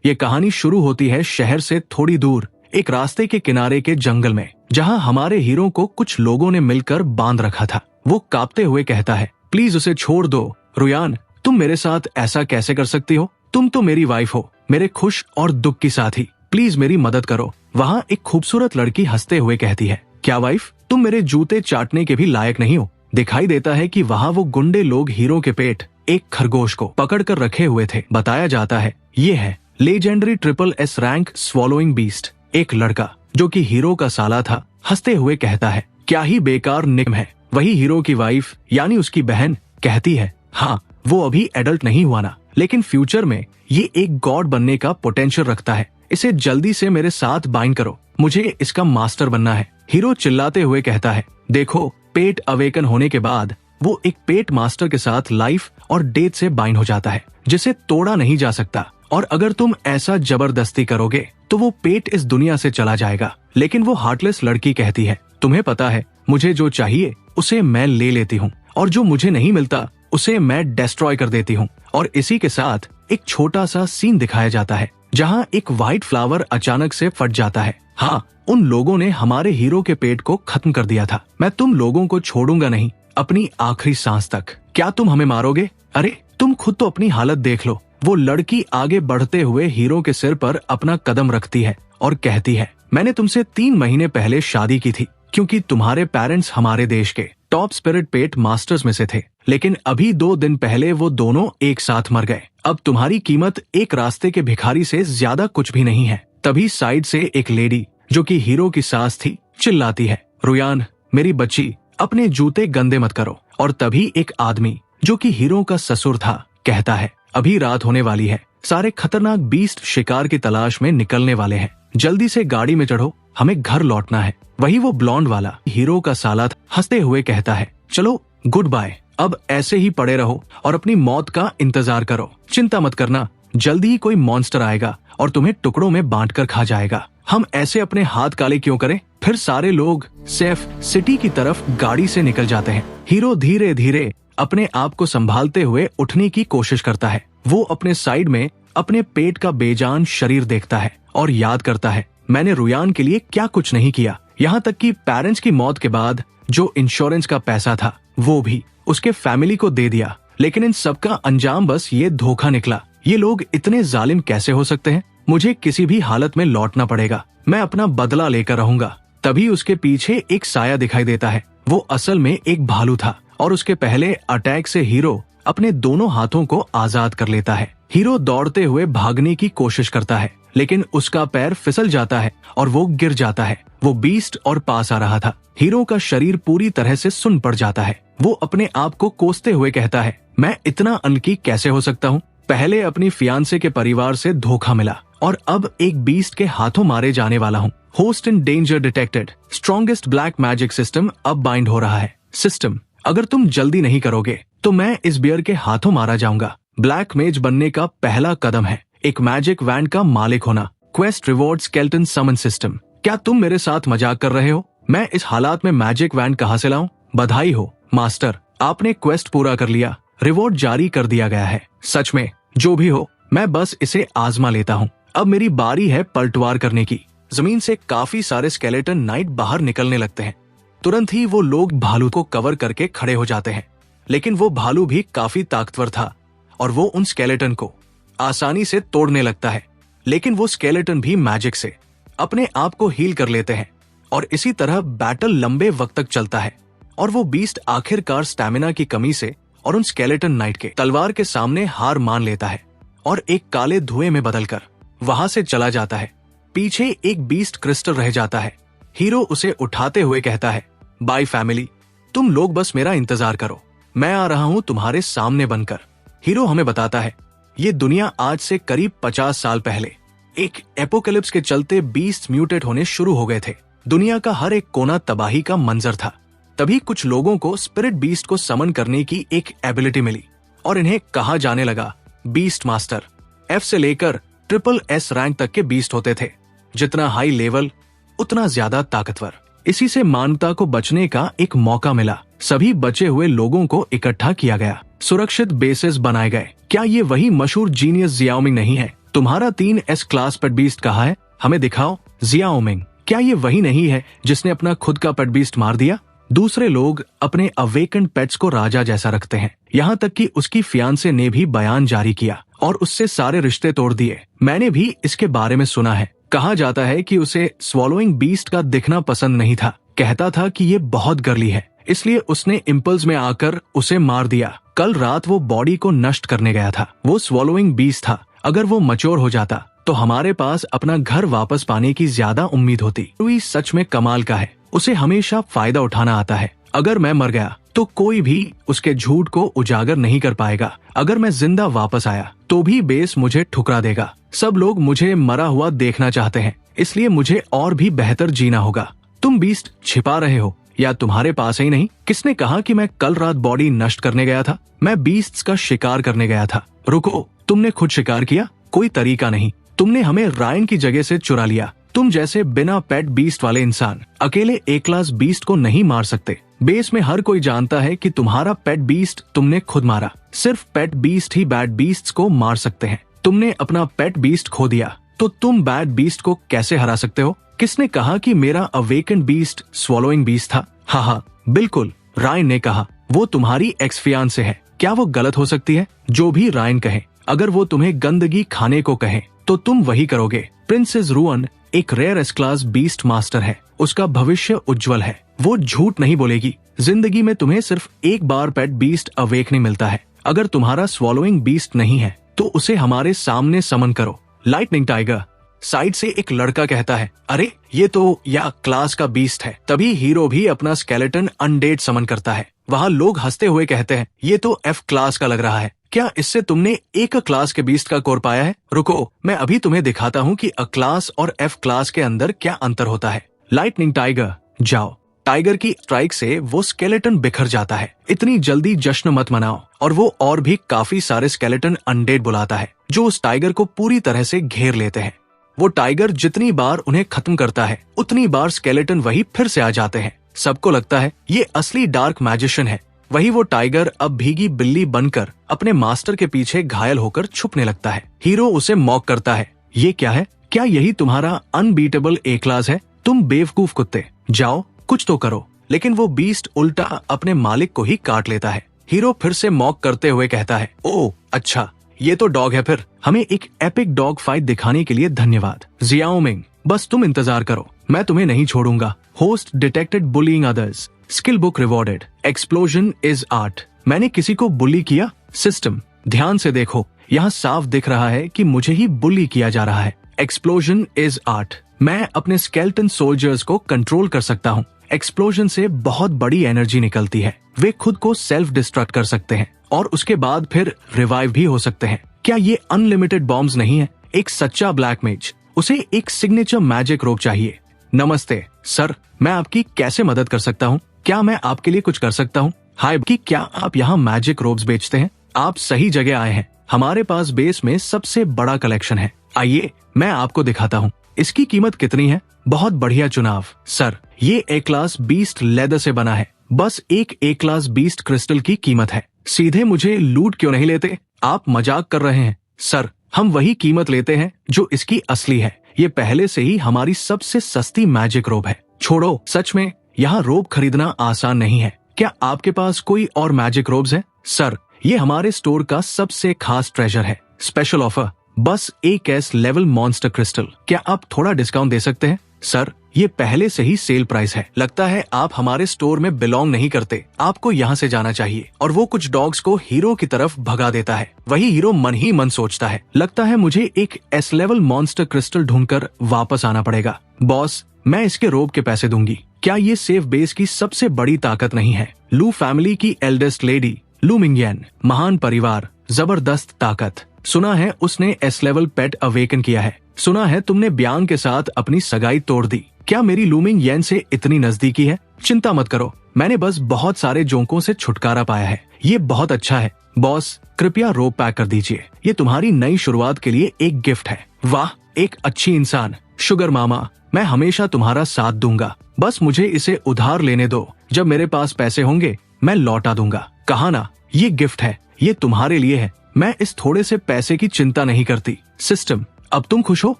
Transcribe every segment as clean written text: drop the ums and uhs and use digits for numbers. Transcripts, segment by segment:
ये कहानी शुरू होती है शहर से थोड़ी दूर एक रास्ते के किनारे के जंगल में, जहाँ हमारे हीरो को कुछ लोगों ने मिलकर बांध रखा था। वो कांपते हुए कहता है, प्लीज उसे छोड़ दो। रुयान, तुम मेरे साथ ऐसा कैसे कर सकती हो? तुम तो मेरी वाइफ हो, मेरे खुश और दुख की साथी। प्लीज मेरी मदद करो। वहाँ एक खूबसूरत लड़की हंसते हुए कहती है, क्या वाइफ, तुम मेरे जूते चाटने के भी लायक नहीं हो? दिखाई देता है कि वहाँ वो गुंडे लोग हीरो के पेट एक खरगोश को पकड़ कर रखे हुए थे। बताया जाता है ये है legendary triple S rank swallowing beast, एक लड़का जो कि हीरो का साला था। हंसते हुए कहता है, क्या ही बेकार निकम है। वही हीरो की वाइफ यानी उसकी बहन कहती है, हाँ वो अभी एडल्ट नहीं हुआ ना, लेकिन फ्यूचर में ये एक गॉड बनने का पोटेंशियल रखता है। इसे जल्दी से मेरे साथ बाइंड करो, मुझे इसका मास्टर बनना है। हीरो चिल्लाते हुए कहता है, देखो पेट अवेकन होने के बाद वो एक पेट मास्टर के साथ लाइफ और डेथ से बाइंड हो जाता है, जिसे तोड़ा नहीं जा सकता। और अगर तुम ऐसा जबरदस्ती करोगे तो वो पेट इस दुनिया से चला जाएगा। लेकिन वो हार्टलेस लड़की कहती है, तुम्हें पता है मुझे जो चाहिए उसे मैं ले लेती हूँ, और जो मुझे नहीं मिलता उसे मैं डिस्ट्रॉय कर देती हूँ। और इसी के साथ एक छोटा सा सीन दिखाया जाता है जहाँ एक व्हाइट फ्लावर अचानक से फट जाता है। हाँ, उन लोगों ने हमारे हीरो के पेट को खत्म कर दिया था। मैं तुम लोगों को छोड़ूंगा नहीं, अपनी आखिरी सांस तक। क्या तुम हमें मारोगे? अरे तुम खुद तो अपनी हालत देख लो। वो लड़की आगे बढ़ते हुए हीरो के सिर पर अपना कदम रखती है और कहती है, मैंने तुमसे 3 महीने पहले शादी की थी क्योंकि तुम्हारे पेरेंट्स हमारे देश के टॉप स्पिरिट पेट मास्टर्स में से थे। लेकिन अभी 2 दिन पहले वो दोनों एक साथ मर गए। अब तुम्हारी कीमत एक रास्ते के भिखारी से ज्यादा कुछ भी नहीं है। तभी साइड से एक लेडी जो कि हीरो की सास थी चिल्लाती है, रुयान मेरी बच्ची, अपने जूते गंदे मत करो। और तभी एक आदमी जो कि हीरो का ससुर था कहता है, अभी रात होने वाली है, सारे खतरनाक बीस्ट शिकार की तलाश में निकलने वाले हैं, जल्दी से गाड़ी में चढ़ो, हमें घर लौटना है। वही वो ब्लॉन्ड वाला हीरो का साला हंसते हुए कहता है, चलो गुड बाय, अब ऐसे ही पड़े रहो और अपनी मौत का इंतजार करो। चिंता मत करना, जल्दी ही कोई मॉन्स्टर आएगा और तुम्हें टुकड़ों में बांटकर खा जाएगा। हम ऐसे अपने हाथ काले क्यों करें? फिर सारे लोग सेफ सिटी की तरफ गाड़ी से निकल जाते हैं। हीरो धीरे धीरे अपने आप को संभालते हुए उठने की कोशिश करता है। वो अपने साइड में अपने पेट का बेजान शरीर देखता है और याद करता है, मैंने रुयान के लिए क्या कुछ नहीं किया। यहाँ तक कि पेरेंट्स की मौत के बाद जो इंश्योरेंस का पैसा था वो भी उसके फैमिली को दे दिया। लेकिन इन सबका अंजाम बस ये धोखा निकला। ये लोग इतने जालिम कैसे हो सकते हैं? मुझे किसी भी हालत में लौटना पड़ेगा, मैं अपना बदला लेकर रहूंगा। तभी उसके पीछे एक साया दिखाई देता है। वो असल में एक भालू था और उसके पहले अटैक से हीरो अपने दोनों हाथों को आजाद कर लेता है। हीरो दौड़ते हुए भागने की कोशिश करता है, लेकिन उसका पैर फिसल जाता है और वो गिर जाता है। वो बीस्ट और पास आ रहा था। हीरो का शरीर पूरी तरह से सुन्न पड़ जाता है। वो अपने आप को कोसते हुए कहता है, मैं इतना अनकी कैसे हो सकता हूँ? पहले अपनी फियांसे के परिवार से धोखा मिला और अब एक बीस्ट के हाथों मारे जाने वाला हूँ। Host in danger detected, strongest black magic system अब बाइंड हो रहा है। सिस्टम, अगर तुम जल्दी नहीं करोगे तो मैं इस बियर के हाथों मारा जाऊंगा। ब्लैक मेज बनने का पहला कदम है एक मैजिक वैंड का मालिक होना। क्वेस्ट रिवॉर्ड स्केलेटन समन सिस्टम। क्या तुम मेरे साथ मजाक कर रहे हो? मैं इस हालात में मैजिक वैंड कहाँ से लाऊं? बधाई हो मास्टर, आपने क्वेस्ट पूरा कर लिया, रिवॉर्ड जारी कर दिया गया है। सच में जो भी हो, मैं बस इसे आजमा लेता हूँ। अब मेरी बारी है पलटवार करने की। जमीन से काफी सारे स्केलेटन नाइट बाहर निकलने लगते हैं। तुरंत ही वो लोग भालू को कवर करके खड़े हो जाते हैं। लेकिन वो भालू भी काफी ताकतवर था और वो उन स्केलेटन को आसानी से तोड़ने लगता है। लेकिन वो स्केलेटन भी मैजिक से अपने आप को हील कर लेते हैं और इसी तरह बैटल लंबे वक्त तक चलता है। और वो बीस्ट आखिरकार स्टैमिना की कमी से और उन स्केलेटन नाइट के तलवार के सामने हार मान लेता है और एक काले धुएं में बदलकर वहां से चला जाता है। पीछे एक बीस्ट क्रिस्टल रह जाता है। हीरो उसे उठाते हुए कहता है, बाय फैमिली, तुम लोग बस मेरा इंतजार करो, मैं आ रहा हूँ तुम्हारे सामने बनकर। हीरो हमें बताता है, ये दुनिया आज से करीब 50 साल पहले एक एपोकलिप्स के चलते बीस्ट म्यूटेट होने शुरू हो गए थे। दुनिया का हर एक कोना तबाही का मंजर था। तभी कुछ लोगों को स्पिरिट बीस्ट को समन करने की एक एबिलिटी मिली और इन्हें कहा जाने लगा बीस्ट मास्टर। F से लेकर ट्रिपल S रैंक तक के बीस्ट होते थे। जितना हाई लेवल उतना ज्यादा ताकतवर। इसी से मानवता को बचने का एक मौका मिला। सभी बचे हुए लोगों को इकट्ठा किया गया, सुरक्षित बेसेस बनाए गए। क्या ये वही मशहूर जीनियस जियाओमिंग नहीं है? तुम्हारा 3S क्लास पेट बीस्ट कहाँ है? हमें दिखाओ। जियाओमिंग, क्या ये वही नहीं है जिसने अपना खुद का पेट बीस्ट मार दिया? दूसरे लोग अपने अवेकन्ड पेट्स को राजा जैसा रखते हैं, यहाँ तक कि उसकी फियांसे ने भी बयान जारी किया और उससे सारे रिश्ते तोड़ दिए। मैंने भी इसके बारे में सुना है। कहा जाता है कि उसे स्वॉलोइंग बीस्ट का दिखना पसंद नहीं था। कहता था कि ये बहुत गर्ली है, इसलिए उसने इम्पल्स में आकर उसे मार दिया। कल रात वो बॉडी को नष्ट करने गया था। वो स्वॉलोइंग बीस्ट था। अगर वो मैच्योर हो जाता तो हमारे पास अपना घर वापस पाने की ज्यादा उम्मीद होती। लुई सच में कमाल का है, उसे हमेशा फायदा उठाना आता है। अगर मैं मर गया तो कोई भी उसके झूठ को उजागर नहीं कर पाएगा। अगर मैं जिंदा वापस आया तो भी बेस मुझे ठुकरा देगा। सब लोग मुझे मरा हुआ देखना चाहते हैं, इसलिए मुझे और भी बेहतर जीना होगा। तुम बीस्ट छिपा रहे हो या तुम्हारे पास ही नहीं? किसने कहा कि मैं कल रात बॉडी नष्ट करने गया था? मैं बीस्ट्स का शिकार करने गया था। रुको, तुमने खुद शिकार किया? कोई तरीका नहीं। तुमने हमें रायन की जगह से चुरा लिया। तुम जैसे बिना पेट बीस्ट वाले इंसान अकेले ए क्लास बीस्ट को नहीं मार सकते। बेस में हर कोई जानता है कि तुम्हारा पेट बीस्ट तुमने खुद मारा। सिर्फ पेट बीस्ट ही बैड बीस्ट्स को मार सकते हैं। तुमने अपना पेट बीस्ट खो दिया तो तुम बैड बीस्ट को कैसे हरा सकते हो? किसने कहा कि मेरा अवेकन्ड बीस्ट स्वॉलोइंग बीस्ट था? हाँ, बिल्कुल, रायन ने कहा। वो तुम्हारी एक्स फियांसे है। क्या वो गलत हो सकती है? जो भी रायन कहे, अगर वो तुम्हें गंदगी खाने को कहे तो तुम वही करोगे। प्रिंसेस रुअन एक rare S class beast master है। उसका भविष्य उज्जवल है। वो झूठ नहीं बोलेगी। जिंदगी में तुम्हें सिर्फ एक बार पेट बीस्ट अवेकने मिलता है। अगर तुम्हारा स्वॉलोइंग बीस्ट नहीं है तो उसे हमारे सामने समन करो। लाइटनिंग टाइगर, साइड से एक लड़का कहता है, अरे ये तो या क्लास का बीस्ट है। तभी हीरो भी अपना स्केलेटन अनडेड समन करता है। वहाँ लोग हंसते हुए कहते हैं, ये तो F क्लास का लग रहा है। क्या इससे तुमने एक क्लास के बीस्ट का कोर पाया है? रुको, मैं अभी तुम्हें दिखाता हूँ कि अ क्लास और F क्लास के अंदर क्या अंतर होता है। लाइटनिंग टाइगर, जाओ। टाइगर की स्ट्राइक से वो स्केलेटन बिखर जाता है। इतनी जल्दी जश्न मत मनाओ। और वो और भी काफी सारे स्केलेटन अनडेड बुलाता है जो उस टाइगर को पूरी तरह से घेर लेते हैं। वो टाइगर जितनी बार उन्हें खत्म करता है उतनी बार स्केलेटन वही फिर से आ जाते हैं। सबको लगता है ये असली डार्क मैजिशियन है। वही वो टाइगर अब भीगी बिल्ली बनकर अपने मास्टर के पीछे घायल होकर छुपने लगता है। हीरो उसे मॉक करता है, ये क्या है? क्या यही तुम्हारा अनबीटेबल ए क्लास है? तुम बेवकूफ कुत्ते, जाओ कुछ तो करो। लेकिन वो बीस्ट उल्टा अपने मालिक को ही काट लेता है। हीरो फिर से मॉक करते हुए कहता है, ओह अच्छा, ये तो डॉग है फिर। हमें एक एपिक डॉग फाइट दिखाने के लिए धन्यवाद। जियाओमिंग, बस तुम इंतजार करो, मैं तुम्हें नहीं छोड़ूंगा। Host detected bullying others, skill book rewarded, explosion is art. मैंने किसी को बुली किया? सिस्टम, ध्यान से देखो, यहाँ साफ दिख रहा है कि मुझे ही बुली किया जा रहा है। Explosion is art. मैं अपने स्केलेटन सोल्जर्स को कंट्रोल कर सकता हूँ। एक्सप्लोजन से बहुत बड़ी एनर्जी निकलती है। वे खुद को सेल्फ डिस्ट्रक्ट कर सकते हैं और उसके बाद फिर रिवाइव भी हो सकते हैं। क्या ये अनलिमिटेड बॉम्ब्स नहीं है? एक सच्चा ब्लैक मेज, उसे एक सिग्नेचर मैजिक रोप चाहिए। नमस्ते सर, मैं आपकी कैसे मदद कर सकता हूँ? क्या मैं आपके लिए कुछ कर सकता हूँ? हाय, क्या आप यहाँ मैजिक रोप्स बेचते हैं? आप सही जगह आए हैं। हमारे पास बेस में सबसे बड़ा कलेक्शन है। आइए मैं आपको दिखाता हूँ। इसकी कीमत कितनी है? बहुत बढ़िया चुनाव सर, ये ए क्लास बीस्ट लेदर से बना है। बस एक ए क्लास बीस्ट क्रिस्टल की कीमत है। सीधे मुझे लूट क्यों नहीं लेते? आप मजाक कर रहे हैं सर, हम वही कीमत लेते हैं जो इसकी असली है। ये पहले से ही हमारी सबसे सस्ती मैजिक रोब है। छोड़ो, सच में यहाँ रोब खरीदना आसान नहीं है। क्या आपके पास कोई और मैजिक रोब्स है? सर, ये हमारे स्टोर का सबसे खास ट्रेजर है। स्पेशल ऑफर, बस एक एस लेवल मॉन्स्टर क्रिस्टल। क्या आप थोड़ा डिस्काउंट दे सकते हैं? सर, ये पहले से ही सेल प्राइस है। लगता है आप हमारे स्टोर में बिलोंग नहीं करते। आपको यहाँ से जाना चाहिए। और वो कुछ डॉग्स को हीरो की तरफ भगा देता है। वही हीरो मन ही मन सोचता है, लगता है मुझे एक एस लेवल मॉन्स्टर क्रिस्टल ढूंढकर वापस आना पड़ेगा। बॉस, मैं इसके रोब के पैसे दूंगी। क्या ये सेफ बेस की सबसे बड़ी ताकत नहीं है? लू फैमिली की एल्डेस्ट लेडी लू मिंगयन, महान परिवार, जबरदस्त ताकत। सुना है उसने एस लेवल पेट अवेकन किया है। सुना है तुमने ब्यांग के साथ अपनी सगाई तोड़ दी। क्या मेरी लूमिंग येन से इतनी नजदीकी है? चिंता मत करो, मैंने बस बहुत सारे जोंकों से छुटकारा पाया है। ये बहुत अच्छा है। बॉस, कृपया रोप पैक कर दीजिए। ये तुम्हारी नई शुरुआत के लिए एक गिफ्ट है। वाह, एक अच्छी इंसान। शुगर मामा, मैं हमेशा तुम्हारा साथ दूंगा। बस मुझे इसे उधार लेने दो। जब मेरे पास पैसे होंगे मैं लौटा दूंगा। कहा ना, ये गिफ्ट है, ये तुम्हारे लिए है। मैं इस थोड़े से पैसे की चिंता नहीं करती। सिस्टम, अब तुम खुश हो?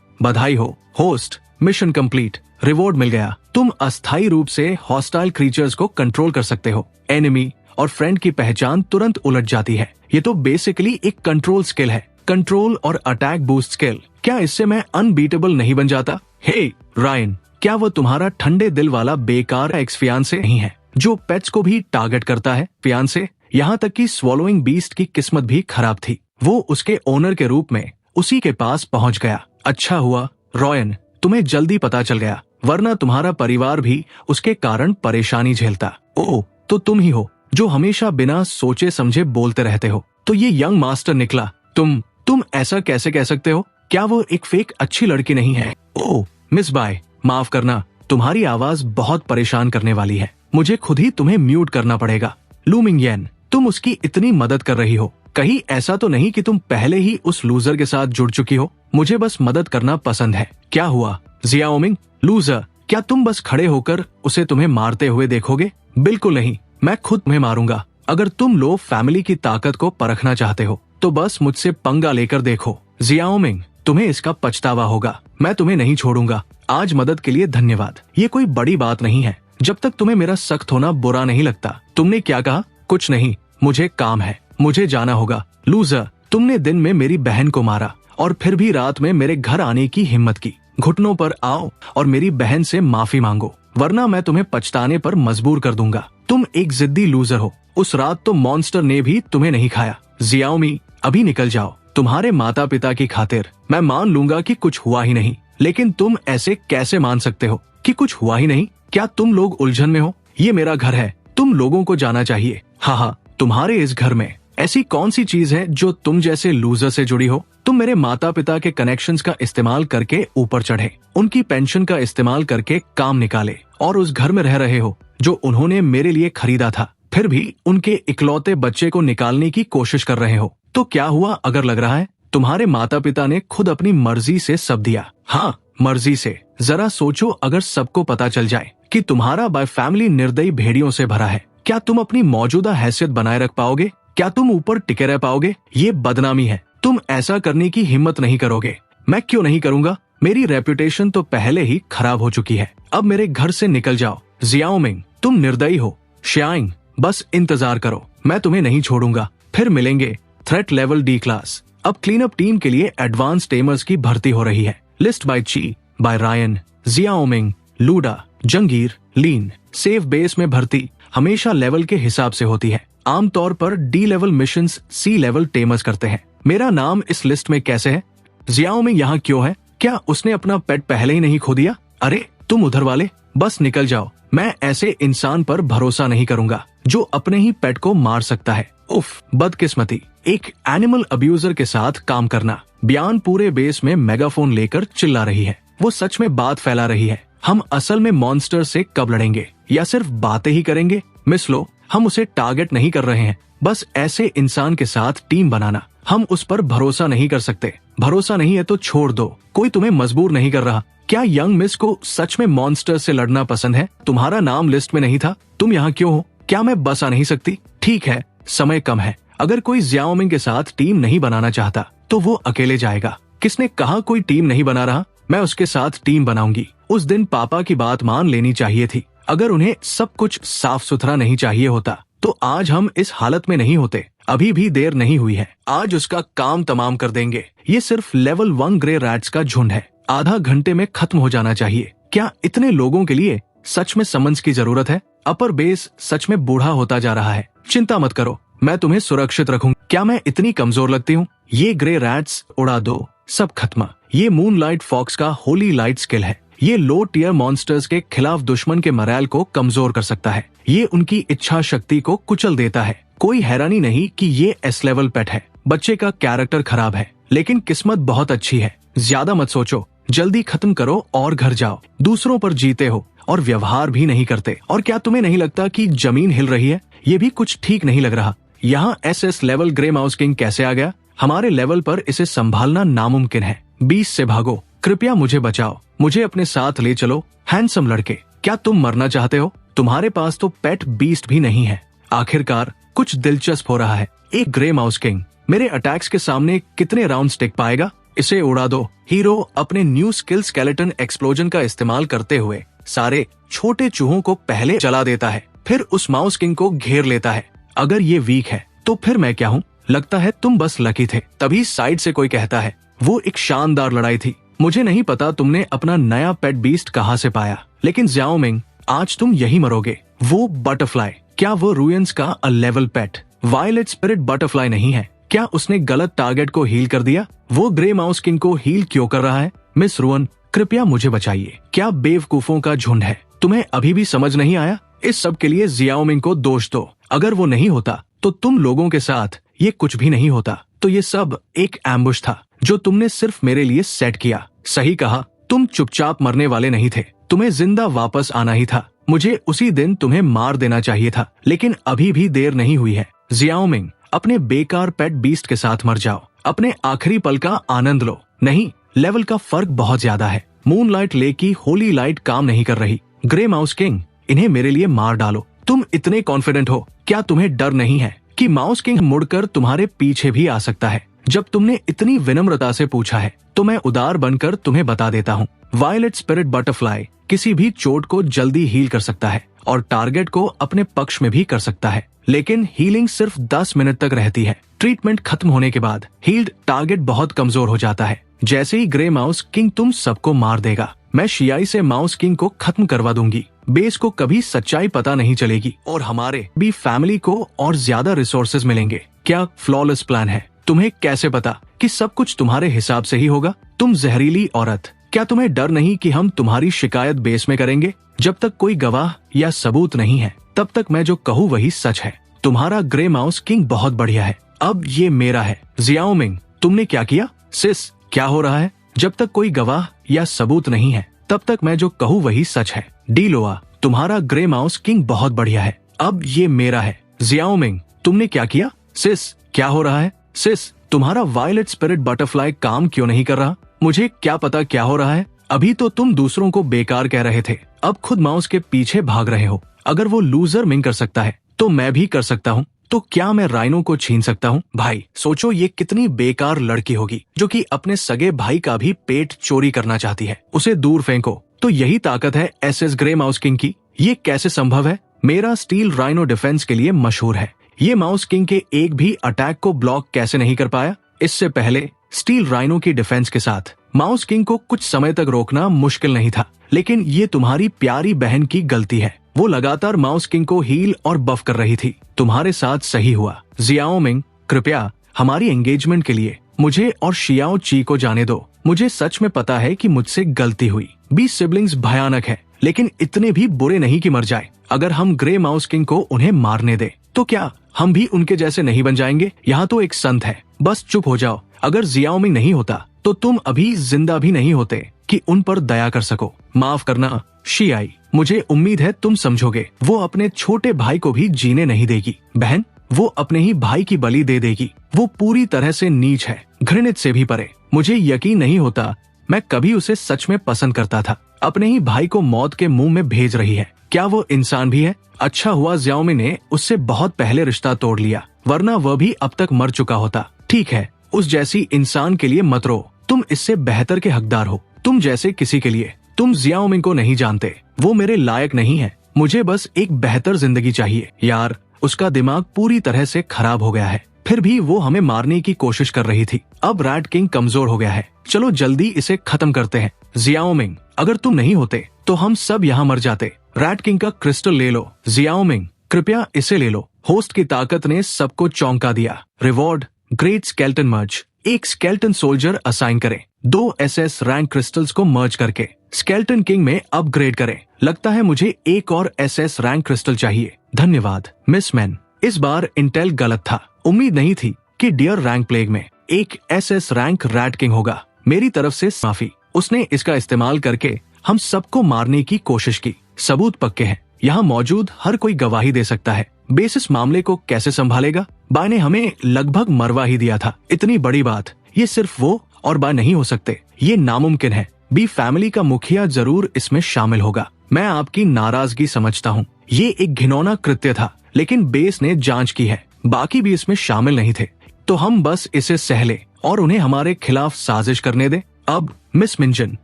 बधाई हो होस्ट, मिशन कंप्लीट, रिवॉर्ड मिल गया। तुम अस्थायी रूप से हॉस्टाइल क्रीचर्स को कंट्रोल कर सकते हो। एनिमी और फ्रेंड की पहचान तुरंत उलट जाती है। ये तो बेसिकली एक कंट्रोल स्किल है, कंट्रोल और अटैक बूस्ट स्किल। क्या इससे मैं अनबीटेबल नहीं बन जाता? हे रायन, क्या वो तुम्हारा ठंडे दिल वाला बेकार एक्स फियांसे नहीं है जो पेट्स को भी टारगेट करता है? फियांसे, यहाँ तक कि स्वॉलोइंग बीस्ट की किस्मत भी खराब थी। वो उसके ओनर के रूप में उसी के पास पहुंच गया। अच्छा हुआ रॉयन, तुम्हें जल्दी पता चल गया, वरना तुम्हारा परिवार भी उसके कारण परेशानी झेलता। ओह, तो तुम ही हो जो हमेशा बिना सोचे समझे बोलते रहते हो। तो ये यंग मास्टर निकला। तुम ऐसा कैसे कह सकते हो? क्या वो एक फेक अच्छी लड़की नहीं है? ओह मिस बाय, माफ करना, तुम्हारी आवाज बहुत परेशान करने वाली है। मुझे खुद ही तुम्हें म्यूट करना पड़ेगा। लू मिंगयन, तुम उसकी इतनी मदद कर रही हो, कहीं ऐसा तो नहीं कि तुम पहले ही उस लूजर के साथ जुड़ चुकी हो? मुझे बस मदद करना पसंद है। क्या हुआ जियाओमिंग? लूजर, क्या तुम बस खड़े होकर उसे तुम्हें मारते हुए देखोगे? बिल्कुल नहीं, मैं खुद तुम्हें मारूंगा। अगर तुम लोग फैमिली की ताकत को परखना चाहते हो तो बस मुझसे पंगा लेकर देखो। जियाओमिंग, तुम्हें इसका पछतावा होगा। मैं तुम्हें नहीं छोड़ूंगा। आज मदद के लिए धन्यवाद। ये कोई बड़ी बात नहीं है जब तक तुम्हें मेरा सख्त होना बुरा नहीं लगता। तुमने क्या कहा? कुछ नहीं, मुझे काम है, मुझे जाना होगा। लूजर, तुमने दिन में मेरी बहन को मारा और फिर भी रात में मेरे घर आने की हिम्मत की। घुटनों पर आओ और मेरी बहन से माफी मांगो, वरना मैं तुम्हें पछताने पर मजबूर कर दूंगा। तुम एक जिद्दी लूजर हो। उस रात तो मॉन्स्टर ने भी तुम्हें नहीं खाया। जियाओमी, अभी निकल जाओ। तुम्हारे माता पिता की खातिर मैं मान लूंगा कि कुछ हुआ ही नहीं, लेकिन तुम ऐसे कैसे मान सकते हो कि कुछ हुआ ही नहीं? क्या तुम लोग उलझन में हो? ये मेरा घर है, तुम लोगों को जाना चाहिए। हाँ, तुम्हारे इस घर में ऐसी कौन सी चीज है जो तुम जैसे लूजर से जुड़ी हो? तुम मेरे माता पिता के कनेक्शंस का इस्तेमाल करके ऊपर चढ़े, उनकी पेंशन का इस्तेमाल करके काम निकाले और उस घर में रह रहे हो जो उन्होंने मेरे लिए खरीदा था। फिर भी उनके इकलौते बच्चे को निकालने की कोशिश कर रहे हो। तो क्या हुआ अगर लग रहा है तुम्हारे माता पिता ने खुद अपनी मर्जी से सब दिया? हाँ, मर्जी से। जरा सोचो, अगर सबको पता चल जाए कि तुम्हारा बाय फैमिली निर्दयी भेड़ियों से भरा है, क्या तुम अपनी मौजूदा हैसियत बनाए रख पाओगे? क्या तुम ऊपर टिके रह पाओगे? ये बदनामी है। तुम ऐसा करने की हिम्मत नहीं करोगे। मैं क्यों नहीं करूंगा? मेरी रेपुटेशन तो पहले ही खराब हो चुकी है। अब मेरे घर से निकल जाओ। जियाओमिंग, तुम निर्दयी हो। शियाइंग, बस इंतजार करो, मैं तुम्हें नहीं छोड़ूंगा। फिर मिलेंगे। Threat level D class. अब क्लीन अप टीम के लिए एडवांस टेमर्स की भर्ती हो रही है। लिस्ट बाय ची, बाय रायन, जियाओमिंग, लूडा, जंगीर, लीन। सेफ बेस में भर्ती हमेशा लेवल के हिसाब से होती है। आमतौर पर डी लेवल मिशंस सी लेवल टेमर्स करते हैं। मेरा नाम इस लिस्ट में कैसे है? जियाओमिंग यहाँ क्यों है? क्या उसने अपना पेट पहले ही नहीं खो दिया? अरे तुम उधर वाले, बस निकल जाओ। मैं ऐसे इंसान पर भरोसा नहीं करूंगा जो अपने ही पेट को मार सकता है। उफ, बदकिस्मती। एक एनिमल अब्यूजर के साथ काम करना। बयान पूरे बेस में मेगाफोन लेकर चिल्ला रही है। वो सच में बात फैला रही है। हम असल में मॉन्स्टर से कब लड़ेंगे या सिर्फ बातें ही करेंगे? मिस लो, हम उसे टारगेट नहीं कर रहे हैं, बस ऐसे इंसान के साथ टीम बनाना। हम उस पर भरोसा नहीं कर सकते। भरोसा नहीं है तो छोड़ दो, कोई तुम्हें मजबूर नहीं कर रहा। क्या यंग मिस को सच में मॉन्स्टर से लड़ना पसंद है? तुम्हारा नाम लिस्ट में नहीं था, तुम यहाँ क्यों हो? क्या मैं बस आ नहीं सकती? ठीक है, समय कम है। अगर कोई जियाओमिंग के साथ टीम नहीं बनाना चाहता तो वो अकेले जाएगा। किसने कहा कोई टीम नहीं बना रहा? मैं उसके साथ टीम बनाऊंगी। उस दिन पापा की बात मान लेनी चाहिए थी। अगर उन्हें सब कुछ साफ सुथरा नहीं चाहिए होता तो आज हम इस हालत में नहीं होते। अभी भी देर नहीं हुई है, आज उसका काम तमाम कर देंगे। ये सिर्फ लेवल 1 ग्रे रैट्स का झुंड है, आधा घंटे में खत्म हो जाना चाहिए। क्या इतने लोगों के लिए सच में समन्स की जरूरत है? अपर बेस सच में बूढ़ा होता जा रहा है। चिंता मत करो, मैं तुम्हें सुरक्षित रखूंगा। क्या मैं इतनी कमजोर लगती हूँ? ये ग्रे रैट्स उड़ा दो, सब खत्म। ये मूनलाइट फॉक्स का होली लाइट स्किल है। ये लो टियर मॉन्स्टर्स के खिलाफ दुश्मन के मरैल को कमजोर कर सकता है। ये उनकी इच्छा शक्ति को कुचल देता है। कोई हैरानी नहीं कि ये एस लेवल पेट है। बच्चे का कैरेक्टर खराब है लेकिन किस्मत बहुत अच्छी है। ज्यादा मत सोचो, जल्दी खत्म करो और घर जाओ। दूसरों पर जीते हो और व्यवहार भी नहीं करते। और क्या तुम्हें नहीं लगता कि जमीन हिल रही है? ये भी कुछ ठीक नहीं लग रहा। यहाँ SS level grey mouse king कैसे आ गया? हमारे लेवल पर इसे संभालना नामुमकिन है। 20 से भागो, कृपया मुझे बचाओ, मुझे अपने साथ ले चलो। हैंडसम लड़के, क्या तुम मरना चाहते हो? तुम्हारे पास तो पेट बीस्ट भी नहीं है। आखिरकार कुछ दिलचस्प हो रहा है। एक ग्रे माउस किंग, मेरे अटैक्स के सामने कितने राउंड्स टिक पाएगा? इसे उड़ा दो। हीरो अपने न्यू स्किल स्केलेटन एक्सप्लोजन का इस्तेमाल करते हुए सारे छोटे चूहों को पहले जला देता है, फिर उस माउस किंग को घेर लेता है। अगर ये वीक है तो फिर मैं क्या हूँ? लगता है तुम बस लकी थे। तभी साइड से कोई कहता है, वो एक शानदार लड़ाई थी। मुझे नहीं पता तुमने अपना नया पेट बीस्ट कहाँ से पाया, लेकिन ज़ियाओ मिंग आज तुम यही मरोगे। वो बटरफ्लाई, क्या वो रुयंस का A level pet violet spirit butterfly नहीं है? क्या उसने गलत टारगेट को हील कर दिया? वो ग्रे माउस किंग को हील क्यों कर रहा है? मिस रुअन, कृपया मुझे बचाइए। क्या बेवकूफों का झुंड है? तुम्हें अभी भी समझ नहीं आया? इस सब के लिए ज़ियाओ मिंग को दोष दो। अगर वो नहीं होता तो तुम लोगों के साथ ये कुछ भी नहीं होता। तो ये सब एक एम्बुश था जो तुमने सिर्फ मेरे लिए सेट किया। सही कहा, तुम चुपचाप मरने वाले नहीं थे, तुम्हें जिंदा वापस आना ही था। मुझे उसी दिन तुम्हें मार देना चाहिए था, लेकिन अभी भी देर नहीं हुई है। ज़ियाओ मिंग, अपने बेकार पेट बीस्ट के साथ मर जाओ, अपने आखिरी पल का आनंद लो। नहीं, लेवल का फर्क बहुत ज्यादा है। मूनलाइट लेक की होली लाइट काम नहीं कर रही। ग्रे माउस किंग, इन्हें मेरे लिए मार डालो। तुम इतने कॉन्फिडेंट हो, क्या तुम्हें डर नहीं है कि माउस किंग मुड़कर तुम्हारे पीछे भी आ सकता है? जब तुमने इतनी विनम्रता से पूछा है तो मैं उदार बनकर तुम्हें बता देता हूँ। वायलेट स्पिरिट बटरफ्लाई किसी भी चोट को जल्दी हील कर सकता है और टारगेट को अपने पक्ष में भी कर सकता है, लेकिन हीलिंग सिर्फ 10 मिनट तक रहती है। ट्रीटमेंट खत्म होने के बाद हील्ड टारगेट बहुत कमजोर हो जाता है। जैसे ही ग्रे माउस किंग तुम सबको मार देगा, मैं शियाई से माउस किंग को खत्म करवा दूंगी। बेस को कभी सच्चाई पता नहीं चलेगी और हमारे भी फैमिली को और ज्यादा रिसोर्सेज मिलेंगे। क्या फ्लॉलेस प्लान है? तुम्हें कैसे पता कि सब कुछ तुम्हारे हिसाब से ही होगा? तुम जहरीली औरत, क्या तुम्हें डर नहीं कि हम तुम्हारी शिकायत बेस में करेंगे? जब तक कोई गवाह या सबूत नहीं है तब तक मैं जो कहूँ वही सच है। तुम्हारा ग्रे माउस किंग बहुत बढ़िया है, अब ये मेरा है। ज़ियाओ मिंग, तुमने क्या किया? सिस, क्या हो रहा है? जब तक कोई गवाह या सबूत नहीं है तब तक मैं जो कहूँ वही सच है। डीलोआ, तुम्हारा ग्रे माउस किंग बहुत बढ़िया है, अब ये मेरा है। ज़ियाओ मिंग, तुमने क्या किया? सिस, क्या हो रहा है? सिस, तुम्हारा वायलेट स्पिरिट बटरफ्लाई काम क्यों नहीं कर रहा? मुझे क्या पता क्या हो रहा है। अभी तो तुम दूसरों को बेकार कह रहे थे, अब खुद माउस के पीछे भाग रहे हो। अगर वो लूजर मिंग कर सकता है तो मैं भी कर सकता हूँ। तो क्या मैं राइनो को छीन सकता हूँ? भाई सोचो, ये कितनी बेकार लड़की होगी जो कि अपने सगे भाई का भी पेट चोरी करना चाहती है। उसे दूर फेंको। तो यही ताकत है एसएस ग्रे माउस किंग की। ये कैसे संभव है? मेरा स्टील राइनो डिफेंस के लिए मशहूर है। ये माउस किंग के एक भी अटैक को ब्लॉक कैसे नहीं कर पाया? इससे पहले स्टील राइनो की डिफेंस के साथ माउस किंग को कुछ समय तक रोकना मुश्किल नहीं था, लेकिन ये तुम्हारी प्यारी बहन की गलती है। वो लगातार माउस किंग को हील और बफ कर रही थी। तुम्हारे साथ सही हुआ। ज़ियाओ मिंग, कृपया हमारी एंगेजमेंट के लिए मुझे और शियाओ ची को जाने दो। मुझे सच में पता है कि मुझसे गलती हुई। 20 सिबलिंग्स भयानक है, लेकिन इतने भी बुरे नहीं कि मर जाए। अगर हम ग्रे माउस किंग को उन्हें मारने दे तो क्या हम भी उनके जैसे नहीं बन जाएंगे? यहाँ तो एक संत है, बस चुप हो जाओ। अगर ज़ियाओ मिंग नहीं होता तो तुम अभी जिंदा भी नहीं होते कि उन पर दया कर सको। माफ करना शियाई, मुझे उम्मीद है तुम समझोगे। वो अपने छोटे भाई को भी जीने नहीं देगी। बहन, वो अपने ही भाई की बलि दे देगी। वो पूरी तरह से नीच है, घृणित से भी परे। मुझे यकीन नहीं होता मैं कभी उसे सच में पसंद करता था। अपने ही भाई को मौत के मुंह में भेज रही है। क्या वो इंसान भी है? अच्छा हुआ ज़ियाओ मिंग ने उससे बहुत पहले रिश्ता तोड़ लिया, वरना वह भी अब तक मर चुका होता। ठीक है, उस जैसी इंसान के लिए मत रो। तुम इससे बेहतर के हकदार हो, तुम जैसे किसी के लिए। तुम ज़ियाओ मिंग को नहीं जानते, वो मेरे लायक नहीं है। मुझे बस एक बेहतर जिंदगी चाहिए। यार, उसका दिमाग पूरी तरह से खराब हो गया है, फिर भी वो हमें मारने की कोशिश कर रही थी। अब रैट किंग कमजोर हो गया है, चलो जल्दी इसे खत्म करते हैं। ज़ियाओ मिंग, अगर तुम नहीं होते तो हम सब यहाँ मर जाते। रैट किंग का क्रिस्टल ले लो। ज़ियाओ मिंग, कृपया इसे ले लो। होस्ट की ताकत ने सबको चौंका दिया। रिवॉर्ड, ग्रेट स्केल्टन मर्ज। एक स्केल्टन सोल्जर असाइन करें। 2 एसएस रैंक क्रिस्टल्स को मर्ज करके स्केल्टन किंग में अपग्रेड करें। लगता है मुझे एक और एसएस रैंक क्रिस्टल चाहिए। धन्यवाद मिस मैन। इस बार इंटेल गलत था। उम्मीद नहीं थी कि डियर रैंक प्लेग में एक एसएस रैंक रैट किंग होगा। मेरी तरफ से माफी। उसने इसका इस्तेमाल करके हम सबको मारने की कोशिश की। सबूत पक्के हैं, यहाँ मौजूद हर कोई गवाही दे सकता है। बेस इस मामले को कैसे संभालेगा? बाय ने हमें लगभग मरवा ही दिया था। इतनी बड़ी बात, ये सिर्फ वो और बाय नहीं हो सकते, ये नामुमकिन है। बी फैमिली का मुखिया जरूर इसमें शामिल होगा। मैं आपकी नाराजगी समझता हूँ, ये एक घिनौना कृत्य था, लेकिन बेस ने जांच की है, बाकी भी इसमें शामिल नहीं थे। तो हम बस इसे सह ले और उन्हें हमारे खिलाफ साजिश करने दे। अब मिस मिंजन,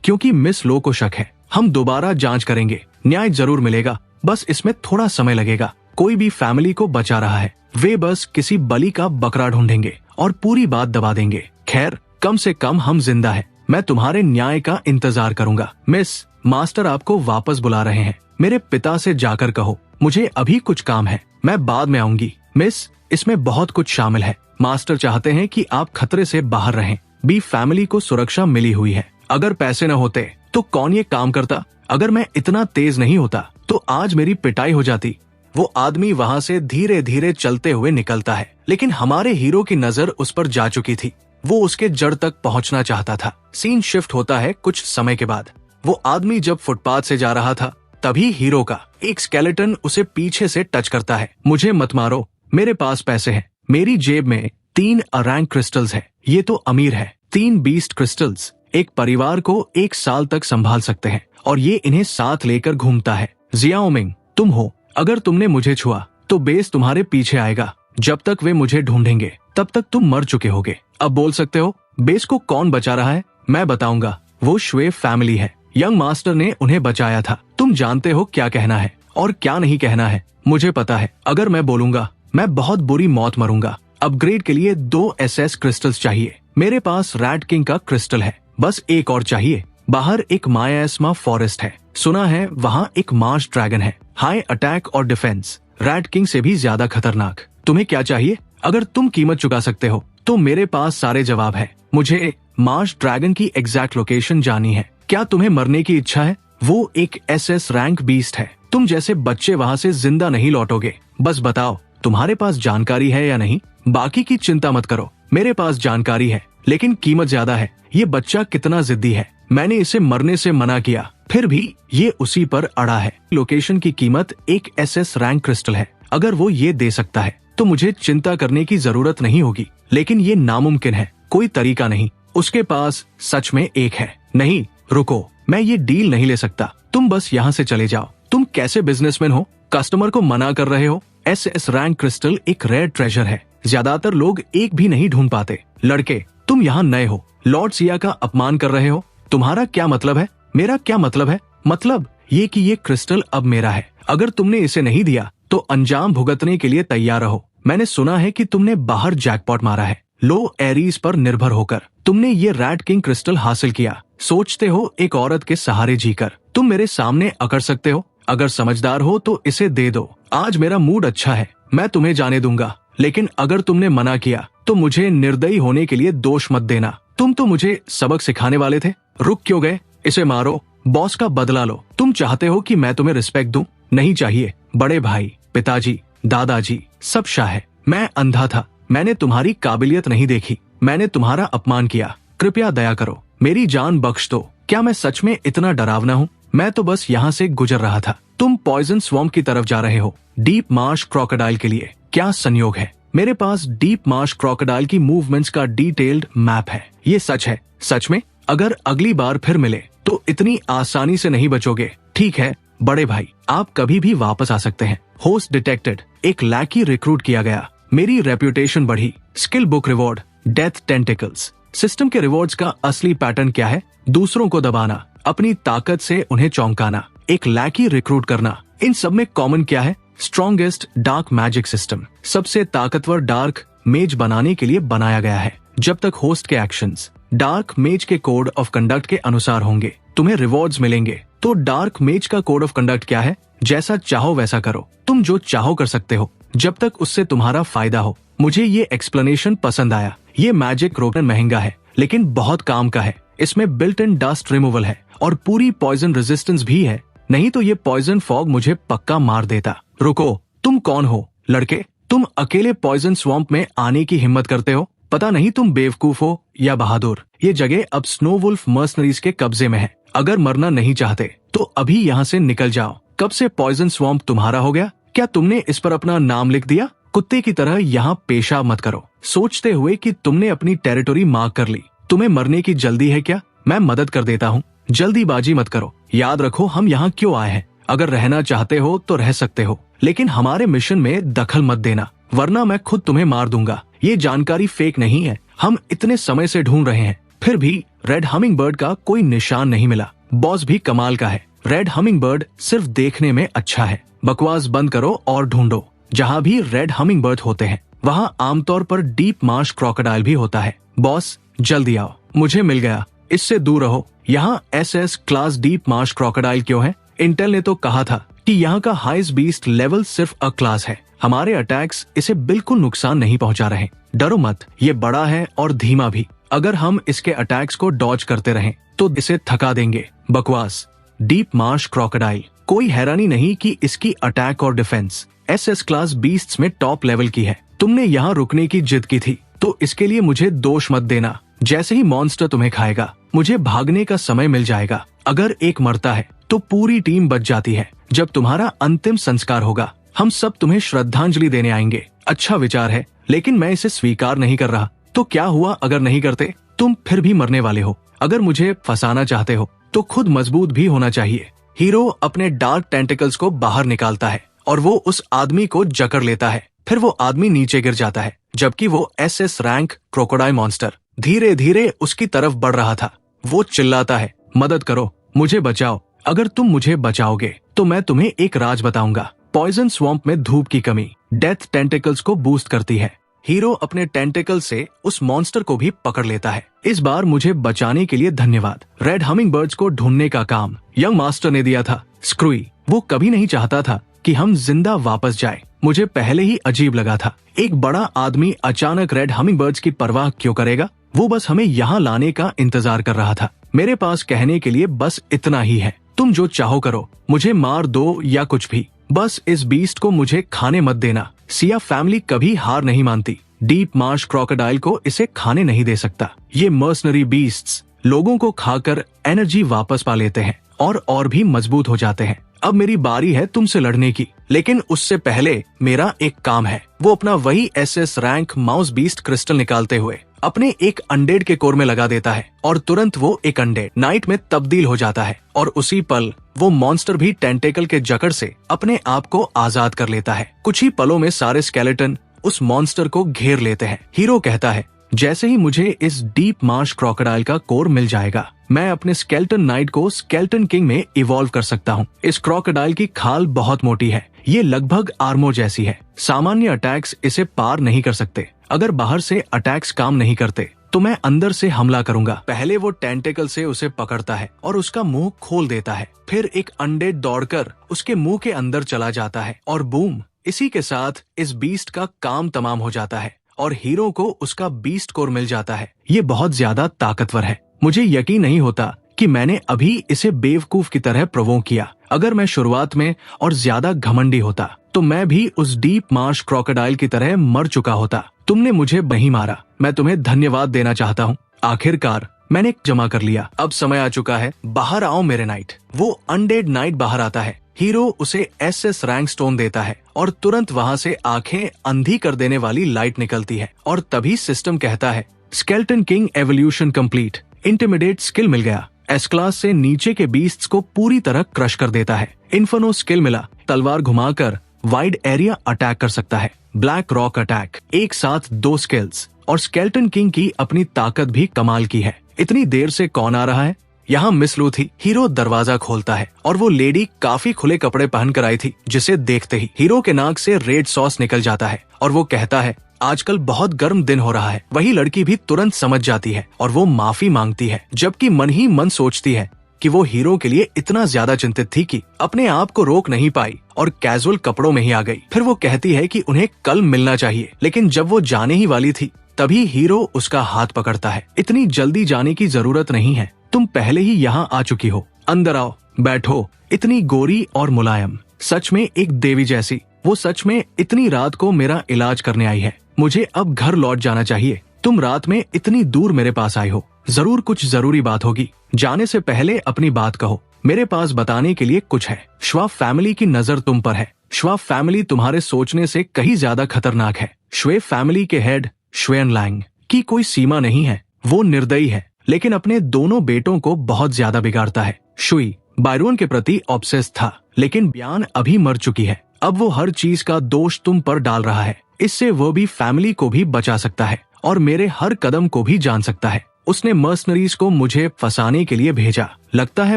क्योंकि मिस लो को शक है, हम दोबारा जांच करेंगे, न्याय जरूर मिलेगा, बस इसमें थोड़ा समय लगेगा। कोई भी फैमिली को बचा रहा है, वे बस किसी बलि का बकरा ढूंढेंगे और पूरी बात दबा देंगे। खैर, कम से कम हम जिंदा है, मैं तुम्हारे न्याय का इंतजार करूंगा। मिस, मास्टर आपको वापस बुला रहे हैं, मेरे पिता से जाकर कहो मुझे अभी कुछ काम है, मैं बाद में आऊंगी। मिस, इसमें बहुत कुछ शामिल है, मास्टर चाहते हैं कि आप खतरे से बाहर रहें। बी फैमिली को सुरक्षा मिली हुई है, अगर पैसे न होते तो कौन ये काम करता? अगर मैं इतना तेज नहीं होता तो आज मेरी पिटाई हो जाती। वो आदमी वहाँ से धीरे धीरे चलते हुए निकलता है, लेकिन हमारे हीरो की नजर उस पर जा चुकी थी। वो उसके जड़ तक पहुंचना चाहता था। सीन शिफ्ट होता है कुछ समय के बाद। वो आदमी जब फुटपाथ से जा रहा था, तभी हीरो का एक स्केलेटन उसे पीछे से टच करता है। मुझे मत मारो, मेरे पास पैसे हैं, मेरी जेब में 3 अरैंक क्रिस्टल्स है। ये तो अमीर है। 3 बीस्ट क्रिस्टल्स एक परिवार को 1 साल तक संभाल सकते हैं और ये इन्हें साथ लेकर घूमता है। जियाओमिंग, तुम हो, अगर तुमने मुझे छुआ तो बेस तुम्हारे पीछे आएगा। जब तक वे मुझे ढूंढेंगे तब तक तुम मर चुके होगे। अब बोल सकते हो बेस को कौन बचा रहा है? मैं बताऊंगा, वो श्वे फैमिली है। यंग मास्टर ने उन्हें बचाया था। तुम जानते हो क्या कहना है और क्या नहीं कहना है। मुझे पता है, अगर मैं बोलूंगा मैं बहुत बुरी मौत मरूंगा। अपग्रेड के लिए 2 SS क्रिस्टल्स चाहिए। मेरे पास रैट किंग का क्रिस्टल है, बस एक और चाहिए। बाहर एक मायास्मा फॉरेस्ट है, सुना है वहाँ एक मार्श ड्रैगन है, हाई अटैक और डिफेंस, रैट किंग से भी ज्यादा खतरनाक। तुम्हें क्या चाहिए? अगर तुम कीमत चुका सकते हो तो मेरे पास सारे जवाब है। मुझे मार्श ड्रैगन की एग्जैक्ट लोकेशन जानी है। क्या तुम्हें मरने की इच्छा है? वो एक SS रैंक बीस्ट है, तुम जैसे बच्चे वहाँ से जिंदा नहीं लौटोगे। बस बताओ तुम्हारे पास जानकारी है या नहीं। बाकी की चिंता मत करो, मेरे पास जानकारी है, लेकिन कीमत ज्यादा है। ये बच्चा कितना जिद्दी है, मैंने इसे मरने से मना किया, फिर भी ये उसी पर अड़ा है। लोकेशन की कीमत एक SS रैंक क्रिस्टल है। अगर वो ये दे सकता है तो मुझे चिंता करने की जरूरत नहीं होगी, लेकिन ये नामुमकिन है, कोई तरीका नहीं। उसके पास सच में एक है। नहीं रुको, मैं ये डील नहीं ले सकता, तुम बस यहाँ से चले जाओ। तुम कैसे बिजनेसमैन हो, कस्टमर को मना कर रहे हो? SS रैंक क्रिस्टल एक रेयर ट्रेजर है, ज्यादातर लोग एक भी नहीं ढूंढ पाते। लड़के, तुम यहाँ नए हो, लॉर्ड सिया का अपमान कर रहे हो। तुम्हारा क्या मतलब है? मेरा क्या मतलब है? मतलब ये कि ये क्रिस्टल अब मेरा है। अगर तुमने इसे नहीं दिया तो अंजाम भुगतने के लिए तैयार रहो। मैंने सुना है कि तुमने बाहर जैकपॉट मारा है। लो एरीज पर निर्भर होकर तुमने ये रैट किंग क्रिस्टल हासिल किया। सोचते हो एक औरत के सहारे जीकर तुम मेरे सामने अकड़ सकते हो? अगर समझदार हो तो इसे दे दो। आज मेरा मूड अच्छा है, मैं तुम्हें जाने दूंगा, लेकिन अगर तुमने मना किया तो मुझे निर्दयी होने के लिए दोष मत देना। तुम तो मुझे सबक सिखाने वाले थे, रुक क्यों गए? इसे मारो, बॉस का बदला लो। तुम चाहते हो कि मैं तुम्हें रिस्पेक्ट दूं? नहीं चाहिए। बड़े भाई, पिताजी, दादाजी सब शाह है। मैं अंधा था, मैंने तुम्हारी काबिलियत नहीं देखी, मैंने तुम्हारा अपमान किया। कृपया दया करो, मेरी जान बख्श दो। क्या मैं सच में इतना डरावना हूँ? मैं तो बस यहाँ से गुजर रहा था। तुम पॉइजन स्वॉम्प की तरफ जा रहे हो, डीप मार्श क्रोकोडाइल के लिए। क्या संयोग है, मेरे पास डीप मार्श क्रोकोडाइल की मूवमेंट्स का डिटेल्ड मैप है। ये सच है। सच में? अगर अगली बार फिर मिले तो इतनी आसानी से नहीं बचोगे। ठीक है बड़े भाई, आप कभी भी वापस आ सकते हैं। होस्ट डिटेक्टेड, एक लैकी रिक्रूट किया गया। मेरी रेप्यूटेशन बढ़ी। Skill book reward, death tentacles. System के रिवॉर्ड्स का असली पैटर्न क्या है? दूसरों को दबाना, अपनी ताकत से उन्हें चौंकाना, एक लैकी रिक्रूट करना। इन सब में कॉमन क्या है? स्ट्रॉन्गेस्ट डार्क मैजिक सिस्टम, सबसे ताकतवर डार्क मेज बनाने के लिए बनाया गया है। जब तक होस्ट के एक्शंस डार्क मेज के कोड ऑफ कंडक्ट के अनुसार होंगे, तुम्हें रिवॉर्ड्स मिलेंगे। तो डार्क मेज का कोड ऑफ कंडक्ट क्या है? जैसा चाहो वैसा करो, तुम जो चाहो कर सकते हो, जब तक उससे तुम्हारा फायदा हो। मुझे ये एक्सप्लेनेशन पसंद आया। ये मैजिक रोकन महंगा है, लेकिन बहुत काम का है। इसमें बिल्ट इन डस्ट रिमूवल है और पूरी पॉइजन रेजिस्टेंस भी है। नहीं तो ये पॉइजन फॉग मुझे पक्का मार देता। रुको, तुम कौन हो? लड़के, तुम अकेले पॉइजन स्वॉम्प में आने की हिम्मत करते हो? पता नहीं तुम बेवकूफ हो या बहादुर। ये जगह अब स्नो वुल्फ मर्सनरीज के कब्जे में है। अगर मरना नहीं चाहते तो अभी यहाँ से निकल जाओ। कब से पॉइजन स्वॉम्प तुम्हारा हो गया? क्या तुमने इस पर अपना नाम लिख दिया? कुत्ते की तरह यहाँ पेशाब मत करो, सोचते हुए कि तुमने अपनी टेरिटोरी मार्क कर ली। तुम्हें मरने की जल्दी है क्या? मैं मदद कर देता हूँ, जल्दीबाजी मत करो। याद रखो हम यहाँ क्यों आए हैं। अगर रहना चाहते हो तो रह सकते हो, लेकिन हमारे मिशन में दखल मत देना, वरना मैं खुद तुम्हें मार दूंगा। ये जानकारी फेक नहीं है, हम इतने समय से ढूंढ रहे हैं, फिर भी रेड हमिंगबर्ड का कोई निशान नहीं मिला। बॉस भी कमाल का है, रेड हमिंगबर्ड सिर्फ देखने में अच्छा है। बकवास बंद करो और ढूंढो। जहाँ भी रेड हमिंगबर्ड होते हैं वहाँ आमतौर पर डीप मार्श क्रोकोडाइल भी होता है। बॉस जल्दी आओ, मुझे मिल गया, इससे दूर रहो। यहाँ SS class deep Marsh crocodile क्यों है? इंटेल ने तो कहा था कि यहाँ का हाईएस्ट बीस्ट लेवल सिर्फ अ क्लास है। हमारे अटैक्स इसे बिल्कुल नुकसान नहीं पहुंचा रहे। डरो मत, ये बड़ा है और धीमा भी। अगर हम इसके अटैक्स को डॉज करते रहें तो इसे थका देंगे। बकवास। डीप मार्श क्रोकोडाइल, कोई हैरानी नहीं कि इसकी अटैक और डिफेंस SS क्लास बीस्ट्स में टॉप लेवल की है। तुमने यहाँ रुकने की जिद की थी तो इसके लिए मुझे दोष मत देना। जैसे ही मॉन्स्टर तुम्हें खाएगा मुझे भागने का समय मिल जाएगा। अगर एक मरता है तो पूरी टीम बच जाती है। जब तुम्हारा अंतिम संस्कार होगा हम सब तुम्हें श्रद्धांजलि देने आएंगे। अच्छा विचार है, लेकिन मैं इसे स्वीकार नहीं कर रहा। तो क्या हुआ अगर नहीं करते? तुम फिर भी मरने वाले हो। अगर मुझे फंसाना चाहते हो तो खुद मजबूत भी होना चाहिए। हीरो अपने डार्क टेंटिकल्स को बाहर निकालता है और वो उस आदमी को जकड़ लेता है। फिर वो आदमी नीचे गिर जाता है, जबकि वो SS रैंक क्रोकोडाइल मॉन्स्टर धीरे धीरे उसकी तरफ बढ़ रहा था। वो चिल्लाता है, मदद करो, मुझे बचाओ। अगर तुम मुझे बचाओगे तो मैं तुम्हें एक राज बताऊंगा। पॉइजन स्वैम्प में धूप की कमी डेथ टेंटिकल्स को बूस्ट करती है। हीरो अपने टेंटिकल से उस मॉन्स्टर को भी पकड़ लेता है। इस बार मुझे बचाने के लिए धन्यवाद। रेड हमिंगबर्ड्स को ढूंढने का काम यंग मास्टर ने दिया था। स्क्रूई, वो कभी नहीं चाहता था कि हम जिंदा वापस जाएं। मुझे पहले ही अजीब लगा था। एक बड़ा आदमी अचानक रेड हमिंगबर्ड्स की परवाह क्यों करेगा? वो बस हमें यहाँ लाने का इंतजार कर रहा था। मेरे पास कहने के लिए बस इतना ही है। तुम जो चाहो करो, मुझे मार दो या कुछ भी, बस इस बीस्ट को मुझे खाने मत देना। सिया फैमिली कभी हार नहीं मानती। डीप मार्श क्रोकोडाइल को इसे खाने नहीं दे सकता। ये मर्सनरी बीस्ट्स लोगों को खाकर एनर्जी वापस पा लेते हैं और भी मजबूत हो जाते हैं। अब मेरी बारी है तुमसे लड़ने की, लेकिन उससे पहले मेरा एक काम है। वो अपना वही SS rank mouse beast crystal निकालते हुए अपने एक अनडेड के कोर में लगा देता है और तुरंत वो एक अनडेड नाइट में तब्दील हो जाता है। और उसी पल वो मॉन्स्टर भी टेंटेकल के जकड़ से अपने आप को आजाद कर लेता है। कुछ ही पलों में सारे स्केलेटन उस मॉन्स्टर को घेर लेते हैं। हीरो कहता है, जैसे ही मुझे इस डीप मार्श क्रोकोडाइल का कोर मिल जाएगा मैं अपने स्केलेटन नाइट को स्केलेटन किंग में इवॉल्व कर सकता हूँ। इस क्रोकोडाइल की खाल बहुत मोटी है, ये लगभग आर्मो जैसी है। सामान्य अटैक्स इसे पार नहीं कर सकते। अगर बाहर से अटैक्स काम नहीं करते तो मैं अंदर से हमला करूंगा। पहले वो टेंटेकल से उसे पकड़ता है और उसका मुंह खोल देता है। फिर एक अनडेड दौड़कर उसके मुंह के अंदर चला जाता है और बूम, इसी के साथ इस बीस्ट का काम तमाम हो जाता है और हीरो को उसका बीस्ट कोर मिल जाता है। ये बहुत ज्यादा ताकतवर है। मुझे यकीन नहीं होता कि मैंने अभी इसे बेवकूफ की तरह प्रोवोक किया। अगर मैं शुरुआत में और ज्यादा घमंडी होता तो मैं भी उस डीप मार्श क्रोकोडाइल की तरह मर चुका होता। तुमने मुझे नहीं मारा, मैं तुम्हें धन्यवाद देना चाहता हूँ। आखिरकार मैंने जमा कर लिया। अब समय आ चुका है, बाहर आओ मेरे नाइट। वो अनडेड नाइट बाहर आता है। हीरो उसे SS रैंक स्टोन देता है और तुरंत वहाँ से आंखें अंधी कर देने वाली लाइट निकलती है। और तभी सिस्टम कहता है, skeleton king evolution complete. Intimidate skill मिल गया। S क्लास से नीचे के बीस्ट्स को पूरी तरह क्रश कर देता है। इन्फर्नो स्किल मिला, तलवार घुमाकर वाइड एरिया अटैक कर सकता है। ब्लैक रॉक अटैक, एक साथ 2 स्किल्स। और स्केलेटन किंग की अपनी ताकत भी कमाल की है। इतनी देर से कौन आ रहा है? यहाँ मिस लू थी। हीरो दरवाजा खोलता है और वो लेडी काफी खुले कपड़े पहन कर आई थी, जिसे देखते ही हीरो के नाक से रेड सॉस निकल जाता है और वो कहता है, आजकल बहुत गर्म दिन हो रहा है। वही लड़की भी तुरंत समझ जाती है और वो माफी मांगती है, जबकि मन ही मन सोचती है कि वो हीरो के लिए इतना ज्यादा चिंतित थी कि अपने आप को रोक नहीं पाई और कैजुअल कपड़ों में ही आ गई। फिर वो कहती है कि उन्हें कल मिलना चाहिए, लेकिन जब वो जाने ही वाली थी तभी हीरो उसका हाथ पकड़ता है। इतनी जल्दी जाने की जरूरत नहीं है, तुम पहले ही यहाँ आ चुकी हो। अंदर आओ, बैठो। इतनी गोरी और मुलायम, सच में एक देवी जैसी। वो सच में इतनी रात को मेरा इलाज करने आई है। मुझे अब घर लौट जाना चाहिए। तुम रात में इतनी दूर मेरे पास आई हो, जरूर कुछ जरूरी बात होगी। जाने से पहले अपनी बात कहो, मेरे पास बताने के लिए कुछ है। श्वाफ फैमिली की नजर तुम पर है। श्वाफ फैमिली तुम्हारे सोचने से कहीं ज्यादा खतरनाक है। श्वे फैमिली के हेड श्वेन लैंग की कोई सीमा नहीं है। वो निर्दयी है, लेकिन अपने दोनों बेटों को बहुत ज्यादा बिगाड़ता है। शुई बायरोन के प्रति ऑब्सेस था, लेकिन ब्यान अभी मर चुकी है अब वो हर चीज का दोष तुम पर डाल रहा है। इससे वो भी फैमिली को भी बचा सकता है और मेरे हर कदम को भी जान सकता है। उसने मर्सनरीज को मुझे फंसाने के लिए भेजा। लगता है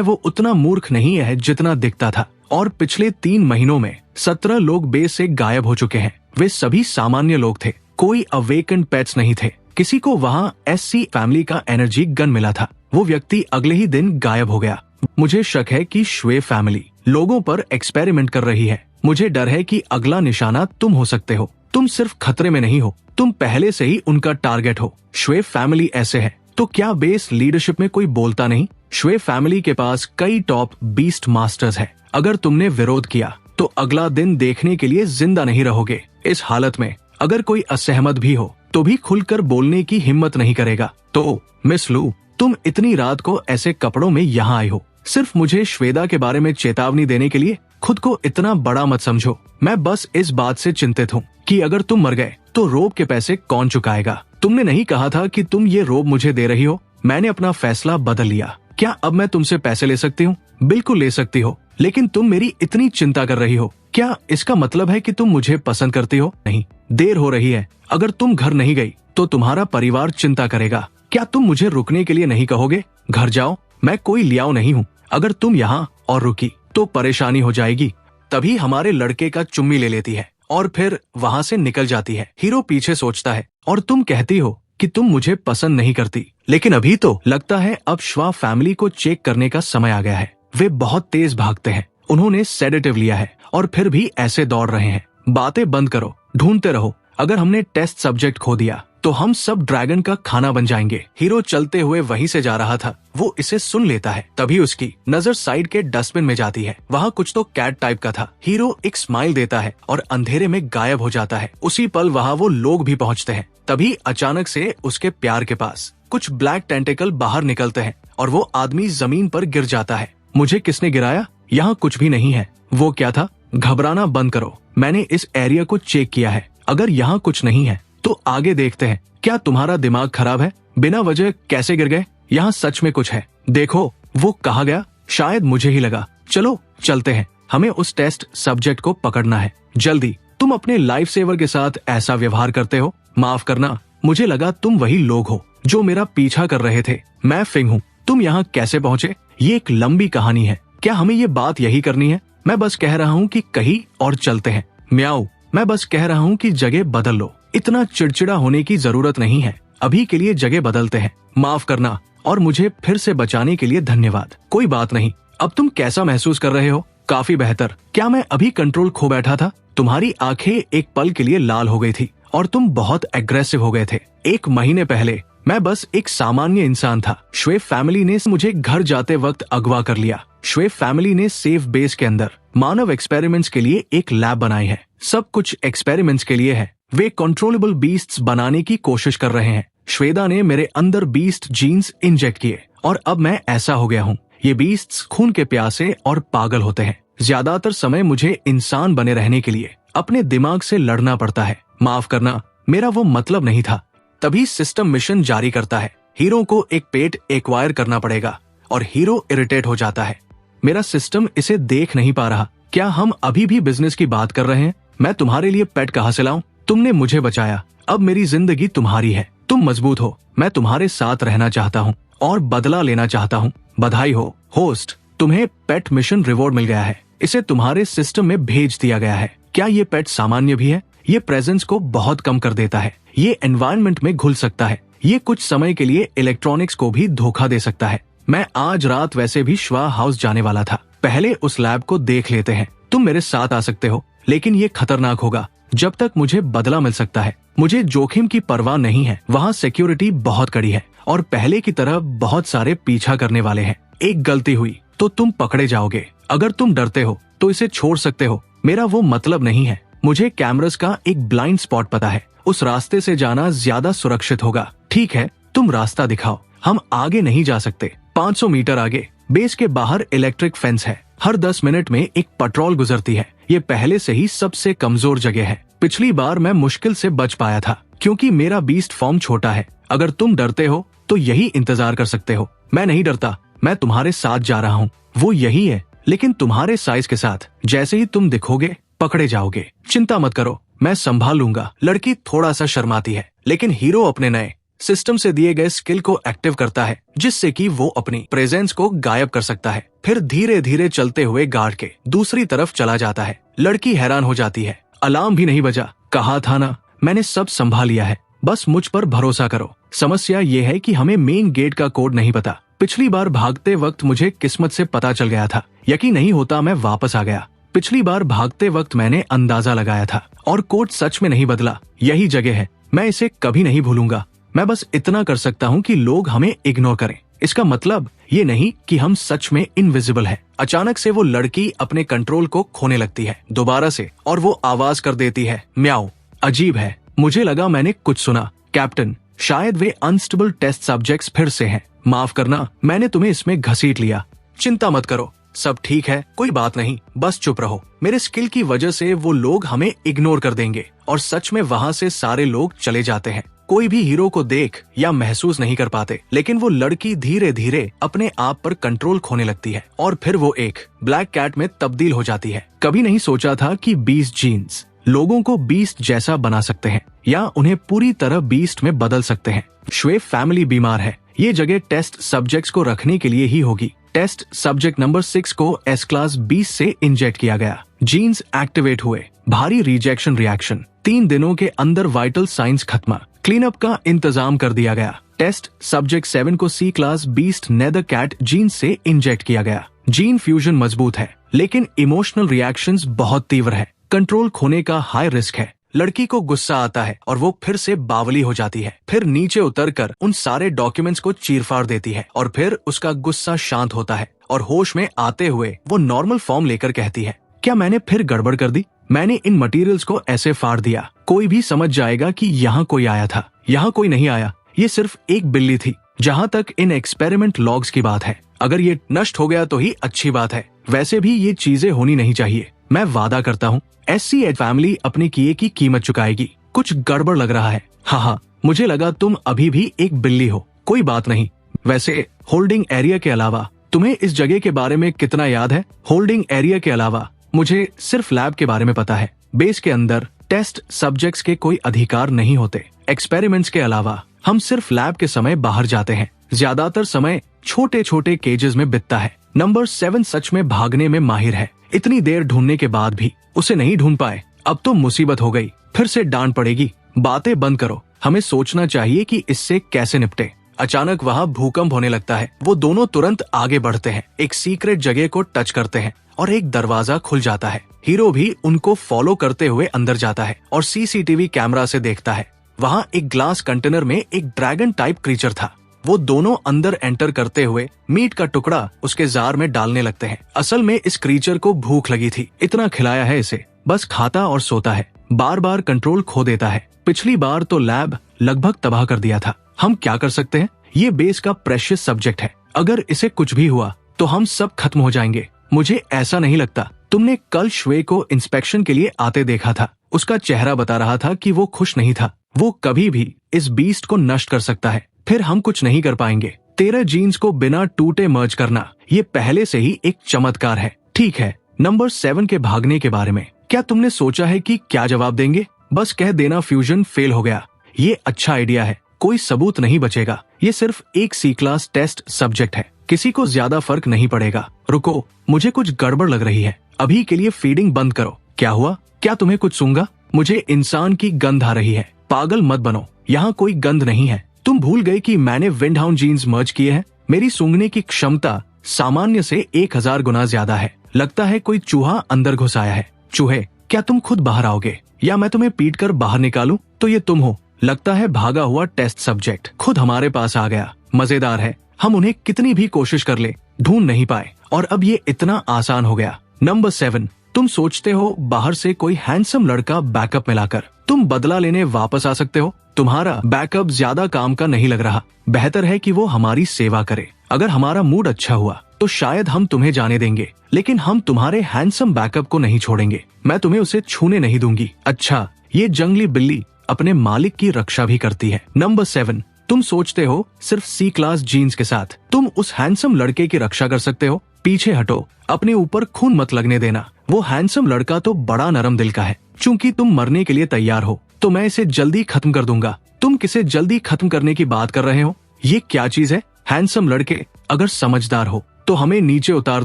वो उतना मूर्ख नहीं है जितना दिखता था। और पिछले 3 महीनों में 17 लोग बेस से गायब हो चुके हैं। वे सभी सामान्य लोग थे, कोई अवेकन्ड पेट्स नहीं थे। किसी को वहाँ एससी फैमिली का एनर्जी गन मिला था। वो व्यक्ति अगले ही दिन गायब हो गया। मुझे शक है कि श्वे फैमिली लोगों पर एक्सपेरिमेंट कर रही है। मुझे डर है कि अगला निशाना तुम हो सकते हो। तुम सिर्फ खतरे में नहीं हो, तुम पहले से ही उनका टारगेट हो। श्वे फैमिली ऐसे है तो क्या बेस लीडरशिप में कोई बोलता नहीं? श्वे फैमिली के पास कई टॉप बीस्ट मास्टर्स है। अगर तुमने विरोध किया तो अगला दिन देखने के लिए जिंदा नहीं रहोगे। इस हालत में अगर कोई असहमत भी हो तो भी खुलकर बोलने की हिम्मत नहीं करेगा। तो मिस लू, तुम इतनी रात को ऐसे कपड़ों में यहाँ आई हो सिर्फ मुझे श्वेता के बारे में चेतावनी देने के लिए? खुद को इतना बड़ा मत समझो। मैं बस इस बात से चिंतित हूँ कि अगर तुम मर गए तो रोब के पैसे कौन चुकाएगा? तुमने नहीं कहा था कि तुम ये रोब मुझे दे रही हो? मैंने अपना फैसला बदल लिया। क्या अब मैं तुमसे पैसे ले सकती हूँ? बिल्कुल ले सकती हो, लेकिन तुम मेरी इतनी चिंता कर रही हो। क्या इसका मतलब है कि तुम मुझे पसंद करती हो? नहीं, देर हो रही है। अगर तुम घर नहीं गई तो तुम्हारा परिवार चिंता करेगा। क्या तुम मुझे रुकने के लिए नहीं कहोगे? घर जाओ, मैं कोई लियाओ नहीं हूँ। अगर तुम यहाँ और रुकी तो परेशानी हो जाएगी। तभी हमारे लड़के का चुम्मी ले लेती है और फिर वहाँ से निकल जाती है। हीरो पीछे सोचता है और तुम कहती हो कि तुम मुझे पसंद नहीं करती। लेकिन अभी तो लगता है अब श्वा फैमिली को चेक करने का समय आ गया है। वे बहुत तेज भागते हैं। उन्होंने सेडेटिव लिया है और फिर भी ऐसे दौड़ रहे हैं। बातें बंद करो, ढूंढते रहो। अगर हमने टेस्ट सब्जेक्ट खो दिया तो हम सब ड्रैगन का खाना बन जाएंगे। हीरो चलते हुए वहीं से जा रहा था। वो इसे सुन लेता है। तभी उसकी नजर साइड के डस्टबिन में जाती है। वहाँ कुछ तो कैट टाइप का था। हीरो एक स्माइल देता है और अंधेरे में गायब हो जाता है। उसी पल वहाँ वो लोग भी पहुँचते हैं। तभी अचानक से उसके प्यार के पास कुछ ब्लैक टेंटिकल बाहर निकलते हैं और वो आदमी जमीन पर गिर जाता है। मुझे किसने गिराया? यहाँ कुछ भी नहीं है। वो क्या था? घबराना बंद करो। मैंने इस एरिया को चेक किया है। अगर यहाँ कुछ नहीं है तो आगे देखते हैं। क्या तुम्हारा दिमाग खराब है? बिना वजह कैसे गिर गए? यहाँ सच में कुछ है। देखो, वो कहाँ गया? शायद मुझे ही लगा। चलो चलते हैं। हमें उस टेस्ट सब्जेक्ट को पकड़ना है। जल्दी। तुम अपने लाइफ सेवर के साथ ऐसा व्यवहार करते हो? माफ करना, मुझे लगा तुम वही लोग हो जो मेरा पीछा कर रहे थे। मैं फिंग हूँ। तुम यहाँ कैसे पहुँचे? ये एक लंबी कहानी है। क्या हमें ये बात यही करनी है? मैं बस कह रहा हूँ कि कहीं और चलते हैं। म्याऊ, मैं बस कह रहा हूँ कि जगह बदल लो। इतना चिड़चिड़ा होने की जरूरत नहीं है। अभी के लिए जगह बदलते हैं। माफ करना और मुझे फिर से बचाने के लिए धन्यवाद। कोई बात नहीं। अब तुम कैसा महसूस कर रहे हो? काफी बेहतर। क्या मैं अभी कंट्रोल खो बैठा था? तुम्हारी आंखें एक पल के लिए लाल हो गई थी और तुम बहुत एग्रेसिव हो गए थे। 1 महीने पहले मैं बस एक सामान्य इंसान था। श्वे फैमिली ने मुझे घर जाते वक्त अगवा कर लिया। श्वे फैमिली ने सेफ बेस के अंदर मानव एक्सपेरिमेंट्स के लिए एक लैब बनाई है। सब कुछ एक्सपेरिमेंट्स के लिए है। वे कंट्रोलेबल बीस्ट्स बनाने की कोशिश कर रहे हैं। श्वेता ने मेरे अंदर बीस्ट जीन्स इंजेक्ट किए और अब मैं ऐसा हो गया हूँ। ये बीस्ट्स खून के प्यासे और पागल होते हैं। ज्यादातर समय मुझे इंसान बने रहने के लिए अपने दिमाग से लड़ना पड़ता है। माफ करना, मेरा वो मतलब नहीं था। तभी सिस्टम मिशन जारी करता है। हीरो को एक पेट एक्वायर करना पड़ेगा और हीरो इरिटेट हो जाता है। मेरा सिस्टम इसे देख नहीं पा रहा। क्या हम अभी भी बिजनेस की बात कर रहे हैं? मैं तुम्हारे लिए पेट कहाँ से लाऊं? तुमने मुझे बचाया। अब मेरी जिंदगी तुम्हारी है। तुम मजबूत हो। मैं तुम्हारे साथ रहना चाहता हूँ और बदला लेना चाहता हूँ। बधाई हो होस्ट, तुम्हें पेट मिशन रिवॉर्ड मिल गया है। इसे तुम्हारे सिस्टम में भेज दिया गया है। क्या ये पेट सामान्य भी है? ये प्रेजेंस को बहुत कम कर देता है। ये एनवायरनमेंट में घुल सकता है। ये कुछ समय के लिए इलेक्ट्रॉनिक्स को भी धोखा दे सकता है। मैं आज रात वैसे भी श्वा हाउस जाने वाला था। पहले उस लैब को देख लेते हैं। तुम मेरे साथ आ सकते हो, लेकिन ये खतरनाक होगा। जब तक मुझे बदला मिल सकता है। मुझे जोखिम की परवाह नहीं है। वहाँ सिक्योरिटी बहुत कड़ी है और पहले की तरह बहुत सारे पीछा करने वाले हैं। एक गलती हुई तो तुम पकड़े जाओगे। अगर तुम डरते हो तो इसे छोड़ सकते हो। मेरा वो मतलब नहीं है। मुझे कैमरास का एक ब्लाइंड स्पॉट पता है। उस रास्ते से जाना ज्यादा सुरक्षित होगा। ठीक है, तुम रास्ता दिखाओ। हम आगे नहीं जा सकते। 500 मीटर आगे बेस के बाहर इलेक्ट्रिक फेंस है। हर 10 मिनट में एक पेट्रोल गुजरती है। ये पहले से ही सबसे कमजोर जगह है। पिछली बार मैं मुश्किल से बच पाया था क्योंकि मेरा बीस्ट फॉर्म छोटा है। अगर तुम डरते हो तो यही इंतजार कर सकते हो। मैं नहीं डरता। मैं तुम्हारे साथ जा रहा हूँ। वो यही है, लेकिन तुम्हारे साइज के साथ। जैसे ही तुम दिखोगे पकड़े जाओगे। चिंता मत करो, मैं संभाल लूंगा। लड़की थोड़ा सा शर्माती है, लेकिन हीरो अपने नए सिस्टम से दिए गए स्किल को एक्टिव करता है, जिससे कि वो अपनी प्रेजेंस को गायब कर सकता है। फिर धीरे धीरे चलते हुए गार्ड के दूसरी तरफ चला जाता है। लड़की हैरान हो जाती है, अलार्म भी नहीं बजा। कहा था ना, मैंने सब संभाल लिया है, बस मुझ पर भरोसा करो। समस्या ये है कि हमें मेन गेट का कोड नहीं पता। पिछली बार भागते वक्त मुझे किस्मत से पता चल गया था। यकीन नहीं होता मैं वापस आ गया। पिछली बार भागते वक्त मैंने अंदाजा लगाया था और कोड सच में नहीं बदला। यही जगह है, मैं इसे कभी नहीं भूलूंगा। मैं बस इतना कर सकता हूँ कि लोग हमें इग्नोर करें। इसका मतलब ये नहीं कि हम सच में इनविजिबल हैं। अचानक से वो लड़की अपने कंट्रोल को खोने लगती है दोबारा से, और वो आवाज कर देती है, म्याऊ। अजीब है, मुझे लगा मैंने कुछ सुना। कैप्टन, शायद वे अनस्टेबल टेस्ट सब्जेक्ट्स फिर से हैं। माफ करना, मैंने तुम्हें इसमें घसीट लिया। चिंता मत करो, सब ठीक है, कोई बात नहीं, बस चुप रहो। मेरे स्किल की वजह से वो लोग हमें इग्नोर कर देंगे और सच में वहाँ से सारे लोग चले जाते हैं। कोई भी हीरो को देख या महसूस नहीं कर पाते, लेकिन वो लड़की धीरे धीरे अपने आप पर कंट्रोल खोने लगती है और फिर वो एक ब्लैक कैट में तब्दील हो जाती है। कभी नहीं सोचा था कि बीस्ट जीन्स लोगों को बीस्ट जैसा बना सकते हैं या उन्हें पूरी तरह बीस्ट में बदल सकते हैं। श्वेफ फैमिली बीमार है, ये जगह टेस्ट सब्जेक्ट्स को रखने के लिए ही होगी। टेस्ट सब्जेक्ट नंबर 6 को एस क्लास 20 से इंजेक्ट किया गया। जीन्स एक्टिवेट हुए, भारी रिजेक्शन रिएक्शन, 3 दिनों के अंदर वाइटल साइंस खत्म। क्लीन अप का इंतजाम कर दिया गया। टेस्ट सब्जेक्ट 7 को C class beast nether cat gene से इंजेक्ट किया गया। जीन फ्यूजन मजबूत है, लेकिन इमोशनल रिएक्शंस बहुत तीव्र है। कंट्रोल खोने का हाई रिस्क है। लड़की को गुस्सा आता है और वो फिर से बावली हो जाती है। फिर नीचे उतरकर उन सारे डॉक्यूमेंट्स को चीरफाड़ देती है और फिर उसका गुस्सा शांत होता है और होश में आते हुए वो नॉर्मल फॉर्म लेकर कहती है, क्या मैंने फिर गड़बड़ कर दी? मैंने इन मटेरियल्स को ऐसे फाड़ दिया, कोई भी समझ जाएगा कि यहाँ कोई आया था। यहाँ कोई नहीं आया, ये सिर्फ एक बिल्ली थी। जहाँ तक इन एक्सपेरिमेंट लॉग्स की बात है, अगर ये नष्ट हो गया तो ही अच्छी बात है, वैसे भी ये चीजें होनी नहीं चाहिए। मैं वादा करता हूँ SCH फैमिली अपने किए की कीमत चुकाएगी। कुछ गड़बड़ लग रहा है। हाँ, मुझे लगा तुम अभी भी एक बिल्ली हो। कोई बात नहीं। वैसे होल्डिंग एरिया के अलावा तुम्हें इस जगह के बारे में कितना याद है? होल्डिंग एरिया के अलावा मुझे सिर्फ लैब के बारे में पता है। बेस के अंदर टेस्ट सब्जेक्ट्स के कोई अधिकार नहीं होते। एक्सपेरिमेंट्स के अलावा हम सिर्फ लैब के समय बाहर जाते हैं। ज्यादातर समय छोटे छोटे केजेस में बितता है। नंबर 7 सच में भागने में माहिर है। इतनी देर ढूंढने के बाद भी उसे नहीं ढूंढ पाए। अब तो मुसीबत हो गई, फिर से डांट पड़ेगी। बातें बंद करो, हमें सोचना चाहिए कि इससे कैसे निपटे। अचानक वहाँ भूकंप होने लगता है। वो दोनों तुरंत आगे बढ़ते हैं, एक सीक्रेट जगह को टच करते हैं और एक दरवाजा खुल जाता है। हीरो भी उनको फॉलो करते हुए अंदर जाता है और CCTV कैमरा से देखता है। वहाँ एक ग्लास कंटेनर में एक ड्रैगन टाइप क्रीचर था। वो दोनों अंदर एंटर करते हुए मीट का टुकड़ा उसके जार में डालने लगते हैं। असल में इस क्रीचर को भूख लगी थी, इतना खिलाया है इसे, बस खाता और सोता है, बार बार कंट्रोल खो देता है। पिछली बार तो लैब लगभग तबाह कर दिया था। हम क्या कर सकते हैं? ये बेस का प्रेशियस सब्जेक्ट है, अगर इसे कुछ भी हुआ तो हम सब खत्म हो जाएंगे। मुझे ऐसा नहीं लगता। तुमने कल श्वे को इंस्पेक्शन के लिए आते देखा था, उसका चेहरा बता रहा था कि वो खुश नहीं था। वो कभी भी इस बीस्ट को नष्ट कर सकता है, फिर हम कुछ नहीं कर पाएंगे। 13 जीन्स को बिना टूटे मर्ज करना, ये पहले से ही एक चमत्कार है। ठीक है, नंबर 7 के भागने के बारे में क्या तुमने सोचा है कि क्या जवाब देंगे? बस कह देना फ्यूजन फेल हो गया। ये अच्छा आइडिया है, कोई सबूत नहीं बचेगा। ये सिर्फ एक C क्लास टेस्ट सब्जेक्ट है, किसी को ज्यादा फर्क नहीं पड़ेगा। रुको, मुझे कुछ गड़बड़ लग रही है। अभी के लिए फीडिंग बंद करो। क्या हुआ? क्या तुम्हें कुछ सूंघा? मुझे इंसान की गंध आ रही है। पागल मत बनो, यहाँ कोई गंध नहीं है। तुम भूल गए कि मैंने विंडहाउंड जीन्स मर्ज किए हैं। मेरी सूंघने की क्षमता सामान्य से 1000 गुना ज्यादा है। लगता है कोई चूहा अंदर घुस आया है। चूहे, क्या तुम खुद बाहर आओगे या मैं तुम्हें पीट कर बाहर निकालूं? तो ये तुम हो। लगता है भागा हुआ टेस्ट सब्जेक्ट खुद हमारे पास आ गया। मजेदार है, हम उन्हें कितनी भी कोशिश कर ले ढूंढ नहीं पाए और अब ये इतना आसान हो गया। नंबर 7, तुम सोचते हो बाहर से कोई हैंडसम लड़का बैकअप में लाकर तुम बदला लेने वापस आ सकते हो। तुम्हारा बैकअप ज्यादा काम का नहीं लग रहा। बेहतर है कि वो हमारी सेवा करे। अगर हमारा मूड अच्छा हुआ तो शायद हम तुम्हें जाने देंगे, लेकिन हम तुम्हारे हैंडसम बैकअप को नहीं छोड़ेंगे। मैं तुम्हें उसे छूने नहीं दूंगी। अच्छा, ये जंगली बिल्ली अपने मालिक की रक्षा भी करती है। नंबर 7, तुम सोचते हो सिर्फ C क्लास जीन्स के साथ तुम उस हैंडसम लड़के की रक्षा कर सकते हो। पीछे हटो, अपने ऊपर खून मत लगने देना। वो हैंडसम लड़का तो बड़ा नरम दिल का है। चूंकि तुम मरने के लिए तैयार हो तो मैं इसे जल्दी खत्म कर दूंगा। तुम किसे जल्दी खत्म करने की बात कर रहे हो? ये क्या चीज है? हैंडसम लड़के, अगर समझदार हो तो हमें नीचे उतार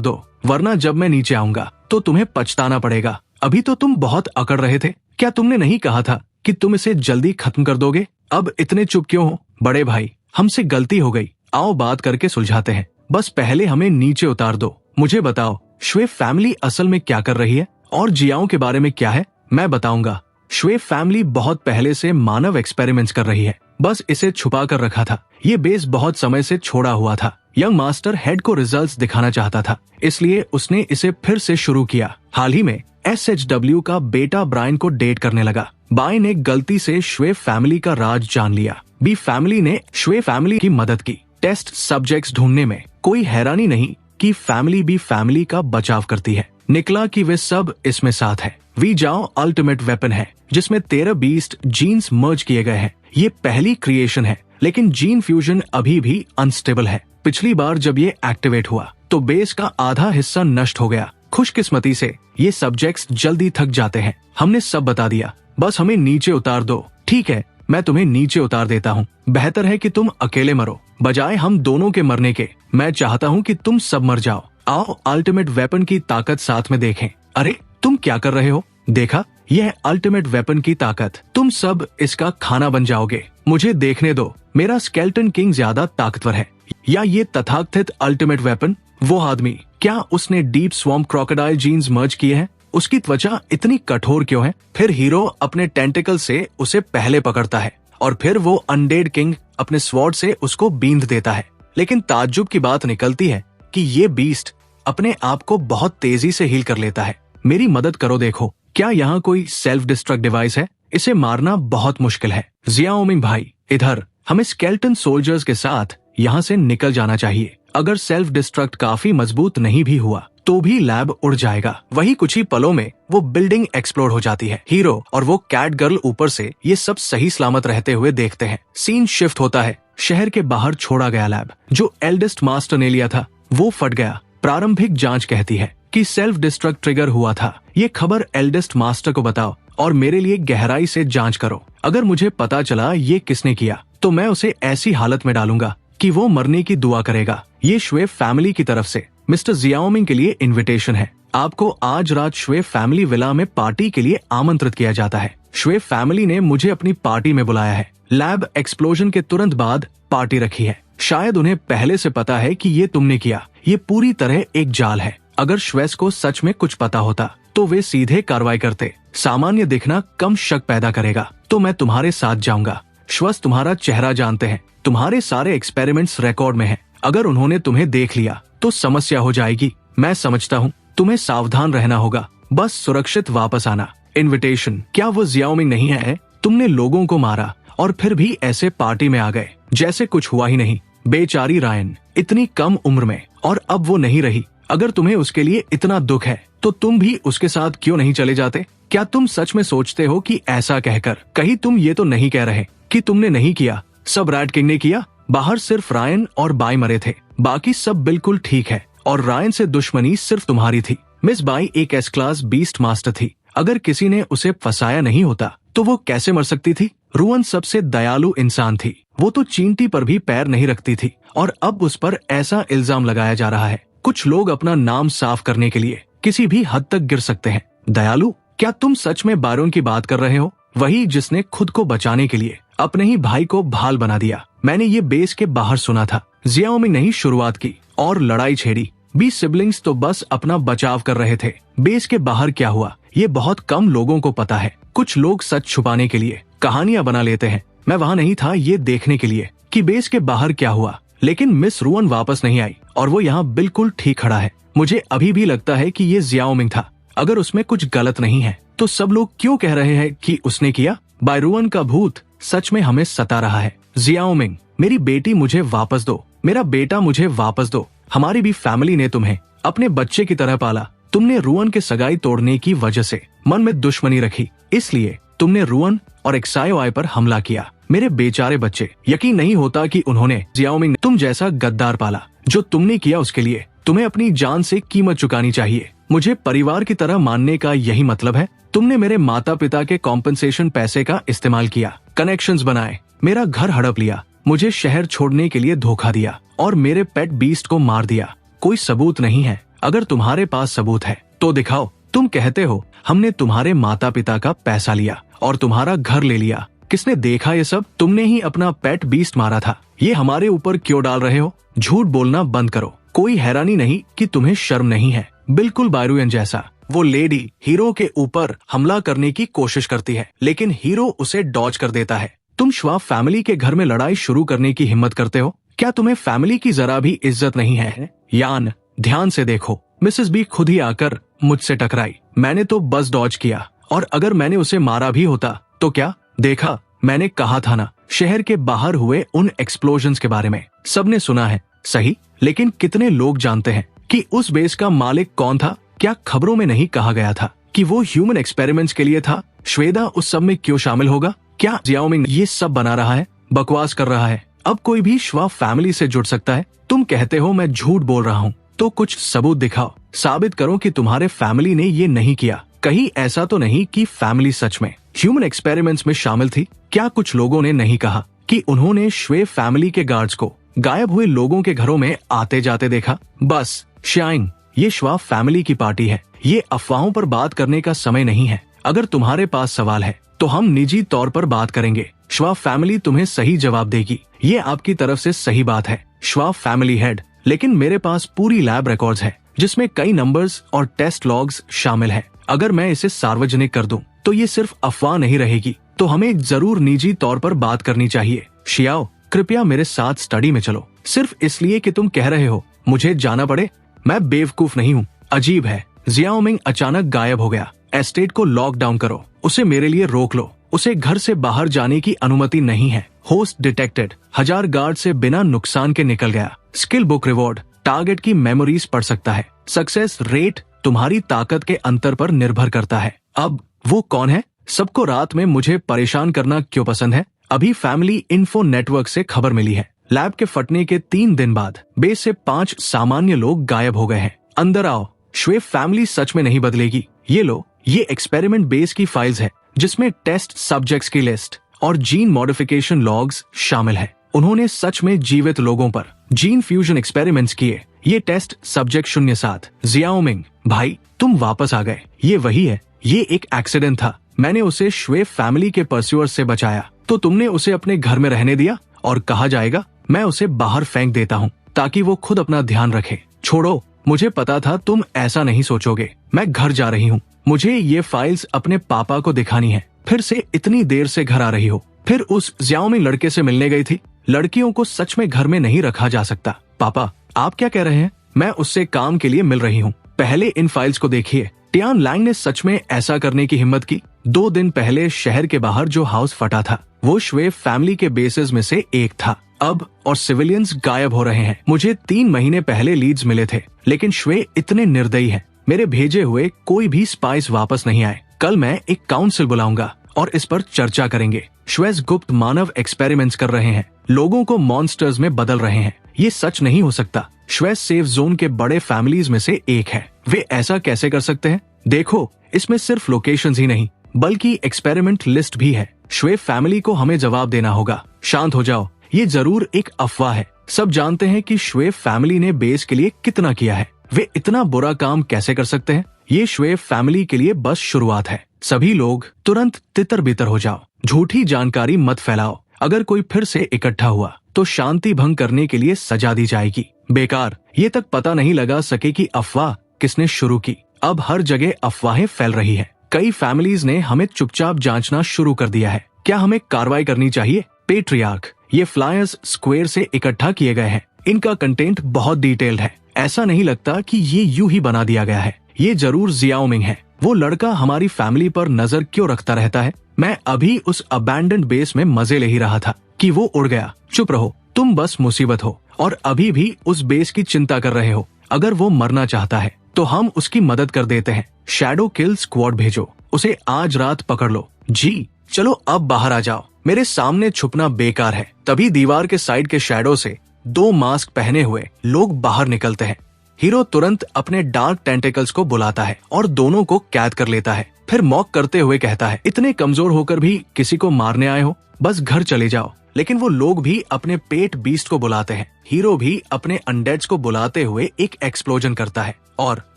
दो, वरना जब मैं नीचे आऊंगा तो तुम्हें पछताना पड़ेगा। अभी तो तुम बहुत अकड़ रहे थे। क्या तुमने नहीं कहा था कि तुम इसे जल्दी खत्म कर दोगे? अब इतने चुप क्यों हो? बड़े भाई, हमसे गलती हो गई, आओ बात करके सुलझाते हैं। बस पहले हमें नीचे उतार दो। मुझे बताओ, श्वेफ फैमिली असल में क्या कर रही है और जियाओं के बारे में क्या है? मैं बताऊंगा। श्वेफ फैमिली बहुत पहले से मानव एक्सपेरिमेंट्स कर रही है, बस इसे छुपा कर रखा था। ये बेस बहुत समय से छोड़ा हुआ था। यंग मास्टर हेड को रिजल्ट्स दिखाना चाहता था, इसलिए उसने इसे फिर से शुरू किया। हाल ही में SHW का बेटा ब्रायन को डेट करने लगा। बाय ने गलती से श्वेफ फैमिली का राज जान लिया। बी फैमिली ने श्वेफ फैमिली की मदद की टेस्ट सब्जेक्ट्स ढूंढने में। कोई हैरानी नहीं कि फैमिली बी फैमिली का बचाव करती है। निकला कि वे सब इसमें साथ है। वी जाओ अल्टीमेट वेपन है जिसमें 13 बीस्ट जीन्स मर्ज किए गए हैं। ये पहली क्रिएशन है, लेकिन जीन फ्यूजन अभी भी अनस्टेबल है। पिछली बार जब ये एक्टिवेट हुआ तो बेस का आधा हिस्सा नष्ट हो गया। खुशकिस्मती से ये सब्जेक्ट्स जल्दी थक जाते हैं। हमने सब बता दिया, बस हमें नीचे उतार दो। ठीक है, मैं तुम्हें नीचे उतार देता हूँ। बेहतर है कि तुम अकेले मरो बजाय हम दोनों के मरने के। मैं चाहता हूँ कि तुम सब मर जाओ। आओ अल्टीमेट वेपन की ताकत साथ में देखें। अरे तुम क्या कर रहे हो? देखा, यह है अल्टीमेट वेपन की ताकत। तुम सब इसका खाना बन जाओगे। मुझे देखने दो, मेरा स्केलेटन किंग ज्यादा ताकतवर है या ये तथाकथित अल्टीमेट वेपन? वो आदमी, क्या उसने डीप स्वॉम्प क्रोकोडाइल जीन्स मर्ज किए हैं? उसकी त्वचा इतनी कठोर क्यों है? फिर हीरो अपने टेंटिकल से उसे पहले पकड़ता है और फिर वो अनडेड किंग अपने स्वॉर्ड से उसको बींध देता है। लेकिन ताज्जुब की बात निकलती है कि ये बीस्ट अपने आप को बहुत तेजी से हील कर लेता है। मेरी मदद करो, देखो क्या यहाँ कोई सेल्फ डिस्ट्रक्ट डिवाइस है? इसे मारना बहुत मुश्किल है। जियाओमिंग भाई, इधर। हमें स्केलेटन सोल्जर्स के साथ यहाँ से निकल जाना चाहिए। अगर सेल्फ डिस्ट्रक्ट काफी मजबूत नहीं भी हुआ तो भी लैब उड़ जाएगा। वही कुछ ही पलों में वो बिल्डिंग एक्सप्लोड हो जाती है। हीरो और वो कैट गर्ल ऊपर से ये सब सही सलामत रहते हुए देखते हैं। सीन शिफ्ट होता है। शहर के बाहर छोड़ा गया लैब जो एल्डेस्ट मास्टर ने लिया था वो फट गया। प्रारंभिक जांच कहती है कि सेल्फ डिस्ट्रक्ट ट्रिगर हुआ था। ये खबर एल्डेस्ट मास्टर को बताओ और मेरे लिए गहराई से जांच करो। अगर मुझे पता चला ये किसने किया तो मैं उसे ऐसी हालत में डालूंगा कि वो मरने की दुआ करेगा। ये श्वेफ फैमिली की तरफ से मिस्टर जियाओमिंग के लिए इनविटेशन है। आपको आज रात श्वेफ फैमिली विला में पार्टी के लिए आमंत्रित किया जाता है। श्वेफ फैमिली ने मुझे अपनी पार्टी में बुलाया है। लैब एक्सप्लोजन के तुरंत बाद पार्टी रखी है। शायद उन्हें पहले से पता है कि ये तुमने किया। ये पूरी तरह एक जाल है। अगर श्वेस को सच में कुछ पता होता तो वे सीधे कार्रवाई करते। सामान्य दिखना कम शक पैदा करेगा। तो मैं तुम्हारे साथ जाऊंगा। श्वेस तुम्हारा चेहरा जानते हैं। तुम्हारे सारे एक्सपेरिमेंट्स रिकॉर्ड में हैं। अगर उन्होंने तुम्हें देख लिया तो समस्या हो जाएगी। मैं समझता हूँ, तुम्हें सावधान रहना होगा। बस सुरक्षित वापस आना। इनविटेशन। क्या वो जियाओमिंग नहीं है? तुमने लोगों को मारा और फिर भी ऐसे पार्टी में आ गए जैसे कुछ हुआ ही नहीं। बेचारी रायन, इतनी कम उम्र में, और अब वो नहीं रही। अगर तुम्हें उसके लिए इतना दुख है तो तुम भी उसके साथ क्यों नहीं चले जाते? क्या तुम सच में सोचते हो कि ऐसा कहकर कहीं तुम ये तो नहीं कह रहे कि तुमने नहीं किया? सब रैट किंग ने किया। बाहर सिर्फ रायन और बाई मरे थे, बाकी सब बिल्कुल ठीक है। और रायन से दुश्मनी सिर्फ तुम्हारी थी। मिस बाई एक एस क्लास बीस्ट मास्टर थी। अगर किसी ने उसे फंसाया नहीं होता तो वो कैसे मर सकती थी? रुअन सबसे दयालु इंसान थी। वो तो चींटी पर भी पैर नहीं रखती थी और अब उस पर ऐसा इल्जाम लगाया जा रहा है। कुछ लोग अपना नाम साफ करने के लिए किसी भी हद तक गिर सकते हैं। दयालु? क्या तुम सच में बारोन की बात कर रहे हो? वही जिसने खुद को बचाने के लिए अपने ही भाई को भाल बना दिया। मैंने ये बेस के बाहर सुना था। जियाओमिंग ने ही शुरुआत की और लड़ाई छेड़ी। 20 सिबलिंग्स तो बस अपना बचाव कर रहे थे। बेस के बाहर क्या हुआ ये बहुत कम लोगों को पता है। कुछ लोग सच छुपाने के लिए कहानियां बना लेते हैं। मैं वहाँ नहीं था ये देखने के लिए कि बेस के बाहर क्या हुआ, लेकिन मिस रुअन वापस नहीं आई और वो यहाँ बिल्कुल ठीक खड़ा है। मुझे अभी भी लगता है कि ये जियाओमिंग था। अगर उसमें कुछ गलत नहीं है तो सब लोग क्यों कह रहे हैं कि उसने किया? बाय रुअन का भूत सच में हमें सता रहा है। जियाओमिंग, मेरी बेटी मुझे वापस दो। मेरा बेटा मुझे वापस दो। हमारी भी फैमिली ने तुम्हें अपने बच्चे की तरह पाला। तुमने रुअन के सगाई तोड़ने की वजह से मन में दुश्मनी रखी, इसलिए तुमने रुअन और एक्सायोआई पर हमला किया। मेरे बेचारे बच्चे, यकीन नहीं होता कि उन्होंने जियाओमिंग तुम जैसा गद्दार पाला। जो तुमने किया उसके लिए तुम्हें अपनी जान से कीमत चुकानी चाहिए। मुझे परिवार की तरह मानने का यही मतलब है? तुमने मेरे माता पिता के कॉम्पनसेशन पैसे का इस्तेमाल किया, कनेक्शंस बनाए, मेरा घर हड़प लिया, मुझे शहर छोड़ने के लिए धोखा दिया और मेरे पेट बीस्ट को मार दिया। कोई सबूत नहीं है। अगर तुम्हारे पास सबूत है तो दिखाओ। तुम कहते हो हमने तुम्हारे माता पिता का पैसा लिया और तुम्हारा घर ले लिया। किसने देखा ये सब? तुमने ही अपना पेट बीस्ट मारा था। ये हमारे ऊपर क्यों डाल रहे हो? झूठ बोलना बंद करो। कोई हैरानी नहीं कि तुम्हें शर्म नहीं है। बिल्कुल बायरुएन जैसा। वो लेडी हीरो के ऊपर हमला करने की कोशिश करती है, लेकिन हीरो उसे डॉज कर देता है। तुम श्वाब फैमिली के घर में लड़ाई शुरू करने की हिम्मत करते हो? क्या तुम्हें फैमिली की जरा भी इज्जत नहीं है? यान, ध्यान से देखो। मिसेस बी खुद ही आकर मुझसे टकराई। मैंने तो बस डॉज किया, और अगर मैंने उसे मारा भी होता तो क्या? देखा, मैंने कहा था ना, शहर के बाहर हुए उन एक्सप्लोजन्स के बारे में सबने सुना है, सही? लेकिन कितने लोग जानते हैं कि उस बेस का मालिक कौन था? क्या खबरों में नहीं कहा गया था कि वो ह्यूमन एक्सपेरिमेंट्स के लिए था? श्वेता उस सब में क्यों शामिल होगा? क्या जियाओमिंग ये सब बना रहा है, बकवास कर रहा है? अब कोई भी श्वाब फैमिली से जुड़ सकता है। तुम कहते हो मैं झूठ बोल रहा हूँ, तो कुछ सबूत दिखाओ। साबित करो कि तुम्हारे फैमिली ने ये नहीं किया। कहीं ऐसा तो नहीं कि फैमिली सच में ह्यूमन एक्सपेरिमेंट्स में शामिल थी? क्या कुछ लोगों ने नहीं कहा कि उन्होंने श्वेब फैमिली के गार्ड्स को गायब हुए लोगों के घरों में आते जाते देखा? बस शाइन, ये श्वाब फैमिली की पार्टी है। ये अफवाहों पर बात करने का समय नहीं है। अगर तुम्हारे पास सवाल है तो हम निजी तौर पर बात करेंगे। श्वाब फैमिली तुम्हें सही जवाब देगी। ये आपकी तरफ से सही बात है, श्वाब फैमिली हेड। लेकिन मेरे पास पूरी लैब रिकॉर्ड्स है जिसमें कई नंबर्स और टेस्ट लॉग्स शामिल है। अगर मैं इसे सार्वजनिक कर दूं तो ये सिर्फ अफवाह नहीं रहेगी। तो हमें जरूर निजी तौर पर बात करनी चाहिए। शियाओ, कृपया मेरे साथ स्टडी में चलो। सिर्फ इसलिए कि तुम कह रहे हो मुझे जाना पड़े? मैं बेवकूफ नहीं हूँ। अजीब है, जियाओमिंग अचानक गायब हो गया। एस्टेट को लॉक डाउन करो, उसे मेरे लिए रोक लो। उसे घर से बाहर जाने की अनुमति नहीं है। Host detected. 1000 गार्ड से बिना नुकसान के निकल गया। स्किल बुक रिवॉर्ड, टारगेट की मेमोरीज पढ़ सकता है। सक्सेस रेट तुम्हारी ताकत के अंतर पर निर्भर करता है। अब वो कौन है? सबको रात में मुझे परेशान करना क्यों पसंद है? अभी फैमिली इन्फो नेटवर्क से खबर मिली है, लैब के फटने के 3 दिन बाद बेस से 5 सामान्य लोग गायब हो गए हैं। अंदर आओ। श्वेब फैमिली सच में नहीं बदलेगी। ये लो, ये एक्सपेरिमेंट बेस की फाइल्स है जिसमें टेस्ट सब्जेक्ट्स की लिस्ट और जीन मॉडिफिकेशन लॉग्स शामिल है। उन्होंने सच में जीवित लोगों पर जीन फ्यूजन एक्सपेरिमेंट्स किए। ये टेस्ट सब्जेक्ट 07। जियाओमिंग भाई, तुम वापस आ गए। ये वही है। ये एक एक्सीडेंट था। मैंने उसे श्वेब फैमिली के परस्यूअर्स से बचाया, तो तुमने उसे अपने घर में रहने दिया और कहा जाएगा मैं उसे बाहर फेंक देता हूँ ताकि वो खुद अपना ध्यान रखे। छोड़ो, मुझे पता था तुम ऐसा नहीं सोचोगे। मैं घर जा रही हूँ। मुझे ये फाइल्स अपने पापा को दिखानी है। फिर से इतनी देर से घर आ रही हो, फिर उस जियाओमिंग लड़के से मिलने गई थी। लड़कियों को सच में घर में नहीं रखा जा सकता। पापा, आप क्या कह रहे हैं? मैं उससे काम के लिए मिल रही हूँ। पहले इन फाइल्स को देखिए। टियान लैंग ने सच में ऐसा करने की हिम्मत की। 2 दिन पहले शहर के बाहर जो हाउस फटा था वो श्वेब फैमिली के बेसेस में से एक था। अब और सिविलियंस गायब हो रहे हैं। मुझे 3 महीने पहले लीड्स मिले थे, लेकिन श्वेब इतने निर्दयी हैं। मेरे भेजे हुए कोई भी स्पाइस वापस नहीं आए। कल मैं एक काउंसिल बुलाऊंगा और इस पर चर्चा करेंगे। श्वेब गुप्त मानव एक्सपेरिमेंट्स कर रहे हैं, लोगों को मॉन्स्टर्स में बदल रहे हैं। ये सच नहीं हो सकता। श्वेब सेफ जोन के बड़े फैमिलीज में से एक है। वे ऐसा कैसे कर सकते हैं? देखो, इसमें सिर्फ लोकेशंस ही नहीं बल्कि एक्सपेरिमेंट लिस्ट भी है। श्वेब फैमिली को हमें जवाब देना होगा। शांत हो जाओ, ये जरूर एक अफवाह है। सब जानते हैं कि श्वेब फैमिली ने बेस के लिए कितना किया है। वे इतना बुरा काम कैसे कर सकते हैं? ये श्वेब फैमिली के लिए बस शुरुआत है। सभी लोग तुरंत तितर बितर हो जाओ। झूठी जानकारी मत फैलाओ। अगर कोई फिर से इकट्ठा हुआ तो शांति भंग करने के लिए सजा दी जाएगी। बेकार, ये तक पता नहीं लगा सके कि अफवाह किसने शुरू की। अब हर जगह अफवाहें फैल रही है। कई फैमिलीज ने हमें चुपचाप जांचना शुरू कर दिया है। क्या हमें कार्रवाई करनी चाहिए? पेट्रियार्क, ये फ्लायर्स स्क्वायर से इकट्ठा किए गए हैं। इनका कंटेंट बहुत डिटेल्ड है। ऐसा नहीं लगता कि ये यूं ही बना दिया गया है। ये जरूर जियाओमिंग है। वो लड़का हमारी फैमिली पर नजर क्यों रखता रहता है? मैं अभी उस अबैंडन्ड बेस में मजे ले ही रहा था कि वो उड़ गया। चुप रहो, तुम बस मुसीबत हो और अभी भी उस बेस की चिंता कर रहे हो। अगर वो मरना चाहता है तो हम उसकी मदद कर देते हैं। शैडो किल स्क्वाड भेजो, उसे आज रात पकड़ लो। जी, चलो अब बाहर आ जाओ। मेरे सामने छुपना बेकार है। तभी दीवार के साइड के शैडो से 2 मास्क पहने हुए लोग बाहर निकलते हैं। हीरो तुरंत अपने डार्क टेंटिकल्स को बुलाता है और दोनों को कैद कर लेता है। फिर मॉक करते हुए कहता है, इतने कमजोर होकर भी किसी को मारने आए हो, बस घर चले जाओ। लेकिन वो लोग भी अपने पेट बीस्ट को बुलाते हैं। हीरो भी अपने अनडेड्स को बुलाते हुए एक एक्सप्लोजन करता है और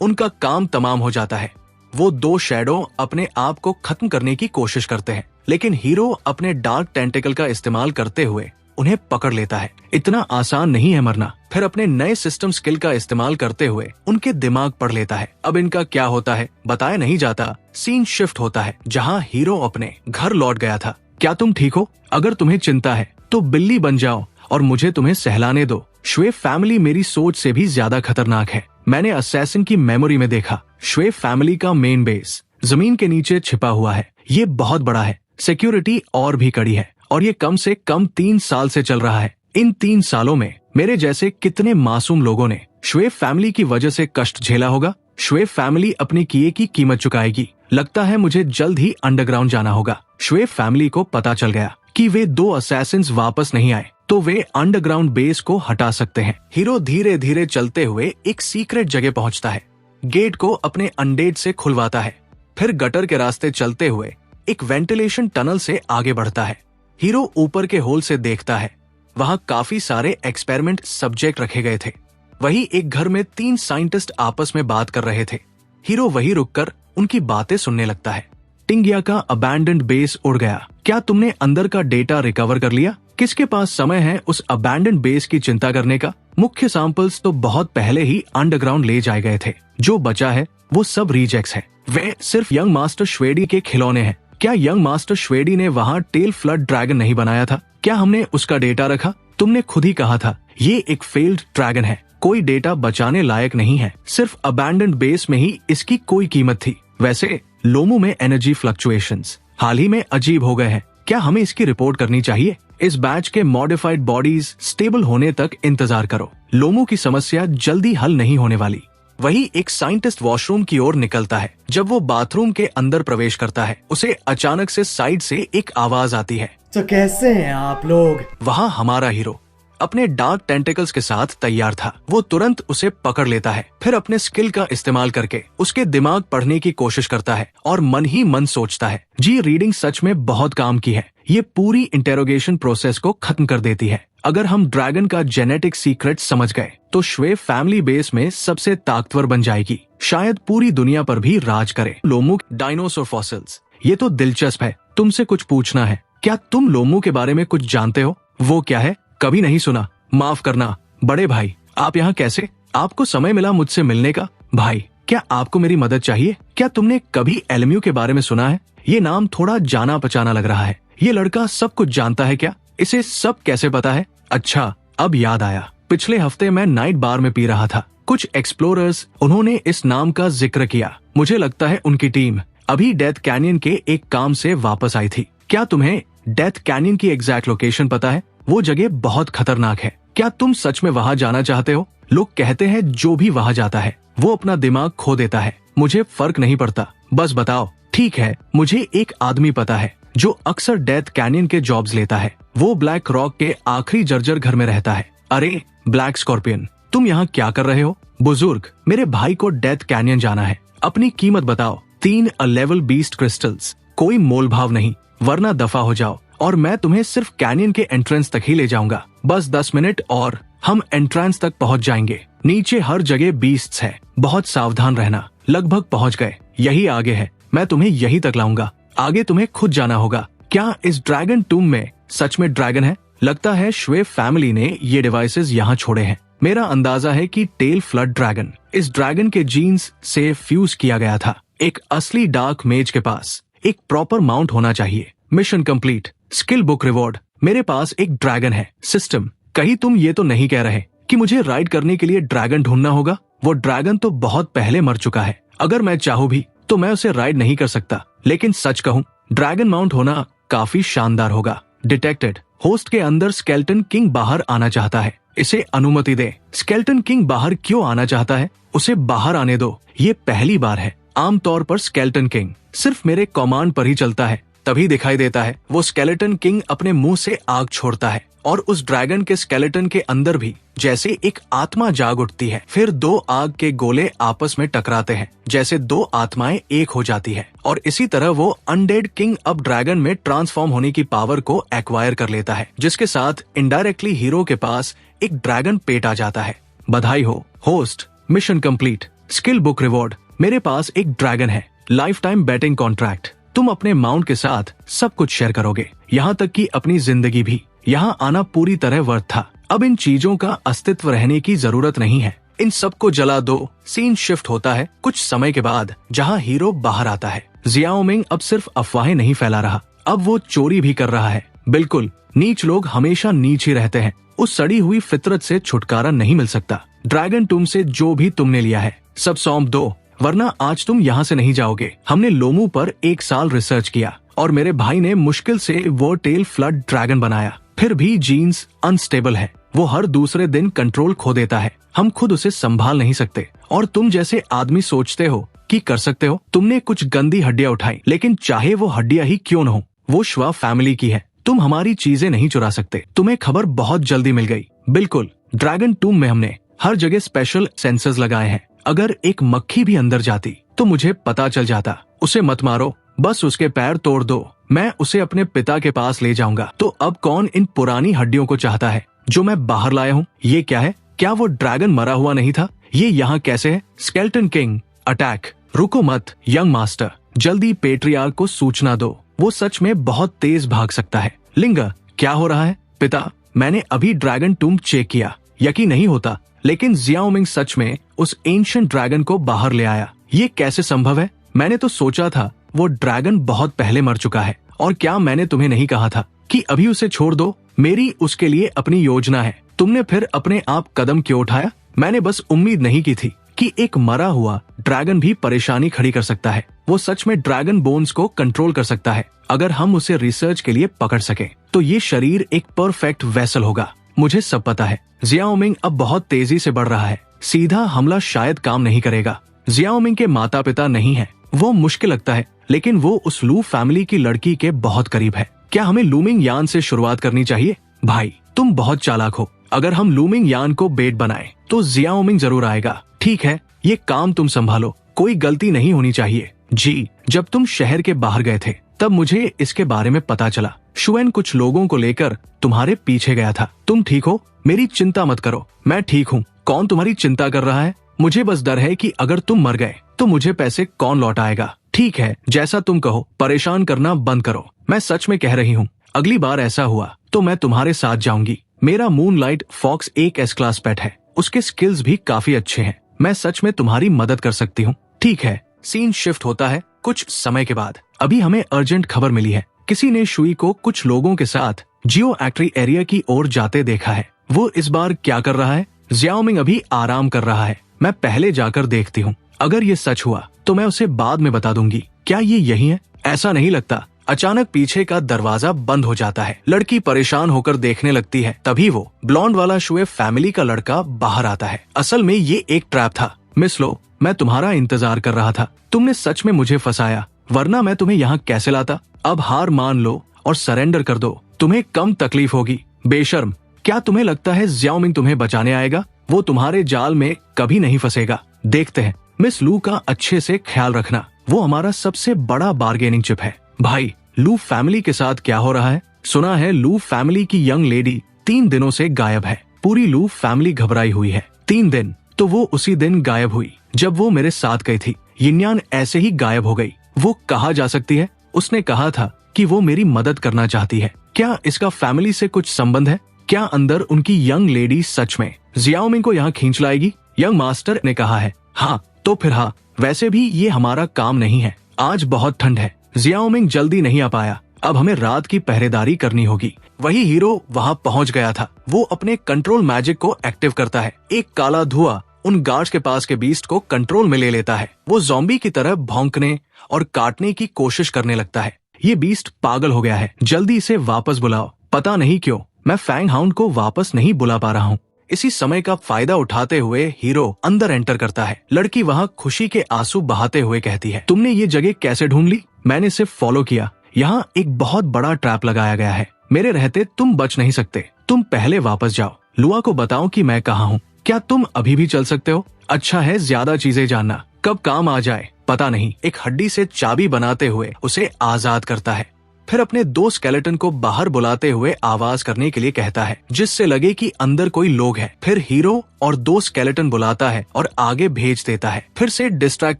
उनका काम तमाम हो जाता है। वो दो शैडो अपने आप को खत्म करने की कोशिश करते हैं, लेकिन हीरो अपने डार्क टेंटिकल का इस्तेमाल करते हुए उन्हें पकड़ लेता है। इतना आसान नहीं है मरना। फिर अपने नए सिस्टम स्किल का इस्तेमाल करते हुए उनके दिमाग पढ़ लेता है। अब इनका क्या होता है बताया नहीं जाता। सीन शिफ्ट होता है जहाँ हीरो अपने घर लौट गया था। क्या तुम ठीक हो? अगर तुम्हें चिंता है तो बिल्ली बन जाओ और मुझे तुम्हें सहलाने दो। श्वेफ फैमिली मेरी सोच से भी ज्यादा खतरनाक है। मैंने असैसिन की मेमोरी में देखा, श्वेफ फैमिली का मेन बेस जमीन के नीचे छिपा हुआ है। ये बहुत बड़ा है, सिक्योरिटी और भी कड़ी है और ये कम से कम 3 साल से चल रहा है। इन 3 सालों में मेरे जैसे कितने मासूम लोगों ने श्वेफ फैमिली की वजह से कष्ट झेला होगा। श्वेफ फैमिली अपने किए की कीमत चुकाएगी। लगता है मुझे जल्द ही अंडरग्राउंड जाना होगा। श्वेफ फैमिली को पता चल गया कि वे 2 असैसिन्स वापस नहीं आए तो वे अंडरग्राउंड बेस को हटा सकते हैं। हीरो धीरे धीरे चलते हुए एक सीक्रेट जगह पहुंचता है। गेट को अपने अनडेड से खुलवाता है। फिर गटर के रास्ते चलते हुए एक वेंटिलेशन टनल से आगे बढ़ता है। हीरो ऊपर के होल से देखता है। वहां काफी सारे एक्सपेरिमेंट सब्जेक्ट रखे गए थे। वही एक घर में 3 साइंटिस्ट आपस में बात कर रहे थे। हीरो वही रुककर उनकी बातें सुनने लगता है। टिंगिया का अबैंडन्ड बेस उड़ गया। क्या तुमने अंदर का डेटा रिकवर कर लिया? किसके पास समय है उस अबैंडन्ड बेस की चिंता करने का? मुख्य सैंपल्स तो बहुत पहले ही अंडरग्राउंड ले जाए गए थे। जो बचा है वो सब रिजेक्ट्स है। वे सिर्फ यंग मास्टर श्वेडी के खिलौने हैं। क्या यंग मास्टर श्वेडी ने वहाँ टेल फ्लड ड्रैगन नहीं बनाया था? क्या हमने उसका डेटा रखा? तुमने खुद ही कहा था ये एक फेल्ड ड्रैगन है, कोई डेटा बचाने लायक नहीं है। सिर्फ अबैंडन्ड बेस में ही इसकी कोई कीमत थी। वैसे लोमू में एनर्जी फ्लक्चुएशंस हाल ही में अजीब हो गए हैं। क्या हमें इसकी रिपोर्ट करनी चाहिए? इस बैच के मॉडिफाइड बॉडीज स्टेबल होने तक इंतजार करो। लोमू की समस्या जल्दी हल नहीं होने वाली। वही एक साइंटिस्ट वॉशरूम की ओर निकलता है। जब वो बाथरूम के अंदर प्रवेश करता है उसे अचानक से साइड से एक आवाज आती है, तो कैसे हैं आप लोग? वहाँ हमारा हीरो अपने डार्क टेंटिकल्स के साथ तैयार था। वो तुरंत उसे पकड़ लेता है। फिर अपने स्किल का इस्तेमाल करके उसके दिमाग पढ़ने की कोशिश करता है और मन ही मन सोचता है, जी रीडिंग सच में बहुत काम की है। ये पूरी इंटेरोगेशन प्रोसेस को खत्म कर देती है। अगर हम ड्रैगन का जेनेटिक सीक्रेट समझ गए तो श्वेफ फैमिली बेस में सबसे ताकतवर बन जाएगी, शायद पूरी दुनिया पर भी राज करे। लोमू डायनासोर फॉसिल्स, ये तो दिलचस्प है। तुमसे कुछ पूछना है। क्या तुम लोमू के बारे में कुछ जानते हो? वो क्या है? कभी नहीं सुना। माफ करना बड़े भाई, आप यहाँ कैसे? आपको समय मिला मुझसे मिलने का? भाई, क्या आपको मेरी मदद चाहिए? क्या तुमने कभी एलम्यू के बारे में सुना है? ये नाम थोड़ा जाना पहचाना लग रहा है। ये लड़का सब कुछ जानता है क्या? इसे सब कैसे पता है? अच्छा, अब याद आया। पिछले हफ्ते मैं नाइट बार में पी रहा था। कुछ एक्सप्लोरर्स, उन्होंने इस नाम का जिक्र किया। मुझे लगता है उनकी टीम अभी डेथ कैनियन के एक काम से वापस आई थी। क्या तुम्हें डेथ कैनियन की एग्जैक्ट लोकेशन पता है? वो जगह बहुत खतरनाक है। क्या तुम सच में वहाँ जाना चाहते हो? लोग कहते हैं जो भी वहाँ जाता है वो अपना दिमाग खो देता है। मुझे फर्क नहीं पड़ता, बस बताओ। ठीक है, मुझे एक आदमी पता है जो अक्सर डेथ कैनियन के जॉब्स लेता है। वो ब्लैक रॉक के आखिरी जर्जर घर में रहता है। अरे ब्लैक स्कॉर्पियन, तुम यहाँ क्या कर रहे हो? बुजुर्ग, मेरे भाई को डेथ कैनियन जाना है। अपनी कीमत बताओ। 3 लेवल बीस्ट क्रिस्टल्स, कोई मोल भाव नहीं, वरना दफा हो जाओ और मैं तुम्हें सिर्फ कैनियन के एंट्रेंस तक ही ले जाऊंगा। बस 10 मिनट और हम एंट्रेंस तक पहुंच जाएंगे। नीचे हर जगह बीस्ट्स है, बहुत सावधान रहना। लगभग पहुंच गए, यही आगे है। मैं तुम्हें यही तक लाऊंगा। आगे तुम्हें खुद जाना होगा। क्या इस ड्रैगन टूम में सच में ड्रैगन है? लगता है श्वेफ फैमिली ने ये डिवाइसेस यहाँ छोड़े हैं। मेरा अंदाजा है कि टेल फ्लड ड्रैगन इस ड्रैगन के जीन्स से फ्यूज किया गया था। एक असली डार्क मेज के पास एक प्रॉपर माउंट होना चाहिए। Mission complete. Skill book reward. मेरे पास एक ड्रैगन है। सिस्टम, कहीं तुम ये तो नहीं कह रहे कि मुझे राइड करने के लिए ड्रैगन ढूंढना होगा? वो ड्रैगन तो बहुत पहले मर चुका है। अगर मैं चाहूँ भी तो मैं उसे राइड नहीं कर सकता। लेकिन सच कहूँ, ड्रैगन माउंट होना काफी शानदार होगा। डिटेक्टेड। होस्ट के अंदर स्केलेटन किंग बाहर आना चाहता है। इसे अनुमति दे। स्केलेटन किंग बाहर क्यों आना चाहता है? उसे बाहर आने दो। ये पहली बार है। आमतौर पर स्केलेटन किंग सिर्फ मेरे कमांड पर ही चलता है, तभी दिखाई देता है। वो स्केलेटन किंग अपने मुंह से आग छोड़ता है और उस ड्रैगन के स्केलेटन के अंदर भी जैसे एक आत्मा जाग उठती है। फिर 2 आग के गोले आपस में टकराते हैं, जैसे 2 आत्माएं एक हो जाती है, और इसी तरह वो अनडेड किंग अब ड्रैगन में ट्रांसफॉर्म होने की पावर को एक्वायर कर लेता है, जिसके साथ इनडायरेक्टली हीरो के पास एक ड्रैगन पेट आ जाता है। बधाई हो host, mission complete, skill book reward, मेरे पास एक ड्रैगन है, लाइफ टाइम बैटिंग कॉन्ट्रैक्ट, तुम अपने माउंट के साथ सब कुछ शेयर करोगे, यहाँ तक कि अपनी जिंदगी भी। यहाँ आना पूरी तरह वर्थ था। अब इन चीजों का अस्तित्व रहने की जरूरत नहीं है, इन सबको जला दो। सीन शिफ्ट होता है कुछ समय के बाद, जहाँ हीरो बाहर आता है। जियाओ मिंग अब सिर्फ अफवाहें नहीं फैला रहा, अब वो चोरी भी कर रहा है। बिल्कुल, नीच लोग हमेशा नीच ही रहते हैं। उस सड़ी हुई फितरत से छुटकारा नहीं मिल सकता। ड्रैगन टूम से जो भी तुमने लिया है सब सौंप दो, वरना आज तुम यहाँ से नहीं जाओगे। हमने लोमू पर 1 साल रिसर्च किया और मेरे भाई ने मुश्किल से वो टेल फ्लड ड्रैगन बनाया। फिर भी जीन्स अनस्टेबल है, वो हर दूसरे दिन कंट्रोल खो देता है। हम खुद उसे संभाल नहीं सकते, और तुम जैसे आदमी सोचते हो कि कर सकते हो। तुमने कुछ गंदी हड्डियां उठाई, लेकिन चाहे वो हड्डियां ही क्यों न हो, वो श्वा फैमिली की है। तुम हमारी चीजें नहीं चुरा सकते। तुम्हें खबर बहुत जल्दी मिल गई। बिल्कुल, ड्रैगन टूम में हमने हर जगह स्पेशल सेंसर्स लगाए हैं। अगर एक मक्खी भी अंदर जाती तो मुझे पता चल जाता। उसे मत मारो, बस उसके पैर तोड़ दो, मैं उसे अपने पिता के पास ले जाऊंगा। तो अब कौन इन पुरानी हड्डियों को चाहता है जो मैं बाहर लाया हूँ? ये क्या है? क्या वो ड्रैगन मरा हुआ नहीं था? ये यहाँ कैसे है? Skeleton king attack! रुको मत यंग मास्टर, जल्दी पेट्रियार्क को सूचना दो, वो सच में बहुत तेज भाग सकता है। लिंगा, क्या हो रहा है? पिता, मैंने अभी ड्रैगन टूम चेक किया, यकीन नहीं होता, लेकिन जियाओ मिंग सच में उस एंशिएंट ड्रैगन को बाहर ले आया। ये कैसे संभव है? मैंने तो सोचा था वो ड्रैगन बहुत पहले मर चुका है। और क्या मैंने तुम्हें नहीं कहा था कि अभी उसे छोड़ दो? मेरी उसके लिए अपनी योजना है। तुमने फिर अपने आप कदम क्यों उठाया? मैंने बस उम्मीद नहीं की थी कि एक मरा हुआ ड्रैगन भी परेशानी खड़ी कर सकता है। वो सच में ड्रैगन बोन्स को कंट्रोल कर सकता है। अगर हम उसे रिसर्च के लिए पकड़ सके तो ये शरीर एक परफेक्ट वेसल होगा। मुझे सब पता है। जियाओ मिंग अब बहुत तेजी से बढ़ रहा है। सीधा हमला शायद काम नहीं करेगा। जियाओ मिंग के माता पिता नहीं है, वो मुश्किल लगता है, लेकिन वो उस लू फैमिली की लड़की के बहुत करीब है। क्या हमें लूमिंग यान से शुरुआत करनी चाहिए? भाई, तुम बहुत चालाक हो। अगर हम लूमिंग यान को बेट बनाए तो जियाओ मिंग जरूर आएगा। ठीक है, ये काम तुम संभालो, कोई गलती नहीं होनी चाहिए। जी, जब तुम शहर के बाहर गए थे तब मुझे इसके बारे में पता चला। शुएन कुछ लोगों को लेकर तुम्हारे पीछे गया था। तुम ठीक हो? मेरी चिंता मत करो, मैं ठीक हूँ। कौन तुम्हारी चिंता कर रहा है? मुझे बस डर है कि अगर तुम मर गए तो मुझे पैसे कौन लौटाएगा। ठीक है, जैसा तुम कहो, परेशान करना बंद करो। मैं सच में कह रही हूँ, अगली बार ऐसा हुआ तो मैं तुम्हारे साथ जाऊंगी। मेरा मूनलाइट फॉक्स एक एस क्लास पेट है, उसके स्किल्स भी काफी अच्छे हैं। मैं सच में तुम्हारी मदद कर सकती हूँ। ठीक है। सीन शिफ्ट होता है कुछ समय के बाद। अभी हमें अर्जेंट खबर मिली है, किसी ने शुई को कुछ लोगों के साथ जियो एक्ट्री एरिया की ओर जाते देखा है। वो इस बार क्या कर रहा है? जियाओ मिंग अभी आराम कर रहा है। मैं पहले जाकर देखती हूँ। अगर ये सच हुआ तो मैं उसे बाद में बता दूंगी। क्या ये यही है? ऐसा नहीं लगता। अचानक पीछे का दरवाजा बंद हो जाता है। लड़की परेशान होकर देखने लगती है। तभी वो ब्लॉन्ड वाला शुए फैमिली का लड़का बाहर आता है। असल में ये एक ट्रैप था। मिस लो, मैं तुम्हारा इंतजार कर रहा था। तुमने सच में मुझे फंसाया, वरना मैं तुम्हें यहाँ कैसे लाता? अब हार मान लो और सरेंडर कर दो, तुम्हें कम तकलीफ होगी। बेशर्म, क्या तुम्हें लगता है जियाओ मिंग तुम्हें बचाने आएगा? वो तुम्हारे जाल में कभी नहीं फंसेगा। देखते हैं। मिस लू का अच्छे से ख्याल रखना, वो हमारा सबसे बड़ा बार्गेनिंग चिप है। भाई, लू फैमिली के साथ क्या हो रहा है? सुना है लू फैमिली की यंग लेडी 3 दिनों से गायब है। पूरी लू फैमिली घबराई हुई है। 3 दिन? तो वो उसी दिन गायब हुई जब वो मेरे साथ गई थी। यिन्यान ऐसे ही गायब हो गई। वो कहाँ जा सकती है? उसने कहा था कि वो मेरी मदद करना चाहती है। क्या इसका फैमिली से कुछ संबंध है? क्या अंदर उनकी यंग लेडी सच में जियाओ मिंग को यहाँ खींच लाएगी? यंग मास्टर ने कहा है। हाँ तो फिर हाँ, वैसे भी ये हमारा काम नहीं है। आज बहुत ठंड है, जियाओ मिंग जल्दी नहीं आ पाया। अब हमें रात की पहरेदारी करनी होगी। वही हीरो वहाँ पहुँच गया था। वो अपने कंट्रोल मैजिक को एक्टिव करता है। एक काला धुआं उन गार्ड्स के पास के बीस्ट को कंट्रोल में ले लेता है। वो ज़ॉम्बी की तरह भौंकने और काटने की कोशिश करने लगता है। ये बीस्ट पागल हो गया है, जल्दी इसे वापस बुलाओ। पता नहीं क्यों मैं फैंग हाउंड को वापस नहीं बुला पा रहा हूँ। इसी समय का फायदा उठाते हुए हीरो अंदर एंटर करता है। लड़की वहाँ खुशी के आंसू बहाते हुए कहती है, तुमने ये जगह कैसे ढूंढ ली? मैंने सिर्फ फॉलो किया। यहाँ एक बहुत बड़ा ट्रैप लगाया गया है, मेरे रहते तुम बच नहीं सकते। तुम पहले वापस जाओ, लुआ को बताओ कि मैं कहाँ हूँ। क्या तुम अभी भी चल सकते हो? अच्छा है ज्यादा चीजें जानना, कब काम आ जाए पता नहीं। एक हड्डी से चाबी बनाते हुए उसे आजाद करता है, फिर अपने 2 स्केलेटन को बाहर बुलाते हुए आवाज करने के लिए कहता है जिससे लगे कि अंदर कोई लोग हैं। फिर हीरो और 2 स्केलेटन बुलाता है और आगे भेज देता है फिर से डिस्ट्रैक्ट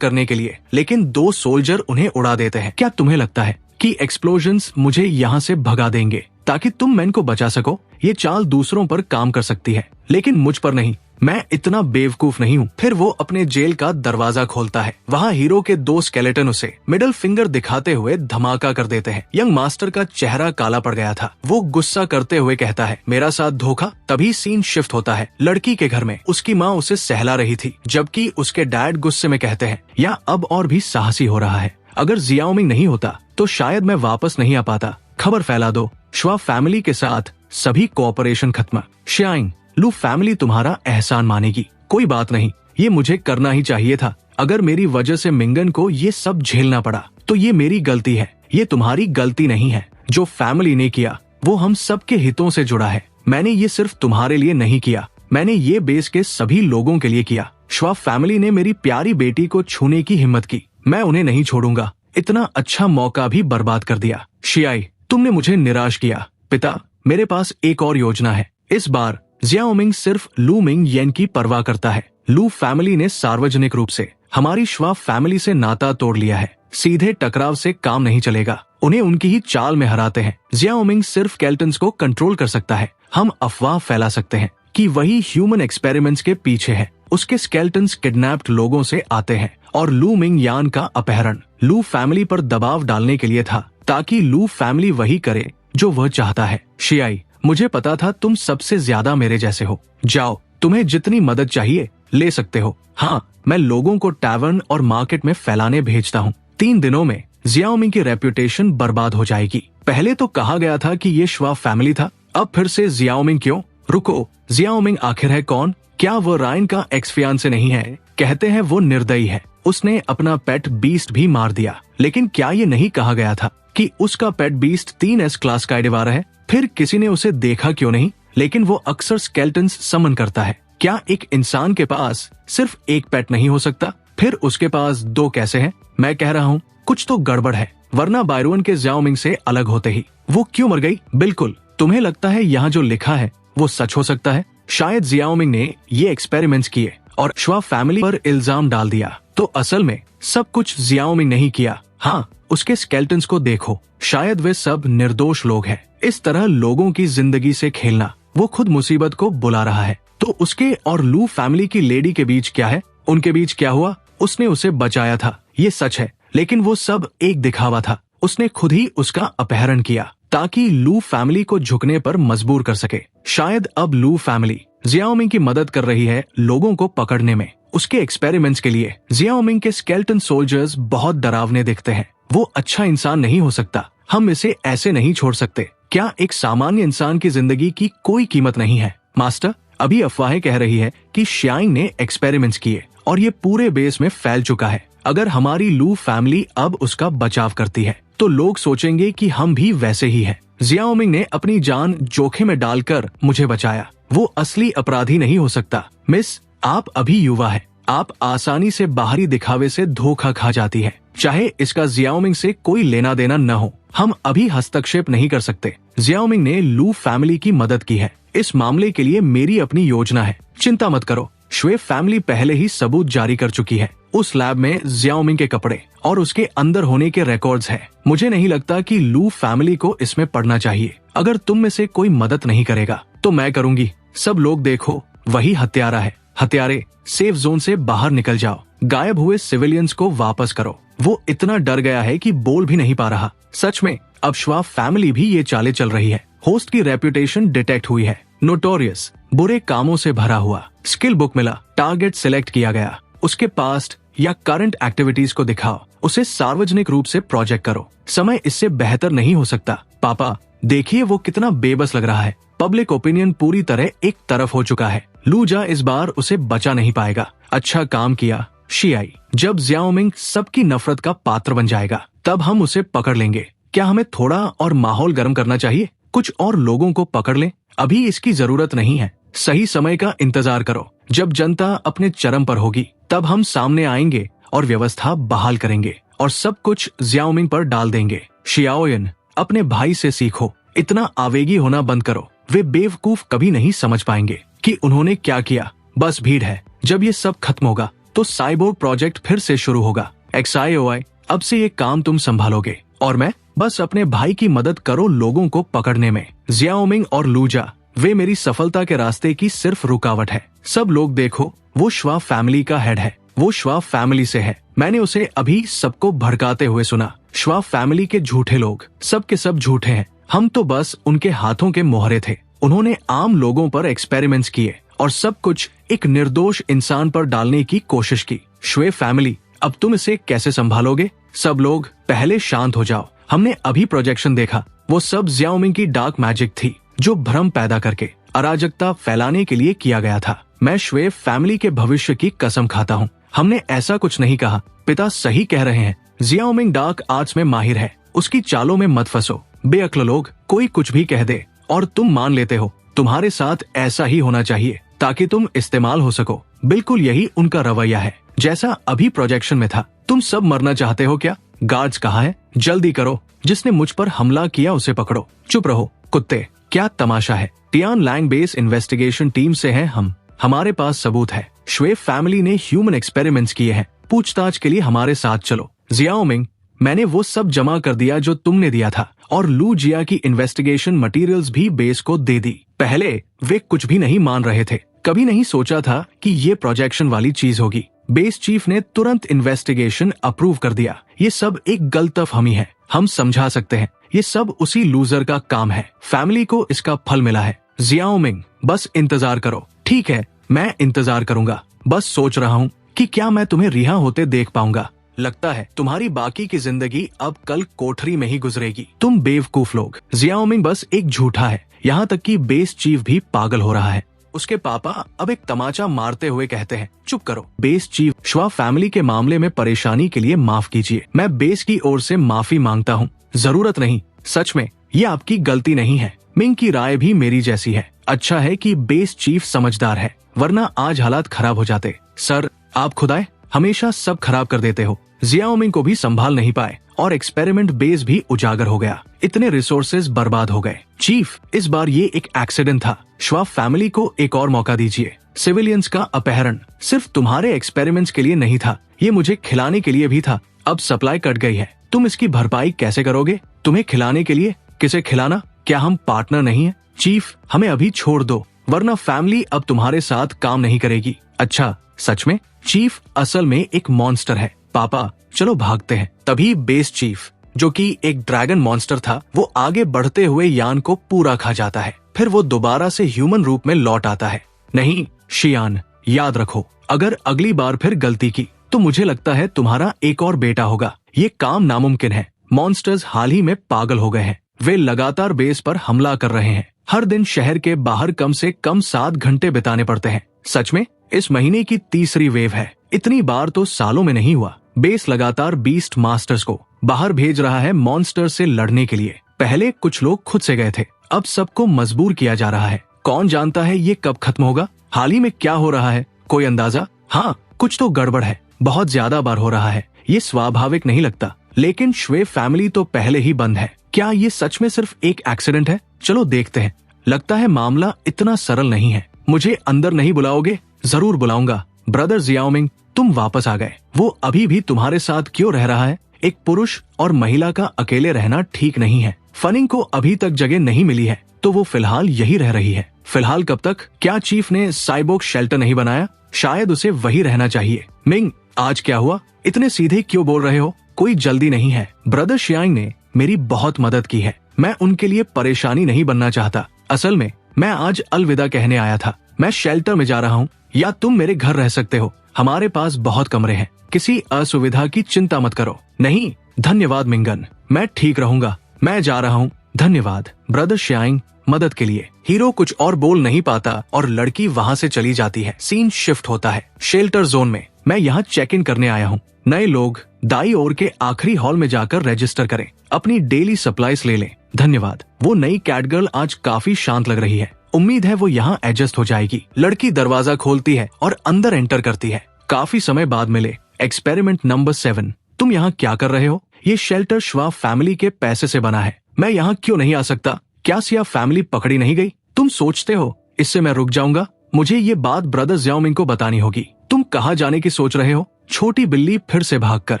करने के लिए, लेकिन 2 सोल्जर उन्हें उड़ा देते हैं। क्या तुम्हें लगता है कि एक्सप्लोजन्स मुझे यहाँ से भगा देंगे ताकि तुम मैन को बचा सको? ये चाल दूसरों पर काम कर सकती है लेकिन मुझ पर नहीं, मैं इतना बेवकूफ नहीं हूँ। फिर वो अपने जेल का दरवाजा खोलता है, वहाँ हीरो के 2 स्केलेटन उसे मिडल फिंगर दिखाते हुए धमाका कर देते हैं। यंग मास्टर का चेहरा काला पड़ गया था, वो गुस्सा करते हुए कहता है मेरा साथ धोखा। तभी सीन शिफ्ट होता है लड़की के घर में, उसकी माँ उसे सहला रही थी जबकि उसके डैड गुस्से में कहते हैं या अब और भी साहसी हो रहा है, अगर जियाओमिंग नहीं होता तो शायद मैं वापस नहीं आ पाता। खबर फैला दो, श्वा फैमिली के साथ सभी कोऑपरेशन खत्म। शियांग, लू फैमिली तुम्हारा एहसान मानेगी। कोई बात नहीं, ये मुझे करना ही चाहिए था। अगर मेरी वजह से मिंगन को ये सब झेलना पड़ा तो ये मेरी गलती है, ये तुम्हारी गलती नहीं है। जो फैमिली ने किया वो हम सबके हितों से जुड़ा है। मैंने ये सिर्फ तुम्हारे लिए नहीं किया, मैंने ये बेस के सभी लोगों के लिए किया। श्वा फैमिली ने मेरी प्यारी बेटी को छूने की हिम्मत की, मैं उन्हें नहीं छोड़ूंगा। इतना अच्छा मौका भी बर्बाद कर दिया। शियाई, तुमने मुझे निराश किया। पिता, मेरे पास एक और योजना है। इस बार जियाओमिंग सिर्फ लू मिंग येन की परवाह करता है। लू फैमिली ने सार्वजनिक रूप से हमारी श्वा फैमिली से नाता तोड़ लिया है, सीधे टकराव से काम नहीं चलेगा, उन्हें उनकी ही चाल में हराते हैं। जियाओमिंग सिर्फ स्केलेटन्स को कंट्रोल कर सकता है। हम अफवाह फैला सकते हैं कि वही ह्यूमन एक्सपेरिमेंट्स के पीछे है। उसके स्केलेटन्स किडनैप्ड लोगों से आते हैं और लू मिंग यान का अपहरण लू फैमिली पर दबाव डालने के लिए था ताकि लू फैमिली वही करे जो वह चाहता है। शियाई, मुझे पता था तुम सबसे ज्यादा मेरे जैसे हो। जाओ, तुम्हें जितनी मदद चाहिए ले सकते हो। हाँ, मैं लोगों को टैवर्न और मार्केट में फैलाने भेजता हूँ। 3 दिनों में जियाओमिंग की रेपुटेशन बर्बाद हो जाएगी। पहले तो कहा गया था कि ये श्वा फैमिली था, अब फिर से जियाओमिंग क्यों? रुको, जियाओमिंग आखिर है कौन? क्या वो रायन का एक्स फियांसे नहीं है? कहते हैं वो निर्दयी है, उसने अपना पेट बीस्ट भी मार दिया। लेकिन क्या ये नहीं कहा गया था कि उसका पेट बीस्ट 3S क्लास का एडिवार है? फिर किसी ने उसे देखा क्यों नहीं? लेकिन वो अक्सर स्केलेटन्स समन करता है। क्या एक इंसान के पास सिर्फ एक पेट नहीं हो सकता? फिर उसके पास 2 कैसे हैं? मैं कह रहा हूँ कुछ तो गड़बड़ है, वरना बायरोन के जियाओमिंग से अलग होते ही वो क्यों मर गई? बिल्कुल, तुम्हें लगता है यहाँ जो लिखा है वो सच हो सकता है? शायद जियाओमिंग ने ये एक्सपेरिमेंट्स किए और श्वा फैमिली पर इल्जाम डाल दिया, तो असल में सब कुछ जियाओमिंग नहीं किया। हाँ, उसके स्केलेटन्स को देखो, शायद वे सब निर्दोष लोग हैं। इस तरह लोगों की जिंदगी से खेलना, वो खुद मुसीबत को बुला रहा है। तो उसके और लू फैमिली की लेडी के बीच क्या है? उनके बीच क्या हुआ? उसने उसे बचाया था, ये सच है, लेकिन वो सब एक दिखावा था। उसने खुद ही उसका अपहरण किया ताकि लू फैमिली को झुकने पर मजबूर कर सके। शायद अब लू फैमिली जियाओमिंग की मदद कर रही है लोगों को पकड़ने में। उसके एक्सपेरिमेंट्स के लिए जियाओमिंग के स्केलेटन सोल्जर्स बहुत डरावने दिखते हैं। वो अच्छा इंसान नहीं हो सकता, हम इसे ऐसे नहीं छोड़ सकते। क्या एक सामान्य इंसान की जिंदगी की कोई कीमत नहीं है? मास्टर, अभी अफवाहें कह रही है कि शियांग ने एक्सपेरिमेंट्स किए और ये पूरे बेस में फैल चुका है। अगर हमारी लू फैमिली अब उसका बचाव करती है तो लोग सोचेंगे कि हम भी वैसे ही हैं। जियाओमिंग ने अपनी जान जोखिम में डालकर मुझे बचाया, वो असली अपराधी नहीं हो सकता। मिस, आप अभी युवा है, आप आसानी से बाहरी दिखावे से धोखा खा जाती है, चाहे इसका जियाओमिंग से कोई लेना देना न हो। हम अभी हस्तक्षेप नहीं कर सकते। जियाओमिंग ने लू फैमिली की मदद की है, इस मामले के लिए मेरी अपनी योजना है, चिंता मत करो। श्वे फैमिली पहले ही सबूत जारी कर चुकी है। उस लैब में जियाओमिंग के कपड़े और उसके अंदर होने के रिकॉर्ड्स हैं। मुझे नहीं लगता कि लू फैमिली को इसमें पढ़ना चाहिए। अगर तुम में से कोई मदद नहीं करेगा तो मैं करूंगी। सब लोग देखो, वही हत्यारा है। हत्यारे, सेफ जोन से बाहर निकल जाओ, गायब हुए सिविलियंस को वापस करो। वो इतना डर गया है कि बोल भी नहीं पा रहा। सच में अब श्वा फैमिली भी ये चाले चल रही है। होस्ट की रेपुटेशन डिटेक्ट हुई है, नोटोरियस, बुरे कामों से भरा हुआ। स्किल बुक मिला, टारगेट सिलेक्ट किया गया। उसके पास्ट या करंट एक्टिविटीज को दिखाओ, उसे सार्वजनिक रूप से प्रोजेक्ट करो। समय इससे बेहतर नहीं हो सकता। पापा, देखिए वो कितना बेबस लग रहा है। पब्लिक ओपिनियन पूरी तरह एक तरफ हो चुका है। लूजा इस बार उसे बचा नहीं पाएगा। अच्छा काम किया शियाई। जब जियाओमिंग सबकी नफरत का पात्र बन जाएगा तब हम उसे पकड़ लेंगे। क्या हमें थोड़ा और माहौल गर्म करना चाहिए? कुछ और लोगों को पकड़ लें। अभी इसकी जरूरत नहीं है। सही समय का इंतजार करो। जब जनता अपने चरम पर होगी तब हम सामने आएंगे और व्यवस्था बहाल करेंगे और सब कुछ जियाओमिंग पर डाल देंगे। शियाओयन, अपने भाई से सीखो, इतना आवेगी होना बंद करो। वे बेवकूफ कभी नहीं समझ पाएंगे कि उन्होंने क्या किया। बस भीड़ है। जब ये सब खत्म होगा तो साइबोर्ग प्रोजेक्ट फिर से शुरू होगा। XIOI, अब से ये काम तुम संभालोगे और मैं बस अपने भाई की मदद करो लोगों को पकड़ने में। जियाओमिंग और लूजा, वे मेरी सफलता के रास्ते की सिर्फ रुकावट है। सब लोग देखो, वो श्वा फैमिली का हेड है। वो श्वा फैमिली से है। मैंने उसे अभी सबको भड़काते हुए सुना। श्वा फैमिली के झूठे लोग, सब के सब झूठे हैं। हम तो बस उनके हाथों के मोहरे थे। उन्होंने आम लोगों पर एक्सपेरिमेंट्स किए और सब कुछ एक निर्दोष इंसान पर डालने की कोशिश की। श्वे फैमिली, अब तुम इसे कैसे संभालोगे? सब लोग पहले शांत हो जाओ। हमने अभी प्रोजेक्शन देखा। वो सब जियाओमिंग की डार्क मैजिक थी जो भ्रम पैदा करके अराजकता फैलाने के लिए किया गया था। मैं श्वे फैमिली के भविष्य की कसम खाता हूँ, हमने ऐसा कुछ नहीं कहा। पिता सही कह रहे हैं। जियाओमिंग डार्क आर्ट्स में माहिर है। उसकी चालों में मत फंसो। बेअक्ल लोग, कोई कुछ भी कह दे और तुम मान लेते हो। तुम्हारे साथ ऐसा ही होना चाहिए ताकि तुम इस्तेमाल हो सको। बिल्कुल यही उनका रवैया है, जैसा अभी प्रोजेक्शन में था। तुम सब मरना चाहते हो क्या? गार्ड्स कहाँ है? जल्दी करो। जिसने मुझ पर हमला किया उसे पकड़ो। चुप रहो कुत्ते, क्या तमाशा है? Tian Lang base investigation team से हैं हम। हमारे पास सबूत है। श्वे फैमिली ने ह्यूमन एक्सपेरिमेंट्स किए हैं। पूछताछ के लिए हमारे साथ चलो। जियाओमिंग, मैंने वो सब जमा कर दिया जो तुमने दिया था और लू जिया की इन्वेस्टिगेशन मटेरियल्स भी बेस को दे दी। पहले वे कुछ भी नहीं मान रहे थे। कभी नहीं सोचा था कि ये प्रोजेक्शन वाली चीज होगी। बेस चीफ ने तुरंत इन्वेस्टिगेशन अप्रूव कर दिया। ये सब एक गलतफहमी है। हम समझा सकते हैं, ये सब उसी लूजर का काम है। फैमिली को इसका फल मिला है। जियाओमिंग, बस इंतजार करो। ठीक है, मैं इंतजार करूंगा। बस सोच रहा हूँ कि क्या मैं तुम्हें रिहा होते देख पाऊंगा। लगता है तुम्हारी बाकी की जिंदगी अब कल कोठरी में ही गुजरेगी। तुम बेवकूफ लोग। जियाओमिंग बस एक झूठा है। यहाँ तक कि बेस चीफ भी पागल हो रहा है। उसके पापा अब एक तमाचा मारते हुए कहते हैं, चुप करो। बेस चीफ, श्वा फैमिली के मामले में परेशानी के लिए माफ कीजिए। मैं बेस की ओर से माफी मांगता हूँ। जरूरत नहीं। सच में ये आपकी गलती नहीं है। मिंग की राय भी मेरी जैसी है। अच्छा है कि बेस चीफ समझदार है, वरना आज हालात खराब हो जाते। सर, आप खुदाए हमेशा सब खराब कर देते हो। जियाओमिंग को भी संभाल नहीं पाए और एक्सपेरिमेंट बेस भी उजागर हो गया। इतने रिसोर्सेज बर्बाद हो गए। चीफ, इस बार ये एक एक्सीडेंट था। श्वा फैमिली को एक और मौका दीजिए। सिविलियंस का अपहरण सिर्फ तुम्हारे एक्सपेरिमेंट्स के लिए नहीं था, ये मुझे खिलाने के लिए भी था। अब सप्लाई कट गई है। तुम इसकी भरपाई कैसे करोगे? तुम्हें खिलाने के लिए? किसे खिलाना? क्या हम पार्टनर नहीं है? चीफ, हमें अभी छोड़ दो, वरना फैमिली अब तुम्हारे साथ काम नहीं करेगी। अच्छा, सच में? चीफ असल में एक मॉन्स्टर है। पापा, चलो भागते हैं। तभी बेस चीफ, जो कि एक ड्रैगन मॉन्स्टर था, वो आगे बढ़ते हुए यान को पूरा खा जाता है। फिर वो दोबारा से ह्यूमन रूप में लौट आता है। नहीं शियान, याद रखो, अगर अगली बार फिर गलती की तो मुझे लगता है तुम्हारा एक और बेटा होगा। ये काम नामुमकिन है। मॉन्स्टर्स हाल ही में पागल हो गए हैं। वे लगातार बेस पर हमला कर रहे हैं। हर दिन शहर के बाहर कम से कम 7 घंटे बिताने पड़ते हैं। सच में इस महीने की तीसरी वेव है। इतनी बार तो सालों में नहीं हुआ। बेस लगातार बीस्ट मास्टर्स को बाहर भेज रहा है मॉन्स्टर से लड़ने के लिए। पहले कुछ लोग खुद से गए थे, अब सबको मजबूर किया जा रहा है। कौन जानता है ये कब खत्म होगा? हाल ही में क्या हो रहा है, कोई अंदाजा? हाँ, कुछ तो गड़बड़ है। बहुत ज्यादा बार हो रहा है। ये स्वाभाविक नहीं लगता, लेकिन श्वे फैमिली तो पहले ही बंद है। क्या ये सच में सिर्फ एक एक्सीडेंट है? चलो देखते हैं। लगता है मामला इतना सरल नहीं है। मुझे अंदर नहीं बुलाओगे? जरूर बुलाऊंगा। ब्रदर जियाओमिंग, तुम वापस आ गए। वो अभी भी तुम्हारे साथ क्यों रह रहा है? एक पुरुष और महिला का अकेले रहना ठीक नहीं है। फनिंग को अभी तक जगह नहीं मिली है, तो वो फिलहाल यही रह रही है। फिलहाल कब तक? क्या चीफ ने साइबोर्ग शेल्टर नहीं बनाया? शायद उसे वही रहना चाहिए। मिंग, आज क्या हुआ? इतने सीधे क्यों बोल रहे हो? कोई जल्दी नहीं है। ब्रदर शियांग ने मेरी बहुत मदद की है। मैं उनके लिए परेशानी नहीं बनना चाहता। असल में मैं आज अलविदा कहने आया था। मैं शेल्टर में जा रहा हूँ, या तुम मेरे घर रह सकते हो। हमारे पास बहुत कमरे हैं। किसी असुविधा की चिंता मत करो। नहीं, धन्यवाद मिंगन, मैं ठीक रहूंगा। मैं जा रहा हूँ। धन्यवाद ब्रदर शियांग, मदद के लिए। हीरो कुछ और बोल नहीं पाता और लड़की वहाँ से चली जाती है। सीन शिफ्ट होता है शेल्टर जोन में। मैं यहाँ चेक इन करने आया हूँ। नए लोग दाई ओर के आखिरी हॉल में जाकर रजिस्टर करें। अपनी डेली सप्लाईज ले लें। धन्यवाद। वो नई कैटगर्ल आज काफी शांत लग रही है। उम्मीद है वो यहाँ एडजस्ट हो जाएगी। लड़की दरवाजा खोलती है और अंदर एंटर करती है। काफी समय बाद मिले। Experiment number 7। तुम यहाँ क्या कर रहे हो? ये शेल्टर श्वाब फैमिली के पैसे से बना है। मैं यहाँ क्यों नहीं आ सकता? क्या सिया फैमिली पकड़ी नहीं गई? तुम सोचते हो इससे मैं रुक जाऊंगा? मुझे ये बात ब्रदर जियाओमिंग को बतानी होगी। तुम कहाँ जाने की सोच रहे हो? छोटी बिल्ली फिर से भागकर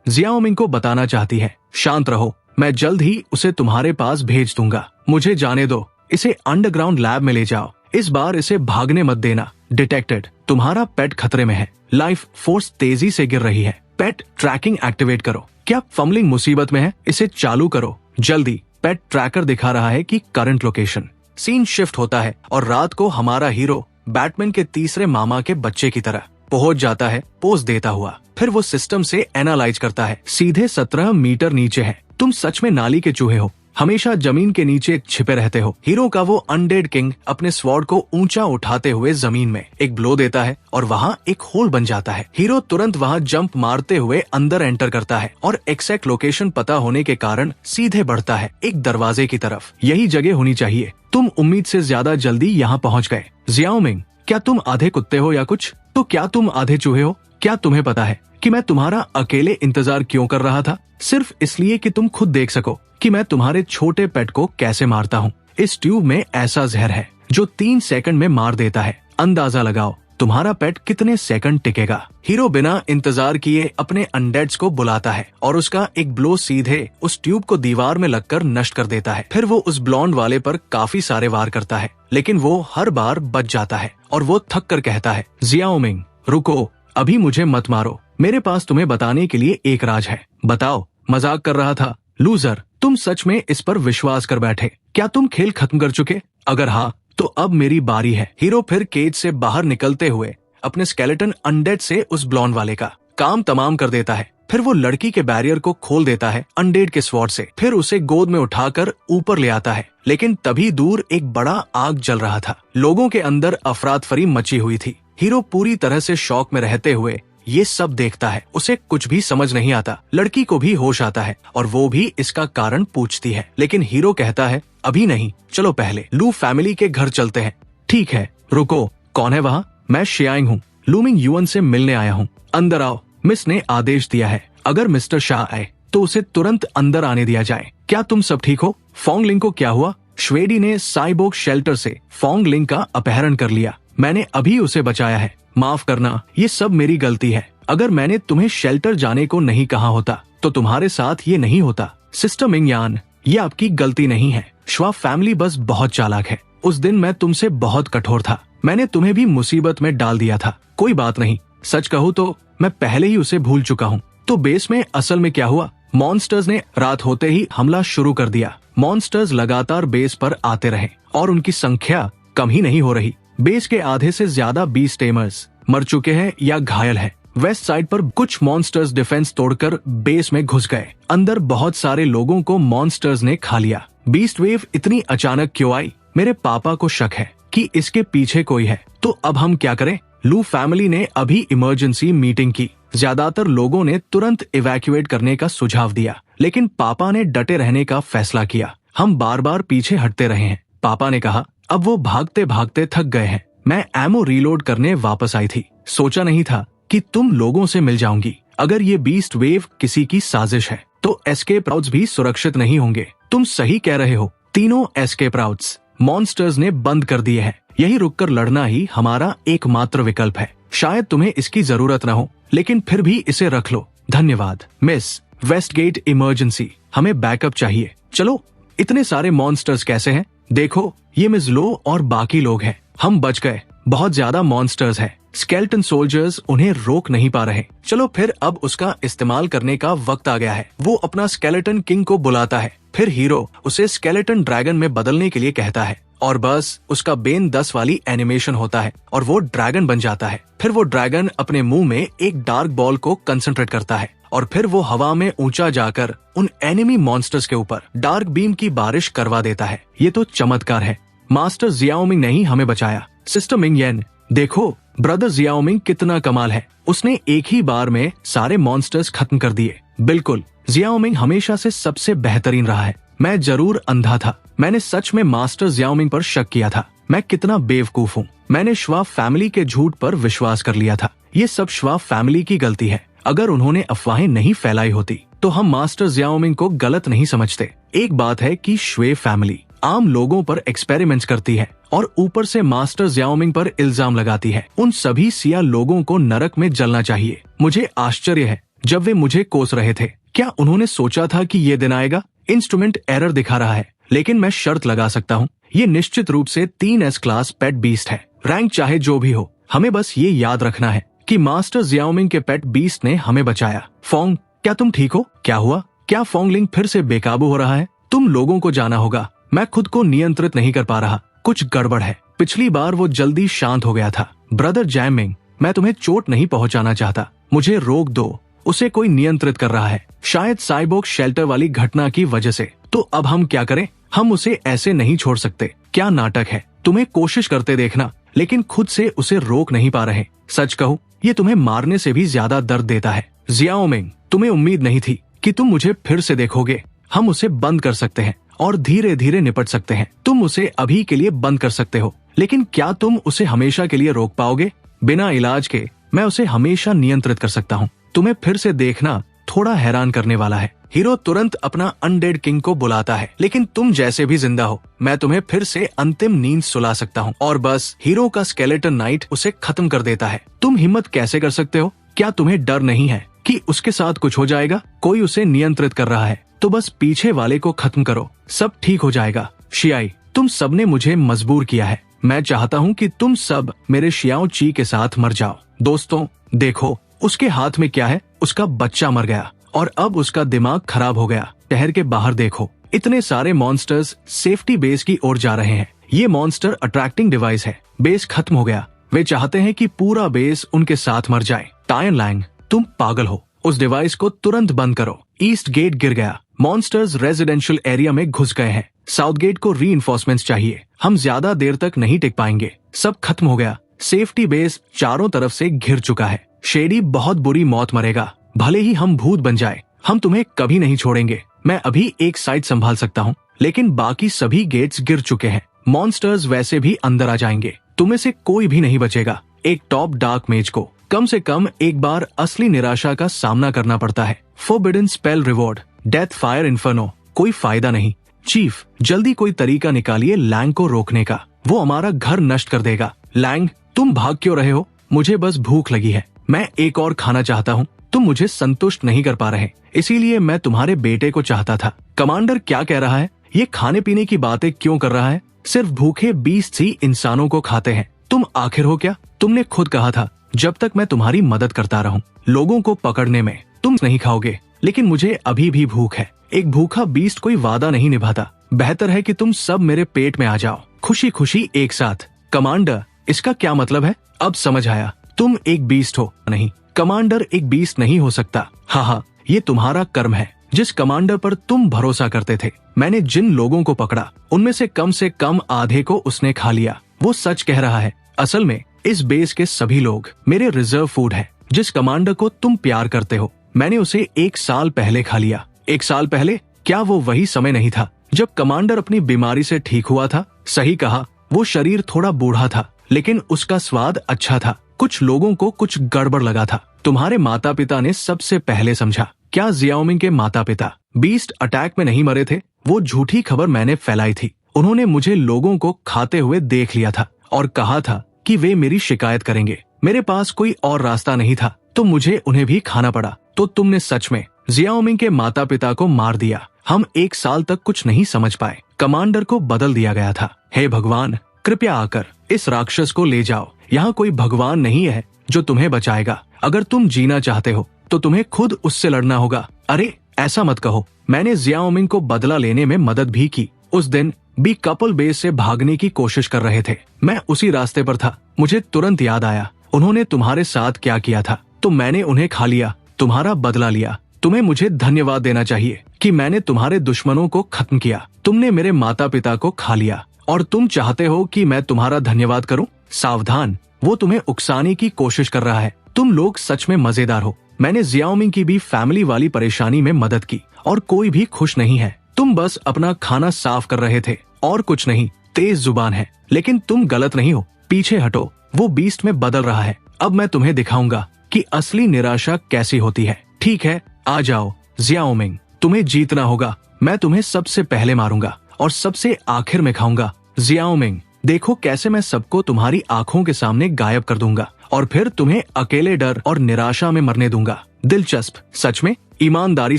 जियाओमिंग को बताना चाहती है, शांत रहो, मैं जल्द ही उसे तुम्हारे पास भेज दूंगा। मुझे जाने दो, इसे अंडरग्राउंड लैब में ले जाओ। इस बार इसे भागने मत देना। डिटेक्टेड, तुम्हारा पेट खतरे में है। लाइफ फोर्स तेजी से गिर रही है। पेट ट्रैकिंग एक्टिवेट करो। क्या फमलिंग मुसीबत में है? इसे चालू करो जल्दी। पेट ट्रैकर दिखा रहा है कि करंट लोकेशन। सीन शिफ्ट होता है और रात को हमारा हीरो बैटमैन के तीसरे मामा के बच्चे की तरह पहुंच जाता है, पोज देता हुआ। फिर वो सिस्टम से एनालाइज करता है। सीधे 17 मीटर नीचे है। तुम सच में नाली के चूहे हो, हमेशा जमीन के नीचे छिपे रहते हो। हीरो का वो अनडेड किंग अपने स्वॉर्ड को ऊंचा उठाते हुए जमीन में एक ब्लो देता है और वहाँ एक होल बन जाता है। हीरो तुरंत वहाँ जंप मारते हुए अंदर एंटर करता है और एक्सैक्ट लोकेशन पता होने के कारण सीधे बढ़ता है एक दरवाजे की तरफ। यही जगह होनी चाहिए। तुम उम्मीद से ज्यादा जल्दी यहाँ पहुँच गए। जियाओमिंग, क्या तुम आधे कुत्ते हो या कुछ? तो क्या तुम आधे चूहे हो? क्या तुम्हें पता है कि मैं तुम्हारा अकेले इंतजार क्यों कर रहा था? सिर्फ इसलिए कि तुम खुद देख सको कि मैं तुम्हारे छोटे पेट को कैसे मारता हूँ। इस ट्यूब में ऐसा जहर है जो 3 सेकंड में मार देता है। अंदाजा लगाओ तुम्हारा पेट कितने सेकंड टिकेगा। हीरो बिना इंतजार किए अपने अनडेड्स को बुलाता है और उसका एक ब्लो सीधे उस ट्यूब को दीवार में लगकर नष्ट कर देता है। फिर वो उस ब्लॉन्ड वाले पर काफी सारे वार करता है, लेकिन वो हर बार बच जाता है और वो थक कर कहता है, जियाओमिंग रुको, अभी मुझे मत मारो। मेरे पास तुम्हें बताने के लिए एक राज है। बताओ। मजाक कर रहा था। लूजर, तुम सच में इस पर विश्वास कर बैठे? क्या तुम खेल खत्म कर चुके? अगर हाँ तो अब मेरी बारी है। हीरो फिर केज से बाहर निकलते हुए अपने स्केलेटन अनडेड से उस ब्लॉन्ड वाले का काम तमाम कर देता है। फिर वो लड़की के बैरियर को खोल देता है अनडेड के स्वॉर्ड से। फिर उसे गोद में उठाकर ऊपर ले आता है, लेकिन तभी दूर एक बड़ा आग जल रहा था। लोगों के अंदर अफरातफरी मची हुई थी। हीरो पूरी तरह से शॉक में रहते हुए ये सब देखता है। उसे कुछ भी समझ नहीं आता। लड़की को भी होश आता है और वो भी इसका कारण पूछती है, लेकिन हीरो कहता है, अभी नहीं, चलो पहले लू फैमिली के घर चलते हैं। ठीक है, रुको, कौन है वहाँ? मैं शियांग हूँ, लूमिंग युअन से मिलने आया हूँ। अंदर आओ, मिस ने आदेश दिया है। अगर मिस्टर शाह आए तो उसे तुरंत अंदर आने दिया जाए। क्या तुम सब ठीक हो? फोंगलिंग को क्या हुआ? श्वेडी ने साइबोर्ग शेल्टर से फोंगलिंग का अपहरण कर लिया। मैंने अभी उसे बचाया है। माफ करना, ये सब मेरी गलती है। अगर मैंने तुम्हें शेल्टर जाने को नहीं कहा होता तो तुम्हारे साथ ये नहीं होता। सिस्टर मिंग यान, ये आपकी गलती नहीं है। श्वाब फैमिली बस बहुत चालाक है। उस दिन मैं तुमसे बहुत कठोर था। मैंने तुम्हें भी मुसीबत में डाल दिया था। कोई बात नहीं, सच कहूँ तो मैं पहले ही उसे भूल चुका हूँ। तो बेस में असल में क्या हुआ? मॉन्स्टर्स ने रात होते ही हमला शुरू कर दिया। मॉन्स्टर्स लगातार बेस पर आते रहे और उनकी संख्या कम ही नहीं हो रही। बेस के आधे से ज्यादा बीस्ट टेमर्स मर चुके हैं या घायल हैं। वेस्ट साइड पर कुछ मॉन्स्टर्स डिफेंस तोड़कर बेस में घुस गए। अंदर बहुत सारे लोगों को मॉन्स्टर्स ने खा लिया। बीस्ट वेव इतनी अचानक क्यों आई? मेरे पापा को शक है कि इसके पीछे कोई है। तो अब हम क्या करें? लू फैमिली ने अभी इमरजेंसी मीटिंग की। ज्यादातर लोगों ने तुरंत इवैक्यूएट करने का सुझाव दिया, लेकिन पापा ने डटे रहने का फैसला किया। हम बार बार पीछे हटते रहे हैं। पापा ने कहा, अब वो भागते भागते थक गए हैं। मैं एमो रीलोड करने वापस आई थी। सोचा नहीं था कि तुम लोगों से मिल जाऊंगी। अगर ये बीस्ट वेव किसी की साजिश है तो एस्केप राउट्स भी सुरक्षित नहीं होंगे। तुम सही कह रहे हो। तीनों एस्केप राउट्स मॉन्स्टर्स ने बंद कर दिए हैं। यही रुककर लड़ना ही हमारा एकमात्र विकल्प है। शायद तुम्हें इसकी जरूरत न हो, लेकिन फिर भी इसे रख लो। धन्यवाद मिस। वेस्टगेट इमरजेंसी, हमें बैकअप चाहिए। चलो। इतने सारे मॉन्स्टर्स कैसे हैं? देखो, ये मिस लो और बाकी लोग हैं। हम बच गए। बहुत ज्यादा मॉन्स्टर्स हैं। स्केलेटन सोल्जर्स उन्हें रोक नहीं पा रहे। चलो फिर अब उसका इस्तेमाल करने का वक्त आ गया है। वो अपना स्केलेटन किंग को बुलाता है। फिर हीरो उसे स्केलेटन ड्रैगन में बदलने के लिए कहता है और बस उसका बेन 10 वाली एनिमेशन होता है और वो ड्रैगन बन जाता है। फिर वो ड्रैगन अपने मुंह में एक डार्क बॉल को कंसंट्रेट करता है और फिर वो हवा में ऊंचा जाकर उन एनिमी मॉन्स्टर्स के ऊपर डार्क बीम की बारिश करवा देता है। ये तो चमत्कार है। मास्टर जियाओमिंग ने ही हमें बचाया। सिस्टर मिंग येन, देखो ब्रदर जियाओमिंग कितना कमाल है। उसने एक ही बार में सारे मॉन्स्टर्स खत्म कर दिए। बिल्कुल, जियाओमिंग हमेशा से सबसे बेहतरीन रहा है। मैं जरूर अंधा था। मैंने सच में मास्टर जियाओमिंग पर शक किया था। मैं कितना बेवकूफ हूँ। मैंने श्वाब फैमिली के झूठ पर विश्वास कर लिया था। ये सब श्वाब फैमिली की गलती है। अगर उन्होंने अफवाहें नहीं फैलाई होती तो हम मास्टर जियाओमिंग को गलत नहीं समझते। एक बात है कि श्वे फैमिली आम लोगों पर एक्सपेरिमेंट्स करती है और ऊपर से मास्टर जियाओमिंग पर इल्जाम लगाती है। उन सभी सिया लोगों को नरक में जलना चाहिए। मुझे आश्चर्य है, जब वे मुझे कोस रहे थे, क्या उन्होंने सोचा था कि ये दिन आएगा? इंस्ट्रूमेंट एरर दिखा रहा है, लेकिन मैं शर्त लगा सकता हूँ, ये निश्चित रूप से 3S क्लास पेट बीस्ट है। रैंक चाहे जो भी हो, हमें बस ये याद रखना है कि मास्टर जियाओमिंग के पेट बीस्ट ने हमें बचाया। फोंग, क्या तुम ठीक हो? क्या हुआ? क्या फोंगलिंग फिर से बेकाबू हो रहा है? तुम लोगों को जाना होगा, मैं खुद को नियंत्रित नहीं कर पा रहा। कुछ गड़बड़ है। पिछली बार वो जल्दी शांत हो गया था। ब्रदर जैमिंग, मैं तुम्हें चोट नहीं पहुंचाना चाहता, मुझे रोक दो। उसे कोई नियंत्रित कर रहा है, शायद साइबोर्ग शेल्टर वाली घटना की वजह से। तो अब हम क्या करें? हम उसे ऐसे नहीं छोड़ सकते। क्या नाटक है, तुम्हें कोशिश करते देखना, लेकिन खुद से उसे रोक नहीं पा रहे। सच कहूँ, ये तुम्हें मारने से भी ज्यादा दर्द देता है। जियाओमिंग, तुम्हें उम्मीद नहीं थी कि तुम मुझे फिर से देखोगे। हम उसे बंद कर सकते हैं और धीरे धीरे निपट सकते हैं। तुम उसे अभी के लिए बंद कर सकते हो, लेकिन क्या तुम उसे हमेशा के लिए रोक पाओगे? बिना इलाज के मैं उसे हमेशा नियंत्रित कर सकता हूँ। तुम्हें फिर से देखना थोड़ा हैरान करने वाला है। हीरो तुरंत अपना अनडेड किंग को बुलाता है, लेकिन तुम जैसे भी जिंदा हो, मैं तुम्हें फिर से अंतिम नींद सुला सकता हूँ। और बस हीरो का स्केलेटन नाइट उसे खत्म कर देता है। तुम हिम्मत कैसे कर सकते हो? क्या तुम्हें डर नहीं है कि उसके साथ कुछ हो जाएगा? कोई उसे नियंत्रित कर रहा है, तो बस पीछे वाले को खत्म करो, सब ठीक हो जाएगा। शियाई, तुम सबने मुझे मजबूर किया है। मैं चाहता हूँ कि तुम सब मेरे शियाओ ची के साथ मर जाओ। दोस्तों देखो, उसके हाथ में क्या है? उसका बच्चा मर गया और अब उसका दिमाग खराब हो गया। शहर के बाहर देखो, इतने सारे मॉन्स्टर्स सेफ्टी बेस की ओर जा रहे हैं। ये मॉन्स्टर अट्रैक्टिंग डिवाइस है। बेस खत्म हो गया। वे चाहते हैं कि पूरा बेस उनके साथ मर जाए। टायन लैंग, तुम पागल हो। उस डिवाइस को तुरंत बंद करो। ईस्ट गेट गिर गया। मॉन्स्टर्स रेजिडेंशियल एरिया में घुस गए हैं। साउथ गेट को रीइंफोर्समेंट्स चाहिए। हम ज्यादा देर तक नहीं टिक पाएंगे। सब खत्म हो गया। सेफ्टी बेस चारों तरफ से घिर चुका है। शेडी बहुत बुरी मौत मरेगा, भले ही हम भूत बन जाए। हम तुम्हें कभी नहीं छोड़ेंगे। मैं अभी एक साइड संभाल सकता हूँ, लेकिन बाकी सभी गेट्स गिर चुके हैं। मॉन्स्टर्स वैसे भी अंदर आ जाएंगे। तुम्हें से कोई भी नहीं बचेगा। एक टॉप डार्क मेज को कम से कम एक बार असली निराशा का सामना करना पड़ता है। Forbidden spell reward, death fire inferno, कोई फायदा नहीं। चीफ, जल्दी कोई तरीका निकालिए लैंग को रोकने का। वो हमारा घर नष्ट कर देगा। लैंग, तुम भाग क्यों रहे हो? मुझे बस भूख लगी है। मैं एक और खाना चाहता हूँ। तुम मुझे संतुष्ट नहीं कर पा रहे, इसीलिए मैं तुम्हारे बेटे को चाहता था। कमांडर क्या कह रहा है? ये खाने पीने की बातें क्यों कर रहा है? सिर्फ भूखे बीस्ट ही इंसानों को खाते हैं। तुम आखिर हो क्या? तुमने खुद कहा था जब तक मैं तुम्हारी मदद करता रहूं लोगों को पकड़ने में, तुम नहीं खाओगे। लेकिन मुझे अभी भी भूख है। एक भूखा बीस्ट कोई वादा नहीं निभाता। बेहतर है कि तुम सब मेरे पेट में आ जाओ, खुशी खुशी एक साथ। कमांडर, इसका क्या मतलब है? अब समझ आया, तुम एक बीस्ट हो। नहीं, कमांडर एक बीस्ट नहीं हो सकता। हाँ, ये तुम्हारा कर्म है। जिस कमांडर पर तुम भरोसा करते थे, मैंने जिन लोगों को पकड़ा उनमें से कम आधे को उसने खा लिया। वो सच कह रहा है। असल में इस बेस के सभी लोग मेरे रिजर्व फूड है। जिस कमांडर को तुम प्यार करते हो, मैंने उसे 1 साल पहले खा लिया। 1 साल पहले? क्या वो वही समय नहीं था जब कमांडर अपनी बीमारी से ठीक हुआ था? सही कहा, वो शरीर थोड़ा बूढ़ा था, लेकिन उसका स्वाद अच्छा था। कुछ लोगों को कुछ गड़बड़ लगा था। तुम्हारे माता पिता ने सबसे पहले समझा। क्या जियाओमिंग के माता पिता बीस्ट अटैक में नहीं मरे थे? वो झूठी खबर मैंने फैलाई थी। उन्होंने मुझे लोगों को खाते हुए देख लिया था और कहा था कि वे मेरी शिकायत करेंगे। मेरे पास कोई और रास्ता नहीं था, तो मुझे उन्हें भी खाना पड़ा। तो तुमने सच में जियाओमिंग के माता पिता को मार दिया। हम 1 साल तक कुछ नहीं समझ पाए। कमांडर को बदल दिया गया था। हे भगवान, कृपया आकर इस राक्षस को ले जाओ। यहाँ कोई भगवान नहीं है जो तुम्हें बचाएगा। अगर तुम जीना चाहते हो तो तुम्हें खुद उससे लड़ना होगा। अरे ऐसा मत कहो, मैंने जियाओमिंग को बदला लेने में मदद भी की। उस दिन भी कपल बेस से भागने की कोशिश कर रहे थे। मैं उसी रास्ते पर था। मुझे तुरंत याद आया उन्होंने तुम्हारे साथ क्या किया था, तो मैंने उन्हें खा लिया, तुम्हारा बदला लिया। तुम्हें मुझे धन्यवाद देना चाहिए कि मैंने तुम्हारे दुश्मनों को खत्म किया। तुमने मेरे माता पिता को खा लिया और तुम चाहते हो कि मैं तुम्हारा धन्यवाद करूं? सावधान, वो तुम्हें उकसाने की कोशिश कर रहा है। तुम लोग सच में मजेदार हो। मैंने जियाओमिंग की भी फैमिली वाली परेशानी में मदद की और कोई भी खुश नहीं है। तुम बस अपना खाना साफ कर रहे थे और कुछ नहीं। तेज जुबान है, लेकिन तुम गलत नहीं हो। पीछे हटो, वो बीस्ट में बदल रहा है। अब मैं तुम्हें दिखाऊंगा कि असली निराशा कैसी होती है। ठीक है, आ जाओ जियाओ मिंग, तुम्हें जीतना होगा। मैं तुम्हें सबसे पहले मारूंगा और सबसे आखिर में खाऊंगा। जियाओ मिंग, देखो कैसे मैं सबको तुम्हारी आंखों के सामने गायब कर दूंगा और फिर तुम्हें अकेले डर और निराशा में मरने दूंगा। दिलचस्प, सच में ईमानदारी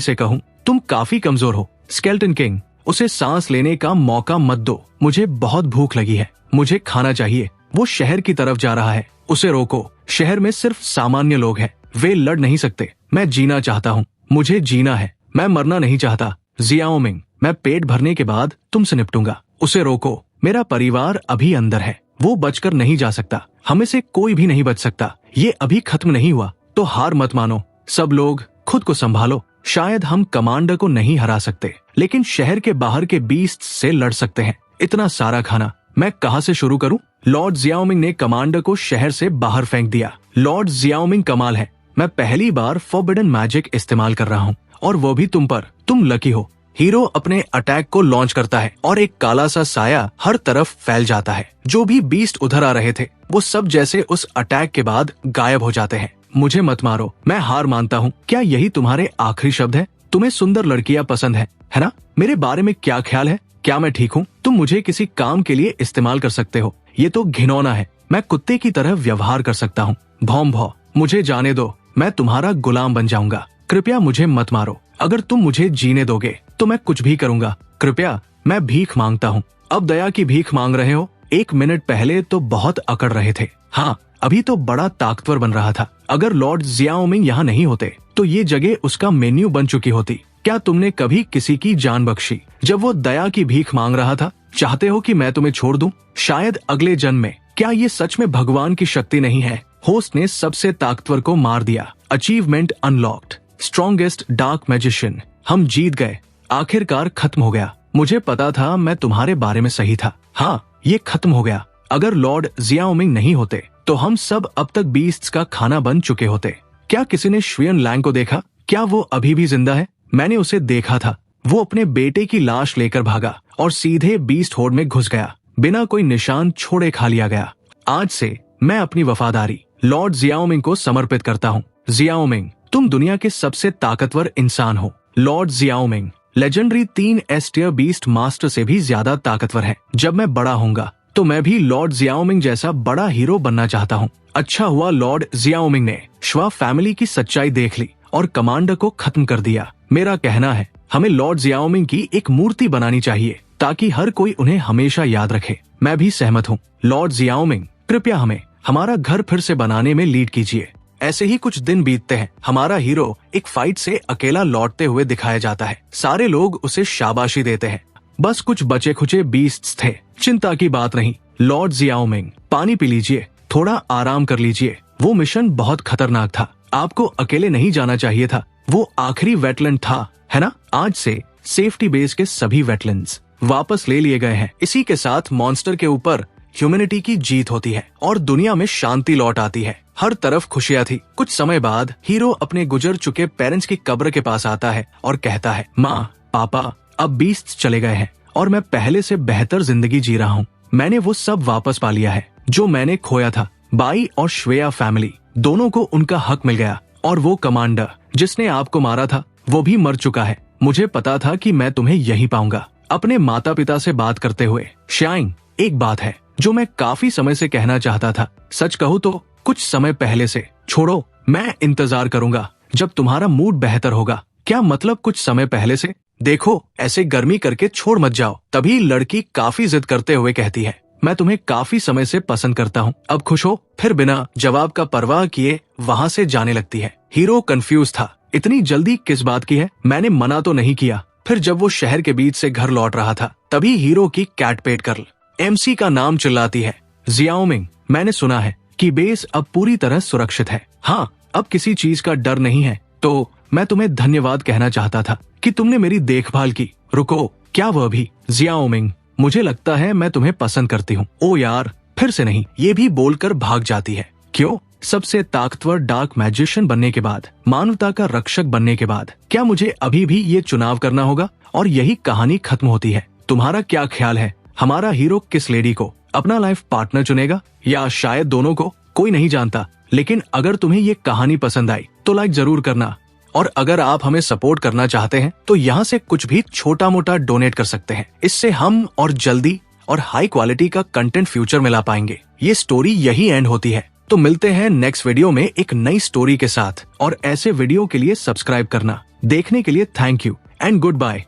से कहूँ तुम काफी कमजोर हो। स्केलेटन किंग, उसे सांस लेने का मौका मत दो। मुझे बहुत भूख लगी है, मुझे खाना चाहिए। वो शहर की तरफ जा रहा है, उसे रोको। शहर में सिर्फ सामान्य लोग हैं, वे लड़ नहीं सकते। मैं जीना चाहता हूँ, मुझे जीना है, मैं मरना नहीं चाहता। जियाओ मिंग, मैं पेट भरने के बाद तुमसे निपटूंगा। उसे रोको, मेरा परिवार अभी अंदर है, वो बचकर नहीं जा सकता। हमें से कोई भी नहीं बच सकता। ये अभी खत्म नहीं हुआ, तो हार मत मानो। सब लोग खुद को संभालो। शायद हम कमांडर को नहीं हरा सकते, लेकिन शहर के बाहर के बीस्ट से लड़ सकते हैं। इतना सारा खाना, मैं कहाँ से शुरू करूं? लॉर्ड जियाओमिंग ने कमांडर को शहर से बाहर फेंक दिया। लॉर्ड जियाओमिंग कमाल है, मैं पहली बार फॉरबिडन मैजिक इस्तेमाल कर रहा हूँ, और वो भी तुम पर। तुम लकी हो। हीरो अपने अटैक को लॉन्च करता है और एक काला सा साया हर तरफ फैल जाता है। जो भी बीस्ट उधर आ रहे थे वो सब जैसे उस अटैक के बाद गायब हो जाते हैं। मुझे मत मारो, मैं हार मानता हूँ। क्या यही तुम्हारे आखिरी शब्द है? तुम्हें सुंदर लड़कियां पसंद है ना? मेरे बारे में क्या ख्याल है? क्या मैं ठीक हूँ? तुम मुझे किसी काम के लिए इस्तेमाल कर सकते हो। ये तो घिनौना है। मैं कुत्ते की तरह व्यवहार कर सकता हूँ। भौम भौ, मुझे जाने दो, मैं तुम्हारा गुलाम बन जाऊंगा। कृपया मुझे मत मारो। अगर तुम मुझे जीने दोगे तो मैं कुछ भी करूंगा। कृपया, मैं भीख मांगता हूँ। अब दया की भीख मांग रहे हो? 1 मिनट पहले तो बहुत अकड़ रहे थे। हाँ, अभी तो बड़ा ताकतवर बन रहा था। अगर लॉर्ड जियाओमिंग यहाँ नहीं होते तो ये जगह उसका मेन्यू बन चुकी होती। क्या तुमने कभी किसी की जान बख्शी जब वो दया की भीख मांग रहा था? चाहते हो कि मैं तुम्हें छोड़ दूं? शायद अगले जन्म में। क्या ये सच में भगवान की शक्ति नहीं है? होस्ट ने सबसे ताकतवर को मार दिया। Achievement unlocked, strongest dark magician. हम जीत गए, आखिरकार खत्म हो गया। मुझे पता था मैं तुम्हारे बारे में सही था। हाँ, ये खत्म हो गया। अगर लॉर्ड जियाओमिंग नहीं होते तो हम सब अब तक बीस्ट्स का खाना बन चुके होते। क्या किसी ने शुएन लैंग को देखा? क्या वो अभी भी जिंदा है? मैंने उसे देखा था। वो अपने बेटे की लाश लेकर भागा और सीधे बीस्ट होर्ड में घुस गया। बिना कोई निशान छोड़े खा लिया गया। आज से मैं अपनी वफादारी लॉर्ड जियाओमिंग को समर्पित करता हूँ। जियाओमिंग, तुम दुनिया के सबसे ताकतवर इंसान हो। Lord Xiaoming legendary 3 S tier beast master से भी ज्यादा ताकतवर है। जब मैं बड़ा होऊंगा तो मैं भी लॉर्ड जियाओमिंग जैसा बड़ा हीरो बनना चाहता हूँ। अच्छा हुआ लॉर्ड जियाओमिंग ने श्वा फैमिली की सच्चाई देख ली और कमांडर को खत्म कर दिया। मेरा कहना है हमें लॉर्ड जियाओमिंग की एक मूर्ति बनानी चाहिए ताकि हर कोई उन्हें हमेशा याद रखे। मैं भी सहमत हूँ। लॉर्ड जियाओमिंग, कृपया हमें हमारा घर फिर से बनाने में लीड कीजिए। ऐसे ही कुछ दिन बीतते हैं। हमारा हीरो एक फाइट से अकेला लौटते हुए दिखाया जाता है। सारे लोग उसे शाबाशी देते हैं। बस कुछ बचे खुचे बीस्ट्स थे। चिंता की बात नहीं। लॉर्ड जियाओमिंग, पानी पी लीजिए, थोड़ा आराम कर लीजिए। वो मिशन बहुत खतरनाक था। आपको अकेले नहीं जाना चाहिए था। वो आखिरी वेटलैंड था, है ना? आज से सेफ्टी बेस के सभी वेटलैंड्स वापस ले लिए गए हैं। इसी के साथ मॉन्स्टर के ऊपर ह्यूमैनिटी की जीत होती है और दुनिया में शांति लौट आती है। हर तरफ खुशियां थी। कुछ समय बाद हीरो अपने गुजर चुके पेरेंट्स की कब्र के पास आता है और कहता है, माँ, पापा, अब बीस्ट चले गए हैं और मैं पहले से बेहतर जिंदगी जी रहा हूँ। मैंने वो सब वापस पा लिया है जो मैंने खोया था। बाई और श्वेया फैमिली दोनों को उनका हक मिल गया और वो कमांडर जिसने आपको मारा था वो भी मर चुका है। मुझे पता था कि मैं तुम्हें यही पाऊंगा। अपने माता पिता से बात करते हुए, शाइन, एक बात है जो मैं काफी समय से कहना चाहता था। सच कहूँ तो कुछ समय पहले से। छोड़ो, मैं इंतजार करूंगा जब तुम्हारा मूड बेहतर होगा। क्या मतलब कुछ समय पहले से? देखो, ऐसे गर्मी करके छोड़ मत जाओ। तभी लड़की काफी जिद करते हुए कहती है, मैं तुम्हें काफी समय से पसंद करता हूँ, अब खुश हो? फिर बिना जवाब का परवाह किए वहाँ से जाने लगती है। हीरो कंफ्यूज था। इतनी जल्दी किस बात की है? मैंने मना तो नहीं किया। फिर जब वो शहर के बीच से घर लौट रहा था तभी हीरो की कैट पेट गर्ल एमसी का नाम चिल्लाती है, जियाओमिंग, मैंने सुना है कि बेस अब पूरी तरह सुरक्षित है। हाँ, अब किसी चीज का डर नहीं है। तो मैं तुम्हें धन्यवाद कहना चाहता था कि तुमने मेरी देखभाल की। रुको, क्या वह भी? जियाओमिंग, मुझे लगता है मैं तुम्हें पसंद करती हूँ। ओ यार, फिर से नहीं, ये भी बोलकर भाग जाती है। क्यों? सबसे ताकतवर डार्क मैजिशियन बनने के बाद, मानवता का रक्षक बनने के बाद क्या मुझे अभी भी ये चुनाव करना होगा? और यही कहानी खत्म होती है। तुम्हारा क्या ख्याल है? हमारा हीरो किस लेडी को अपना लाइफ पार्टनर चुनेगा, या शायद दोनों को, कोई नहीं जानता। लेकिन अगर तुम्हें ये कहानी पसंद आई तो लाइक जरूर करना, और अगर आप हमें सपोर्ट करना चाहते हैं तो यहाँ से कुछ भी छोटा मोटा डोनेट कर सकते हैं। इससे हम और जल्दी और हाई क्वालिटी का कंटेंट फ्यूचर में ला पाएंगे। ये स्टोरी यही एंड होती है। तो मिलते हैं नेक्स्ट वीडियो में एक नई स्टोरी के साथ, और ऐसे वीडियो के लिए सब्सक्राइब करना। देखने के लिए thank you and good bye.